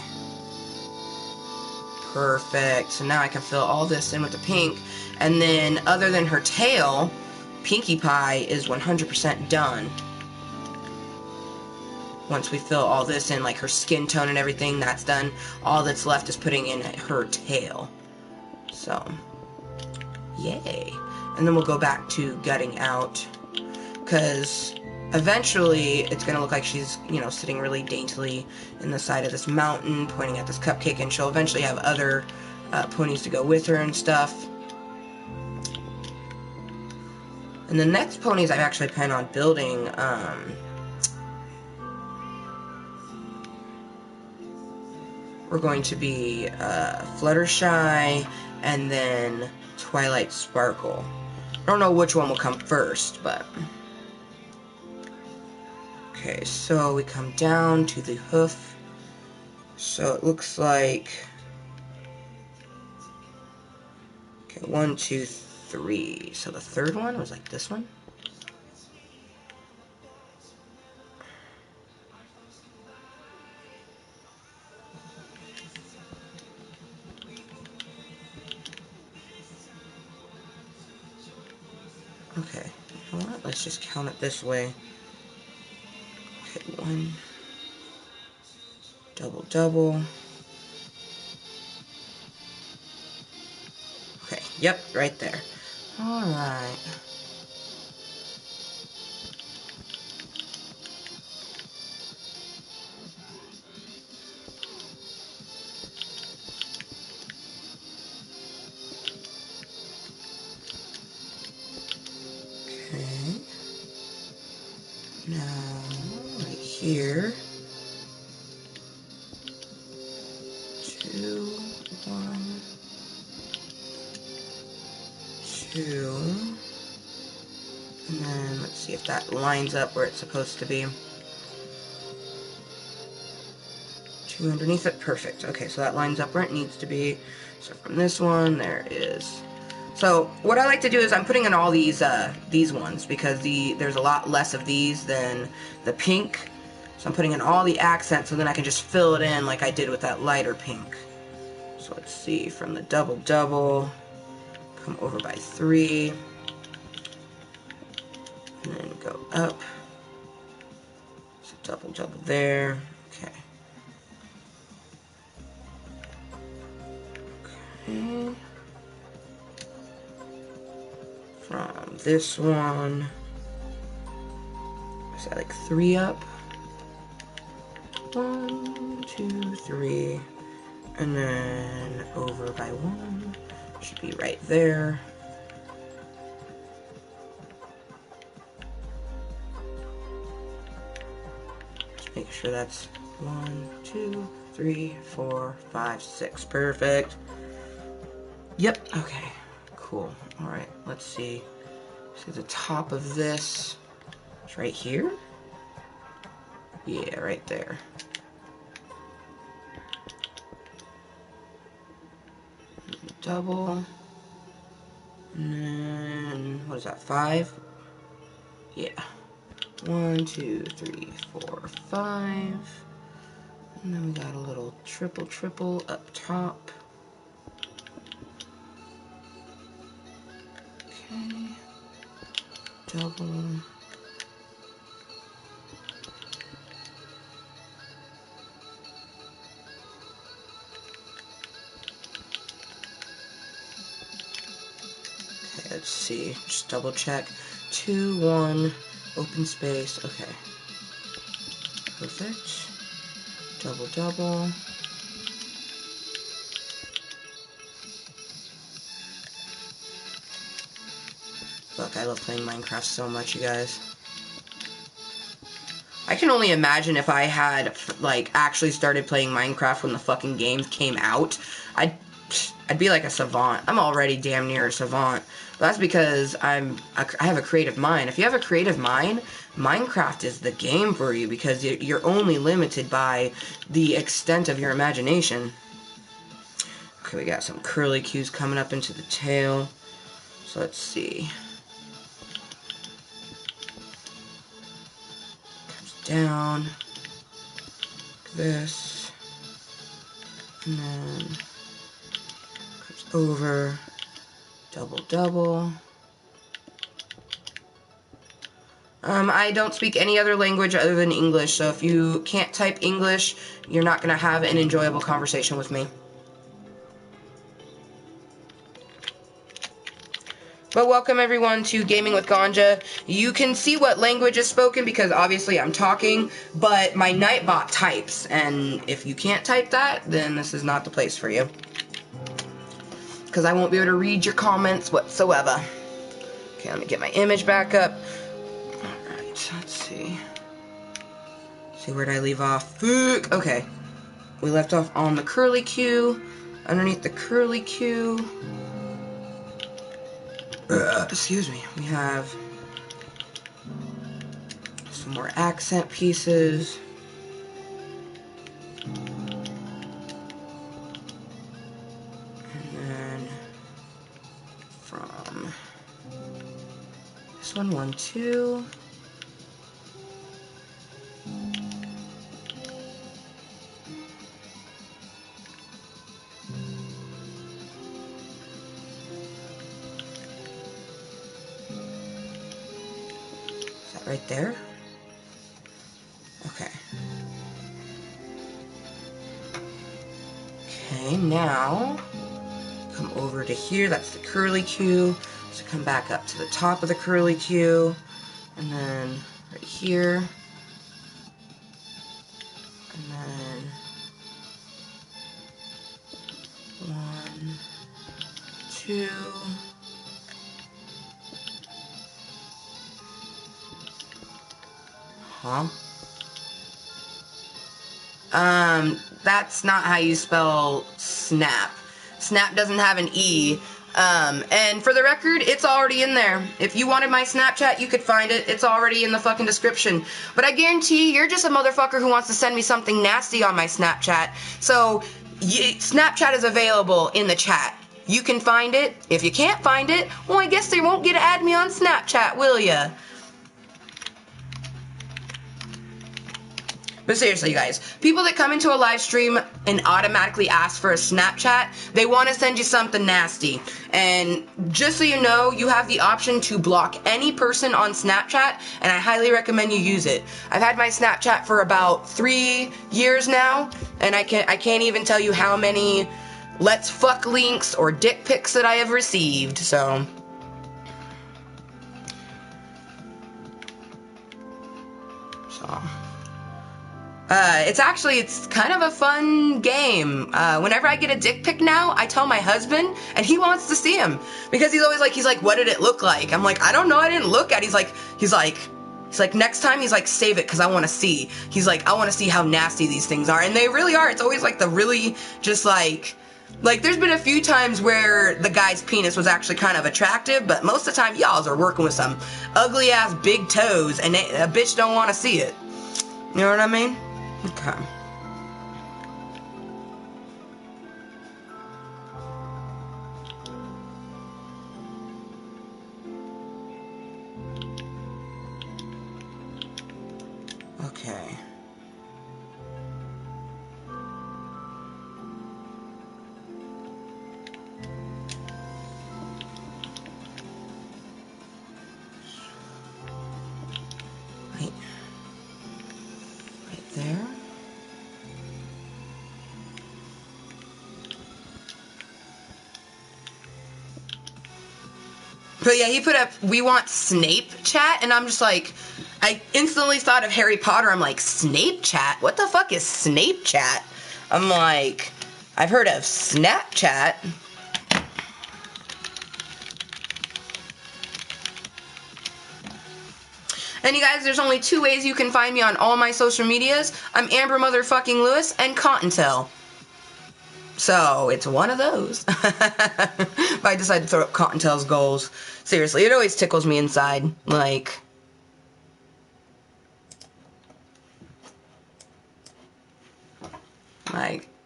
Perfect. So now I can fill all this in with the pink. And then, other than her tail, Pinkie Pie is 100% done. Once we fill all this in, like her skin tone and everything, that's done. All that's left is putting in her tail. So, yay. And then we'll go back to gutting out, because eventually it's going to look like she's, you know, sitting really daintily in the side of this mountain, pointing at this cupcake, and she'll eventually have other ponies to go with her and stuff. And the next ponies I actually plan on building, we're going to be Fluttershy and then Twilight Sparkle. I don't know which one will come first, but... Okay, so we come down to the hoof. So it looks like... Okay, 1, 2, 3. So the third one was like this one. Okay, you know what? Let's just count it this way. Okay, 1, double, double. Okay, yep, right there. Alright. Okay. Now, right here. 2, 1, 2. And then let's see if that lines up where it's supposed to be. 2 underneath it, perfect. Okay, so that lines up where it needs to be. So from this one, there is. So what I like to do is I'm putting in all these ones because there's a lot less of these than the pink. So I'm putting in all the accents, so then I can just fill it in like I did with that lighter pink. So let's see, from the double double, come over by 3, and then go up. So double double there. Okay. Okay. From this one, is that like 3 up? 1, 2, 3, and then over by 1, should be right there. Just make sure that's 1, 2, 3, 4, 5, 6, perfect. Yep, okay, cool. Alright, let's see. See the top of this, it's right here? Yeah, right there. Double. And then, what is that, 5? Yeah. 1, 2, 3, 4, 5. And then we got a little triple triple up top. Okay. Double. Okay, let's see. Just double check. 2, 1, open space. Okay. Perfect. Double double. Look, I love playing Minecraft so much, you guys. I can only imagine if I had, like, actually started playing Minecraft when the fucking games came out. I'd be like a savant. I'm already damn near a savant. But that's because I have a creative mind. If you have a creative mind, Minecraft is the game for you because you're only limited by the extent of your imagination. Okay, we got some curly cues coming up into the tail. So let's see. Down, like this, and then comes over, double double. I don't speak any other language other than English, so if you can't type English, you're not going to have an enjoyable conversation with me. But welcome everyone to Gaming with Ganja. You can see what language is spoken because obviously I'm talking, but my Nightbot types, and if you can't type that, then this is not the place for you. Because I won't be able to read your comments whatsoever. Okay, let me get my image back up. Alright, let's see. See, where did I leave off? Fuck! Okay. We left off on the curly Q. Underneath the curly Q. Excuse me. We have some more accent pieces. And then from this one, 1, 2. Right there? Okay. Okay, now come over to here. That's the curly Q. So come back up to the top of the curly Q. And then right here. And then 1, 2. Huh? That's not how you spell snap. Snap doesn't have an E. And for the record, it's already in there. If you wanted my Snapchat, you could find it. It's already in the fucking description. But I guarantee you're just a motherfucker who wants to send me something nasty on my Snapchat. So, Snapchat is available in the chat. You can find it. If you can't find it, well, I guess they won't get to add me on Snapchat, will ya? But seriously, you guys, people that come into a live stream and automatically ask for a Snapchat, they want to send you something nasty. And just so you know, you have the option to block any person on Snapchat, and I highly recommend you use it. I've had my Snapchat for about 3 years now, and I can't even tell you how many let's fuck links or dick pics that I have received, so... It's kind of a fun game. Whenever I get a dick pic now, I tell my husband, and he wants to see him. Because he's always like, what did it look like? I'm like, I don't know, I didn't look at it. He's like, next time, he's like, save it, because I want to see. He's like, I want to see how nasty these things are. And they really are. It's always like the really, just like, there's been a few times where the guy's penis was actually kind of attractive, but most of the time, y'all are working with some ugly-ass big toes, and a bitch don't want to see it. You know what I mean? Okay. Okay. Right there. But yeah, he put up, we want Snape chat, and I'm just like, I instantly thought of Harry Potter. I'm like, Snape chat? What the fuck is Snape chat? I'm like, I've heard of Snapchat. And you guys, there's only 2 ways you can find me on all my social medias. I'm Amber Motherfucking Lewis and Kottontale. So, it's one of those. If I decide to throw up Kottontale's goals. Seriously, it always tickles me inside. Like,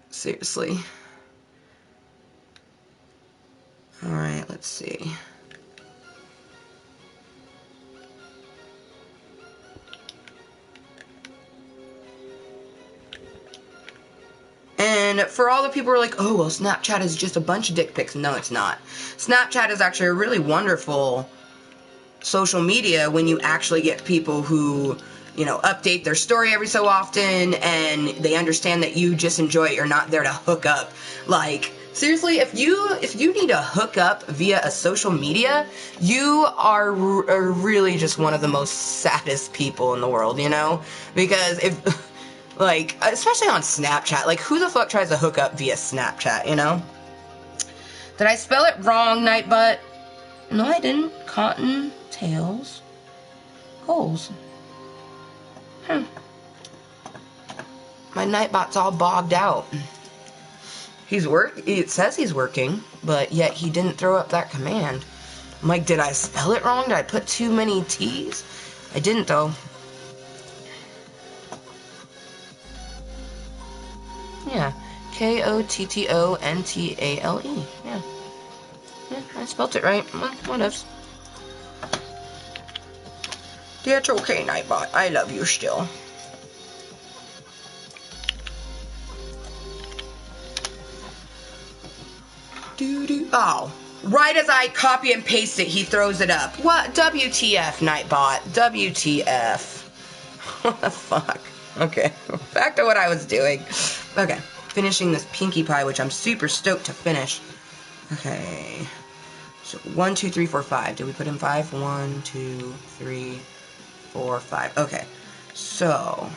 seriously. Alright, let's see. And for all the people who are like, oh, well, Snapchat is just a bunch of dick pics. No, it's not. Snapchat is actually a really wonderful social media when you actually get people who, you know, update their story every so often, and they understand that you just enjoy it. You're not there to hook up. Like, seriously, if you need to hook up via a social media, you are really just one of the most saddest people in the world, you know? Because if... Like, especially on Snapchat. Like, who the fuck tries to hook up via Snapchat, you know? Did I spell it wrong, Nightbutt? No, I didn't. Kottontales. Goals. My Nightbot's all bogged out. It says he's working, but yet he didn't throw up that command. I'm like, did I spell it wrong? Did I put too many T's? I didn't, though. Yeah, Kottontale. Yeah. Yeah, I spelt it right. Well, whatevs. That's okay, Nightbot. I love you still. Oh, Right as I copy and paste it, he throws it up. What? WTF, Nightbot. WTF. What the fuck? Okay, back to what I was doing. Okay, finishing this Pinkie Pie, which I'm super stoked to finish. Okay, so 1, 2, 3, 4, 5. Did we put in 5? 1, 2, 3, 4, 5. Okay, so...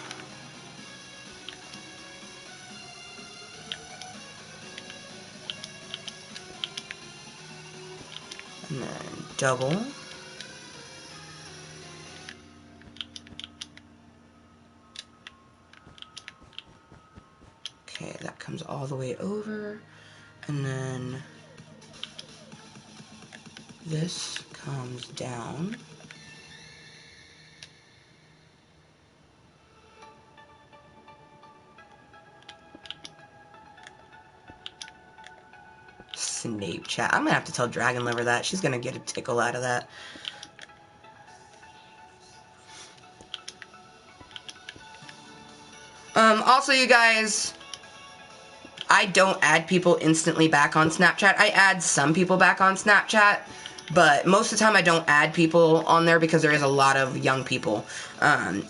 and then double. Okay, that comes all the way over, and then this comes down. Snape chat. I'm gonna have to tell Dragon Liver that. She's gonna get a tickle out of that. Also, you guys, I don't add people instantly back on Snapchat. I add some people back on Snapchat, but most of the time I don't add people on there because there is a lot of young people. And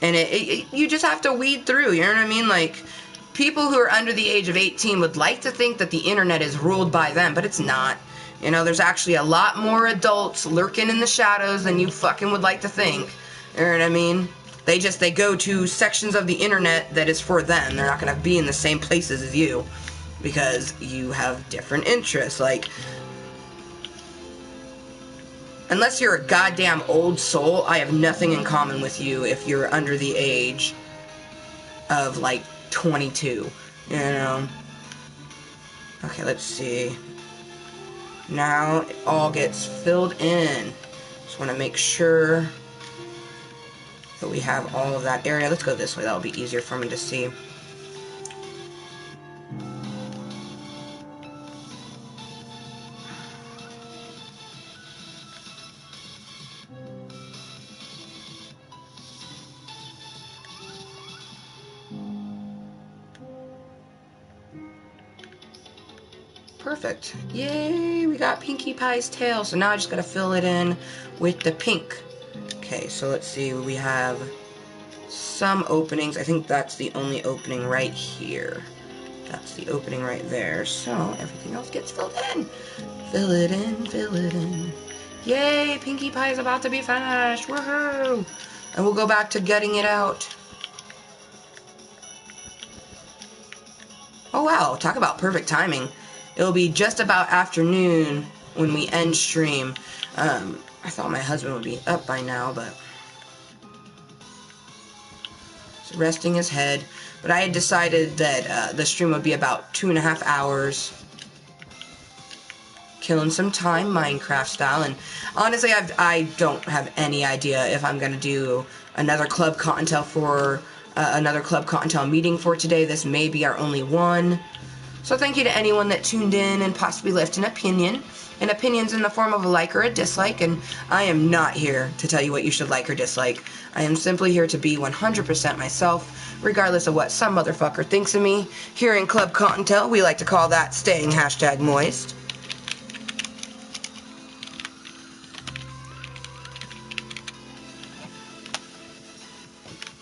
you just have to weed through, you know what I mean? Like, people who are under the age of 18 would like to think that the internet is ruled by them, but it's not. You know, there's actually a lot more adults lurking in the shadows than you fucking would like to think. You know what I mean? They go to sections of the internet that is for them. They're not going to be in the same places as you because you have different interests. Like, unless you're a goddamn old soul, I have nothing in common with you if you're under the age of, like, 22. You know? Okay, let's see. Now it all gets filled in. Just want to make sure that we have all of that area. Let's go this way. That'll be easier for me to see. Perfect. Yay, we got Pinkie Pie's tail. So now I just gotta fill it in with the pink. Okay, so let's see. We have some openings. I think that's the only opening right here. That's the opening right there. So everything else gets filled in. Fill it in, fill it in. Yay, Pinkie Pie is about to be finished. Woohoo! And we'll go back to gutting it out. Oh wow, talk about perfect timing. It'll be just about afternoon when we end stream. I thought my husband would be up by now, but he's resting his head. But I had decided that the stream would be about 2.5 hours. Killing some time, Minecraft style. And honestly, I don't have any idea if I'm going to do another Klub Kottontale for another Klub Kottontale meeting for today. This may be our only one. So thank you to anyone that tuned in and possibly left an opinion. An opinion's in the form of a like or a dislike, and I am not here to tell you what you should like or dislike. I am simply here to be 100% myself, regardless of what some motherfucker thinks of me. Here in Klub Kottontale, we like to call that staying #Mooiisstt.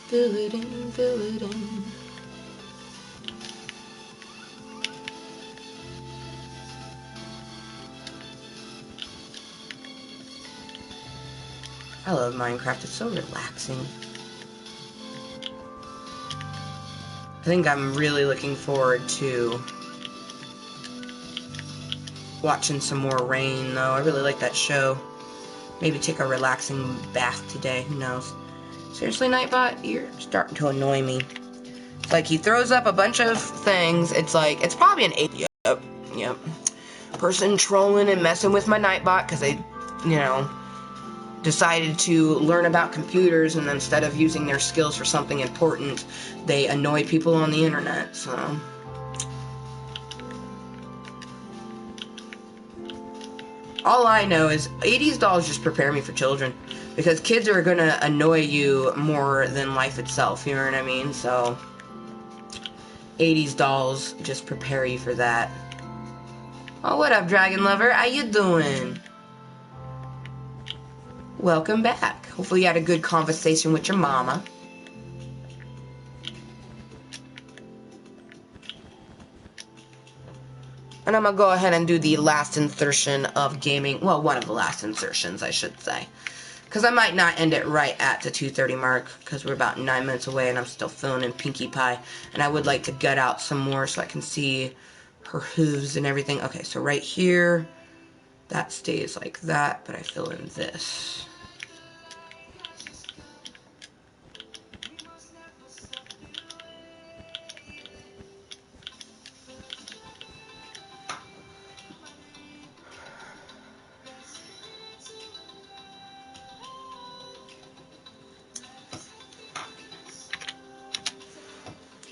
Fill it in, fill it in. I love Minecraft, it's so relaxing. I think I'm really looking forward to watching some more Rain, though. I really like that show. Maybe take a relaxing bath today, who knows. Seriously, Nightbot, you're starting to annoy me. It's like he throws up a bunch of things. It's like, it's probably an 8. Yep. Person trolling and messing with my Nightbot because they, you know, decided to learn about computers, and instead of using their skills for something important, they annoy people on the internet, so. All I know is 80s dolls just prepare me for children, because kids are gonna annoy you more than life itself, you know what I mean? So 80s dolls just prepare you for that. Oh, what up, Dragon Lover? How you doing? Welcome back. Hopefully you had a good conversation with your mama. And I'm gonna go ahead and do the last insertion of gaming. Well, one of the last insertions, I should say. Because I might not end it right at the 2:30 mark, because we're about 9 minutes away and I'm still filling in Pinkie Pie. And I would like to gut out some more so I can see her hooves and everything. Okay, so right here, that stays like that, but I fill in this.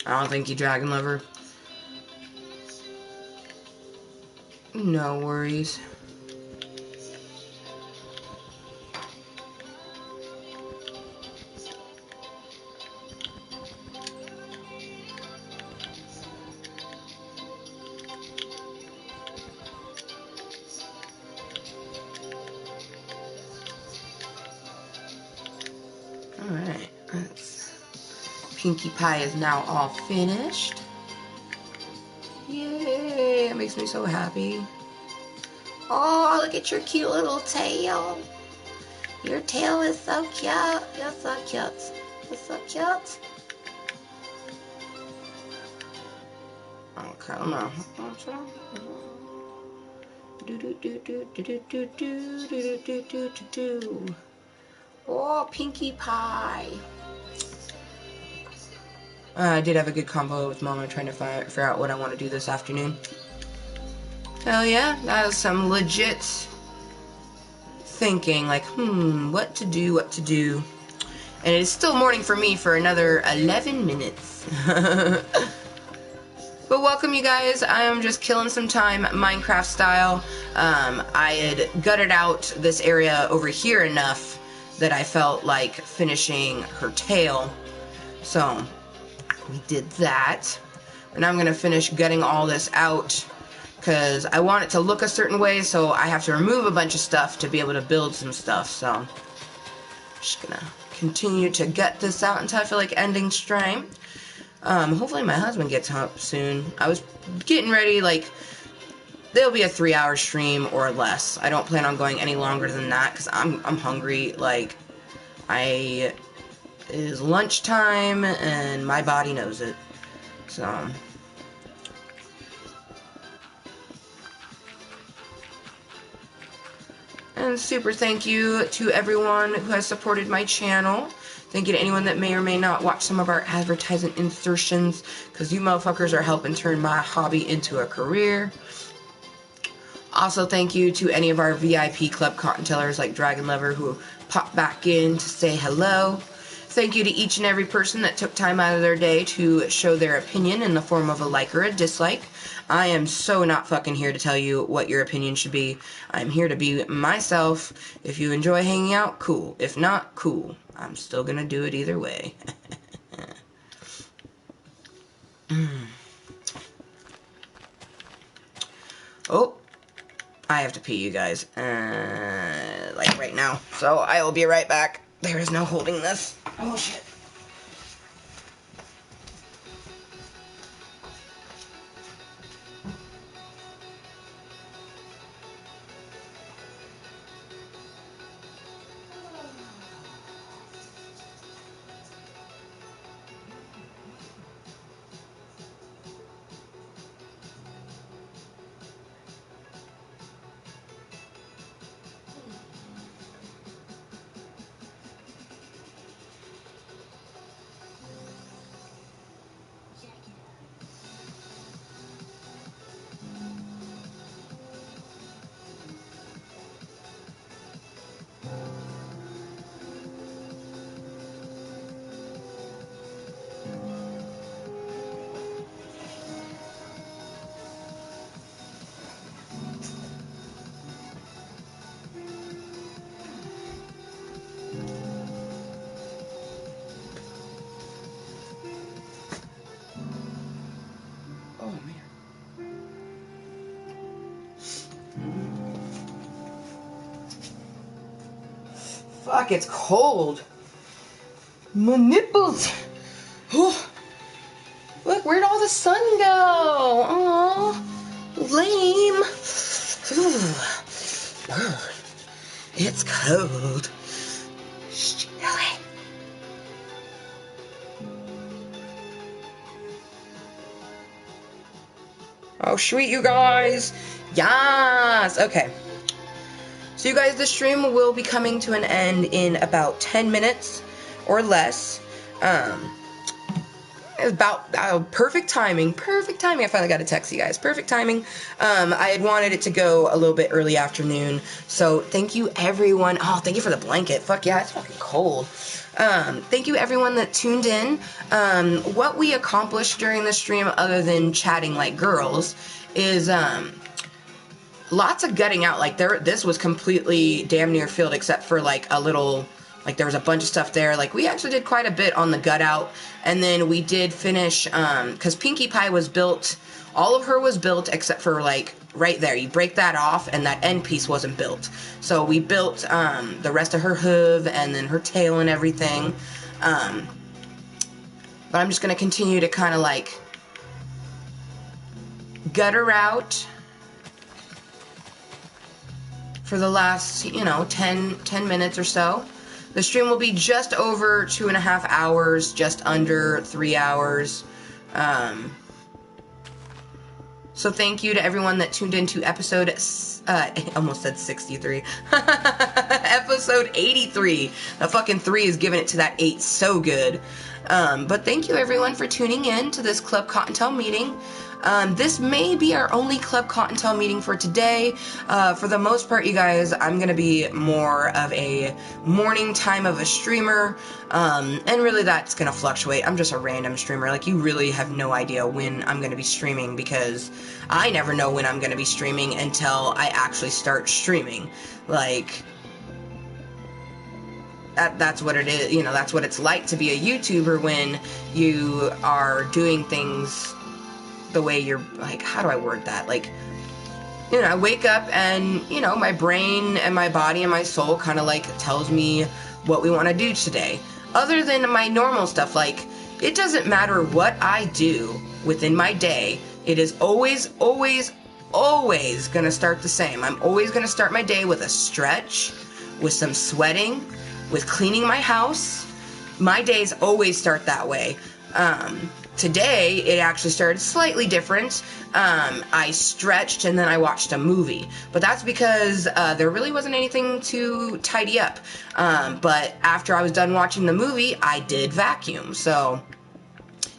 I don't think you, Dragon Lover. No worries. Alright, Pinkie Pie is now all finished. Yay, that makes me so happy. Oh, look at your cute little tail. Your tail is so cute. You're so cute. You're so cute. Okay, no. Oh, Pinkie Pie. I did have a good convo with Mama trying to figure out what I want to do this afternoon. Hell yeah, that is some legit thinking, like, what to do. And it is still morning for me for another 11 minutes. But welcome, you guys. I am just killing some time Minecraft style. I had gutted out this area over here enough that I felt like finishing her tail. So we did that. And I'm going to finish gutting all this out because I want it to look a certain way, so I have to remove a bunch of stuff to be able to build some stuff. So I'm just going to continue to gut this out until I feel like ending stream. Hopefully my husband gets up soon. I was getting ready, like, there'll be a 3-hour stream or less. I don't plan on going any longer than that because I'm hungry. Like, it is lunchtime and my body knows it. So and super thank you to everyone who has supported my channel. Thank you to anyone that may or may not watch some of our advertising insertions, because you motherfuckers are helping turn my hobby into a career. Also, thank you to any of our VIP Klub Kottontalers like Dragon Lover who popped back in to say hello. Thank you to each and every person that took time out of their day to show their opinion in the form of a like or a dislike. I am so not fucking here to tell you what your opinion should be. I'm here to be myself. If you enjoy hanging out, cool. If not, cool. I'm still gonna do it either way. Oh, I have to pee, you guys. Like right now. So I will be right back. There is no holding this. Oh, shit. Fuck, it's cold. My nipples. Oh, look, where'd all the sun go? Aw, lame. It's cold. Chilly. Oh, sweet, you guys. Yes. Okay. So, you guys, the stream will be coming to an end in about 10 minutes or less. About perfect timing. Perfect timing. I finally got a text, you guys. Perfect timing. I had wanted it to go a little bit early afternoon. So, thank you, everyone. Oh, thank you for the blanket. Fuck yeah, it's fucking cold. Thank you, everyone that tuned in. What we accomplished during the stream, other than chatting like girls, is lots of gutting out. Like, this was completely damn near filled, except for like a little, like there was a bunch of stuff there. Like, we actually did quite a bit on the gut out. And then we did finish, because Pinkie Pie was built, all of her was built except for like right there. You break that off and that end piece wasn't built. So we built the rest of her hoof and then her tail and everything. But I'm just going to continue to kind of like gut her out for the last, 10 minutes or so. The stream will be just over 2.5 hours, just under 3 hours. So thank you to everyone that tuned into episode, I almost said 63, episode 83. The fucking 3 is giving it to that 8 so good. But thank you everyone for tuning in to this Klub Kottontale meeting. This may be our only Klub Kottontale meeting for today. For the most part, you guys, I'm going to be more of a morning time of a streamer, and really that's going to fluctuate. I'm just a random streamer. Like, you really have no idea when I'm going to be streaming, because I never know when I'm going to be streaming until I actually start streaming. Like, that's what it is. That's what it's like to be a YouTuber when you are doing things the way you're, like, how do I word that? Like, I wake up and, my brain and my body and my soul kind of like tells me what we want to do today. Other than my normal stuff, like, it doesn't matter what I do within my day, it is always, always, always gonna start the same. I'm always gonna start my day with a stretch, with some sweating, with cleaning my house. My days always start that way. Today, it actually started slightly different. I stretched and then I watched a movie. But that's because there really wasn't anything to tidy up. But after I was done watching the movie, I did vacuum. So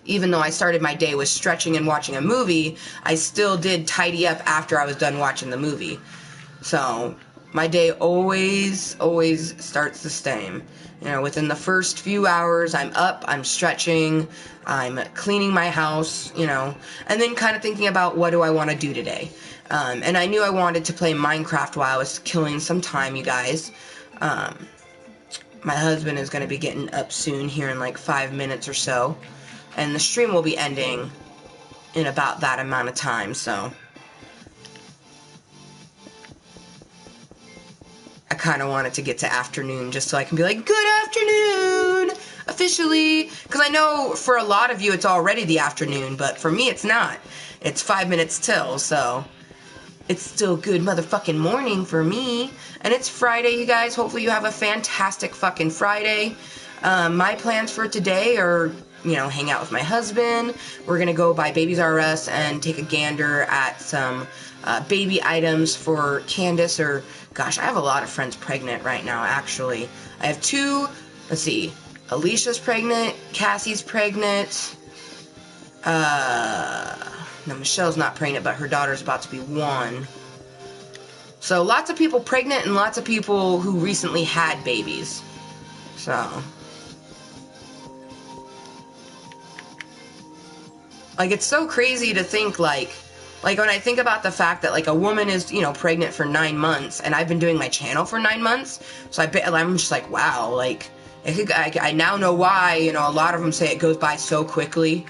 even though I started my day with stretching and watching a movie, I still did tidy up after I was done watching the movie. So my day always, always starts the same. Within the first few hours, I'm up, I'm stretching, I'm cleaning my house, and then kind of thinking about what do I want to do today. And I knew I wanted to play Minecraft while I was killing some time, you guys. My husband is going to be getting up soon, here in like 5 minutes or so. And the stream will be ending in about that amount of time, so I kind of want it to get to afternoon just so I can be like, good afternoon, officially. Because I know for a lot of you it's already the afternoon, but for me it's not. It's 5 minutes till, so it's still good motherfucking morning for me. And it's Friday, you guys. Hopefully you have a fantastic fucking Friday. My plans for today are, hang out with my husband. We're going to go by Babies R Us and take a gander at some baby items for Candace, or gosh, I have a lot of friends pregnant right now, actually. I have 2, let's see, Alicia's pregnant, Cassie's pregnant, no, Michelle's not pregnant, but her daughter's about to be 1. So lots of people pregnant and lots of people who recently had babies. So, like, it's so crazy to think, like when I think about the fact that, like, a woman is, pregnant for 9 months, and I've been doing my channel for 9 months, so I'm just like, wow, like, I now know why, a lot of them say it goes by so quickly.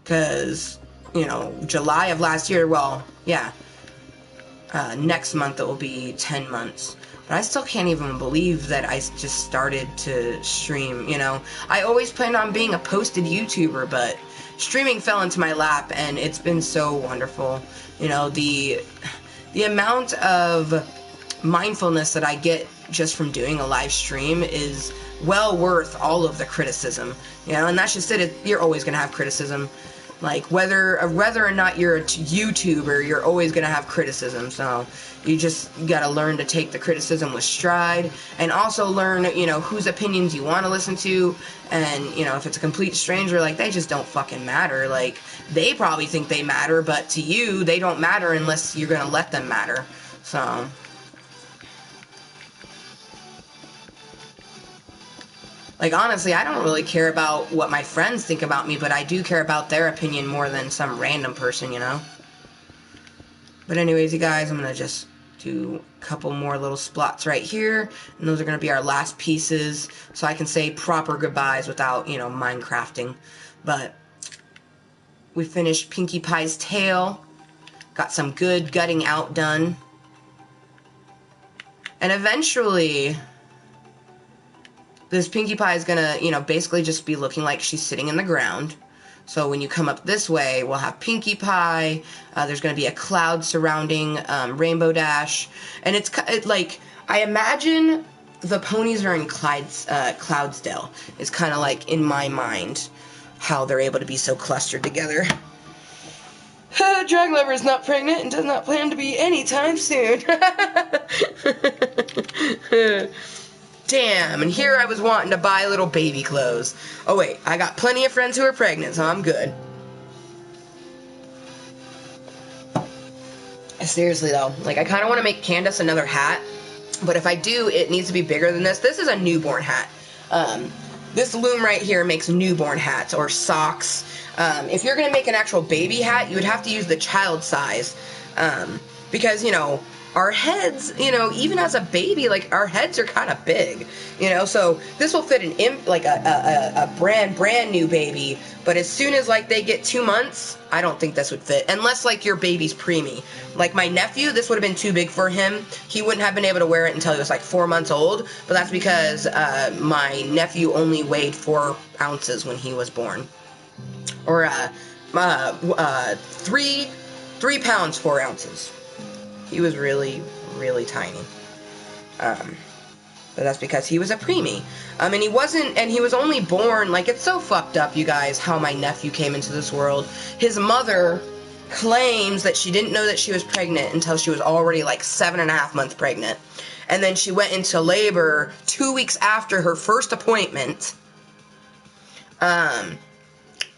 Because, July of last year, well, yeah, next month it will be 10 months. But I still can't even believe that I just started to stream, you know. I always planned on being a posted YouTuber, but streaming fell into my lap, and it's been so wonderful. You know, the amount of mindfulness that I get just from doing a live stream is well worth all of the criticism, you know. And that's just it. You're always going to have criticism. Like, whether or not you're a YouTuber, you're always going to have criticism. So you just got to learn to take the criticism with stride, and also learn, you know, whose opinions you want to listen to. And, you know, if it's a complete stranger, like, they just don't fucking matter. Like, they probably think they matter, but to you, they don't matter unless you're going to let them matter. So... like, honestly, I don't really care about what my friends think about me, but I do care about their opinion more than some random person, you know? But anyways, you guys, I'm going to just do a couple more little splots right here, and those are going to be our last pieces, so I can say proper goodbyes without, you know, Minecrafting. But we finished Pinkie Pie's tail, got some good gutting out done, and eventually... this Pinkie Pie is gonna, you know, basically just be looking like she's sitting in the ground. So when you come up this way, we'll have Pinkie Pie. There's gonna be a cloud surrounding Rainbow Dash, and it's like, I imagine the ponies are in Cloudsdale. Is kind of like in my mind how they're able to be so clustered together. Drag Lover is not pregnant and does not plan to be anytime soon. Damn, and here I was wanting to buy little baby clothes. Oh wait, I got plenty of friends who are pregnant, so I'm good. Seriously though, like, I kind of want to make Candace another hat, but if I do, it needs to be bigger than this. This is a newborn hat. This loom right here makes newborn hats or socks. If you're going to make an actual baby hat, you would have to use the child size, because, you know, our heads, you know, even as a baby, like, our heads are kind of big, you know, so this will fit a brand new baby, but as soon as, like, they get 2 months, I don't think this would fit, unless, like, your baby's preemie. Like, my nephew, this would have been too big for him. He wouldn't have been able to wear it until he was, like, 4 months old, but that's because my nephew only weighed 4 ounces when he was born, or 3 pounds 4 ounces. He was really, really tiny. But that's because he was a preemie. And he was only born, like, it's so fucked up, you guys, how my nephew came into this world. His mother claims that she didn't know that she was pregnant until she was already, like, 7.5 months pregnant. And then she went into labor 2 weeks after her first appointment. And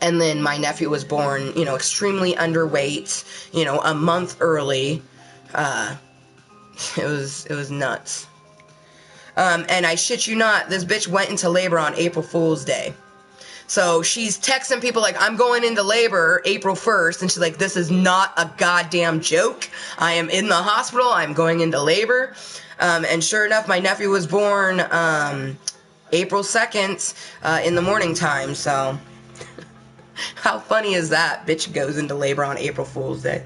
then my nephew was born, you know, extremely underweight, you know, a month early. It was nuts. And I shit you not, this bitch went into labor on April Fool's Day. So she's texting people like, I'm going into labor April 1st, and she's like, this is not a goddamn joke. I am in the hospital, I'm going into labor. And sure enough, my nephew was born, April 2nd, in the morning time, so... How funny is that? Bitch goes into labor on April Fool's Day.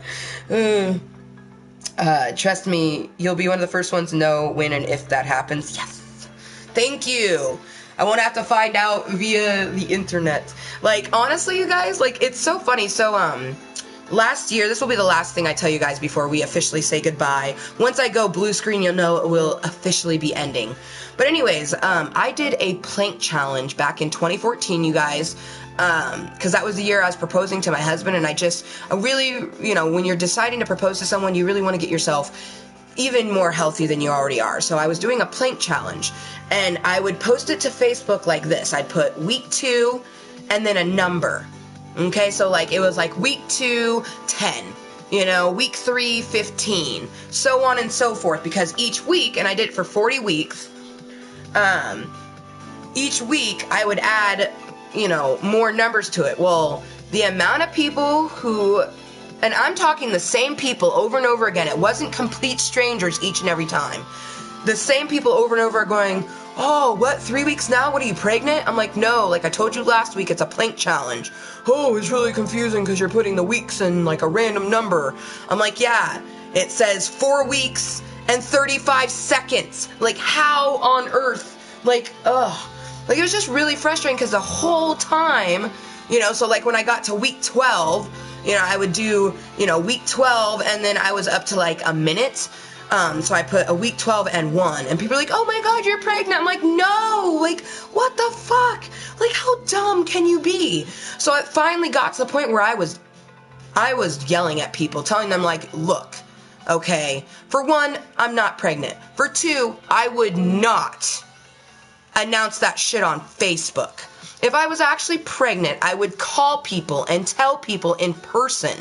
Trust me, you'll be one of the first ones to know when and if that happens. Yes! Thank you! I won't have to find out via the internet. Like, honestly, you guys, like, it's so funny. So, last year, this will be the last thing I tell you guys before we officially say goodbye. Once I go blue screen, you'll know it will officially be ending. But anyways, I did a plank challenge back in 2014, you guys. Because that was the year I was proposing to my husband, and I really, you know, when you're deciding to propose to someone, you really want to get yourself even more healthy than you already are. So I was doing a plank challenge, and I would post it to Facebook like this. I'd put week 2 and then a number. Okay, so like it was like week 2, 10. You know, week 3, 15. So on and so forth, because each week, and I did it for 40 weeks, each week I would add, you know, more numbers to it. Well, the amount of people who, and I'm talking the same people over and over again, it wasn't complete strangers each and every time. The same people over and over are going, oh, what, 3 weeks now? What, are you pregnant? I'm like, no, like I told you last week, it's a plank challenge. Oh, it's really confusing because you're putting the weeks in like a random number. I'm like, yeah, it says 4 weeks and 35 seconds. Like, how on earth? Like, ugh. Like, it was just really frustrating because the whole time, you know, so like when I got to week 12, you know, I would do, you know, week 12 and then I was up to like a minute. So I put a week 12 and 1, and people are like, oh my god, you're pregnant. I'm like, no, like, what the fuck? Like, how dumb can you be? So it finally got to the point where I was yelling at people, telling them like, look, okay, for one, I'm not pregnant. For two, I would not announce that shit on Facebook. If I was actually pregnant, I would call people and tell people in person.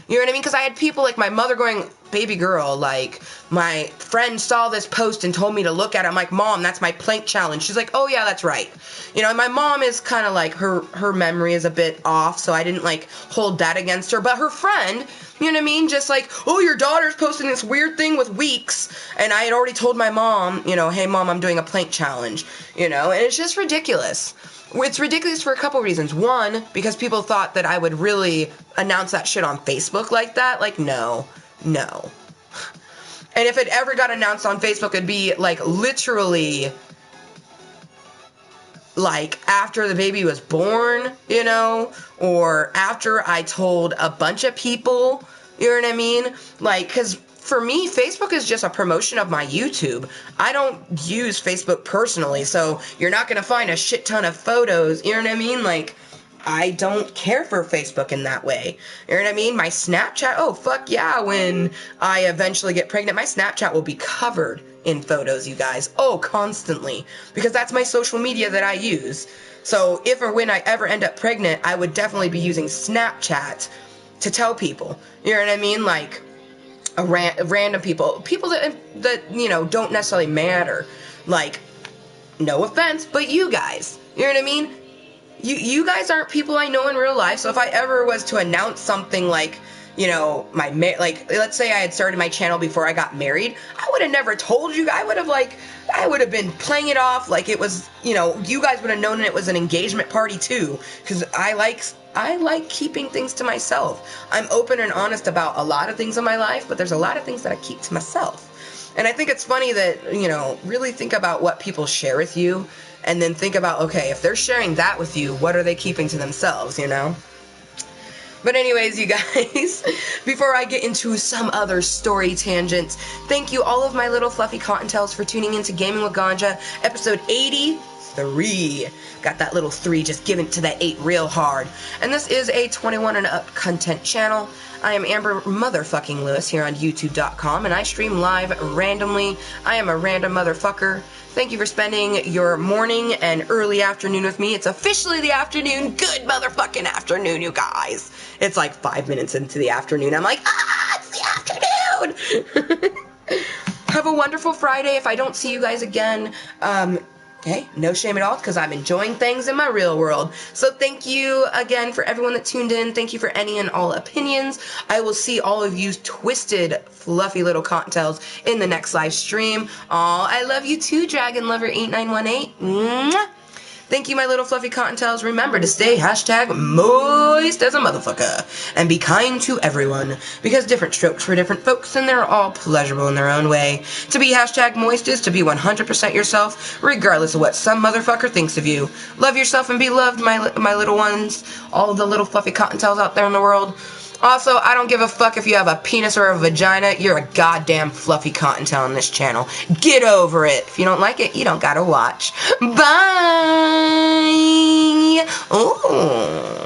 You know what I mean? Because I had people like my mother going, baby girl, like, my friend saw this post and told me to look at it. I'm like, Mom, that's my plank challenge. She's like, oh yeah, that's right. You know, and my mom is kind of like, her memory is a bit off, so I didn't like hold that against her. But her friend, you know what I mean? Just like, oh, your daughter's posting this weird thing with weeks. And I had already told my mom, you know, hey mom, I'm doing a plank challenge, you know, and it's just ridiculous. It's ridiculous for a couple reasons. One, because people thought that I would really announce that shit on Facebook like that. Like, no. And if it ever got announced on Facebook, it'd be like literally like after the baby was born, you know, or after I told a bunch of people, you know what I mean? Like, because for me, Facebook is just a promotion of my YouTube. I don't use Facebook personally, so you're not going to find a shit ton of photos, you know what I mean? Like, I don't care for Facebook in that way. You know what I mean? My Snapchat, oh, fuck yeah, when I eventually get pregnant, my Snapchat will be covered in photos, you guys. Oh, constantly. Because that's my social media that I use. So if or when I ever end up pregnant, I would definitely be using Snapchat to tell people. You know what I mean? Like, random people that, you know, don't necessarily matter. Like, no offense, but you guys. You know what I mean? You guys aren't people I know in real life, so if I ever was to announce something like, you know, like, let's say I had started my channel before I got married, I would have never told you. I would have been playing it off like it was, you know, you guys would have known it was an engagement party too, because I like keeping things to myself. I'm open and honest about a lot of things in my life, but there's a lot of things that I keep to myself. And I think it's funny that, you know, really think about what people share with you, and then think about, okay, if they're sharing that with you, what are they keeping to themselves, you know? But anyways, you guys, before I get into some other story tangents, thank you all of my little fluffy Kottontales for tuning into Gaming with Ganja, episode 83. Got that little 3, just giving to that 8 real hard. And this is a 21 and up content channel. I am Amber Motherfucking Lewis here on YouTube.com, and I stream live randomly. I am a random motherfucker. Thank you for spending your morning and early afternoon with me. It's officially the afternoon. Good motherfucking afternoon, you guys. It's like 5 minutes into the afternoon. I'm like, it's the afternoon. Have a wonderful Friday. If I don't see you guys again, hey, no shame at all, because I'm enjoying things in my real world. So thank you again for everyone that tuned in. Thank you for any and all opinions. I will see all of you twisted, fluffy little Kottontales in the next live stream. Aw, I love you too, Dragon Lover 8918. Mwah. Thank you, my little fluffy Kottontales. Remember to stay #Mooiisstt as a motherfucker. And be kind to everyone. Because different strokes for different folks, and they're all pleasurable in their own way. To be #Mooiisstt is to be 100% yourself, regardless of what some motherfucker thinks of you. Love yourself and be loved, my little ones. All of the little fluffy Kottontales out there in the world. Also, I don't give a fuck if you have a penis or a vagina. You're a goddamn fluffy Kottontale on this channel. Get over it. If you don't like it, you don't gotta watch. Bye! Ooh.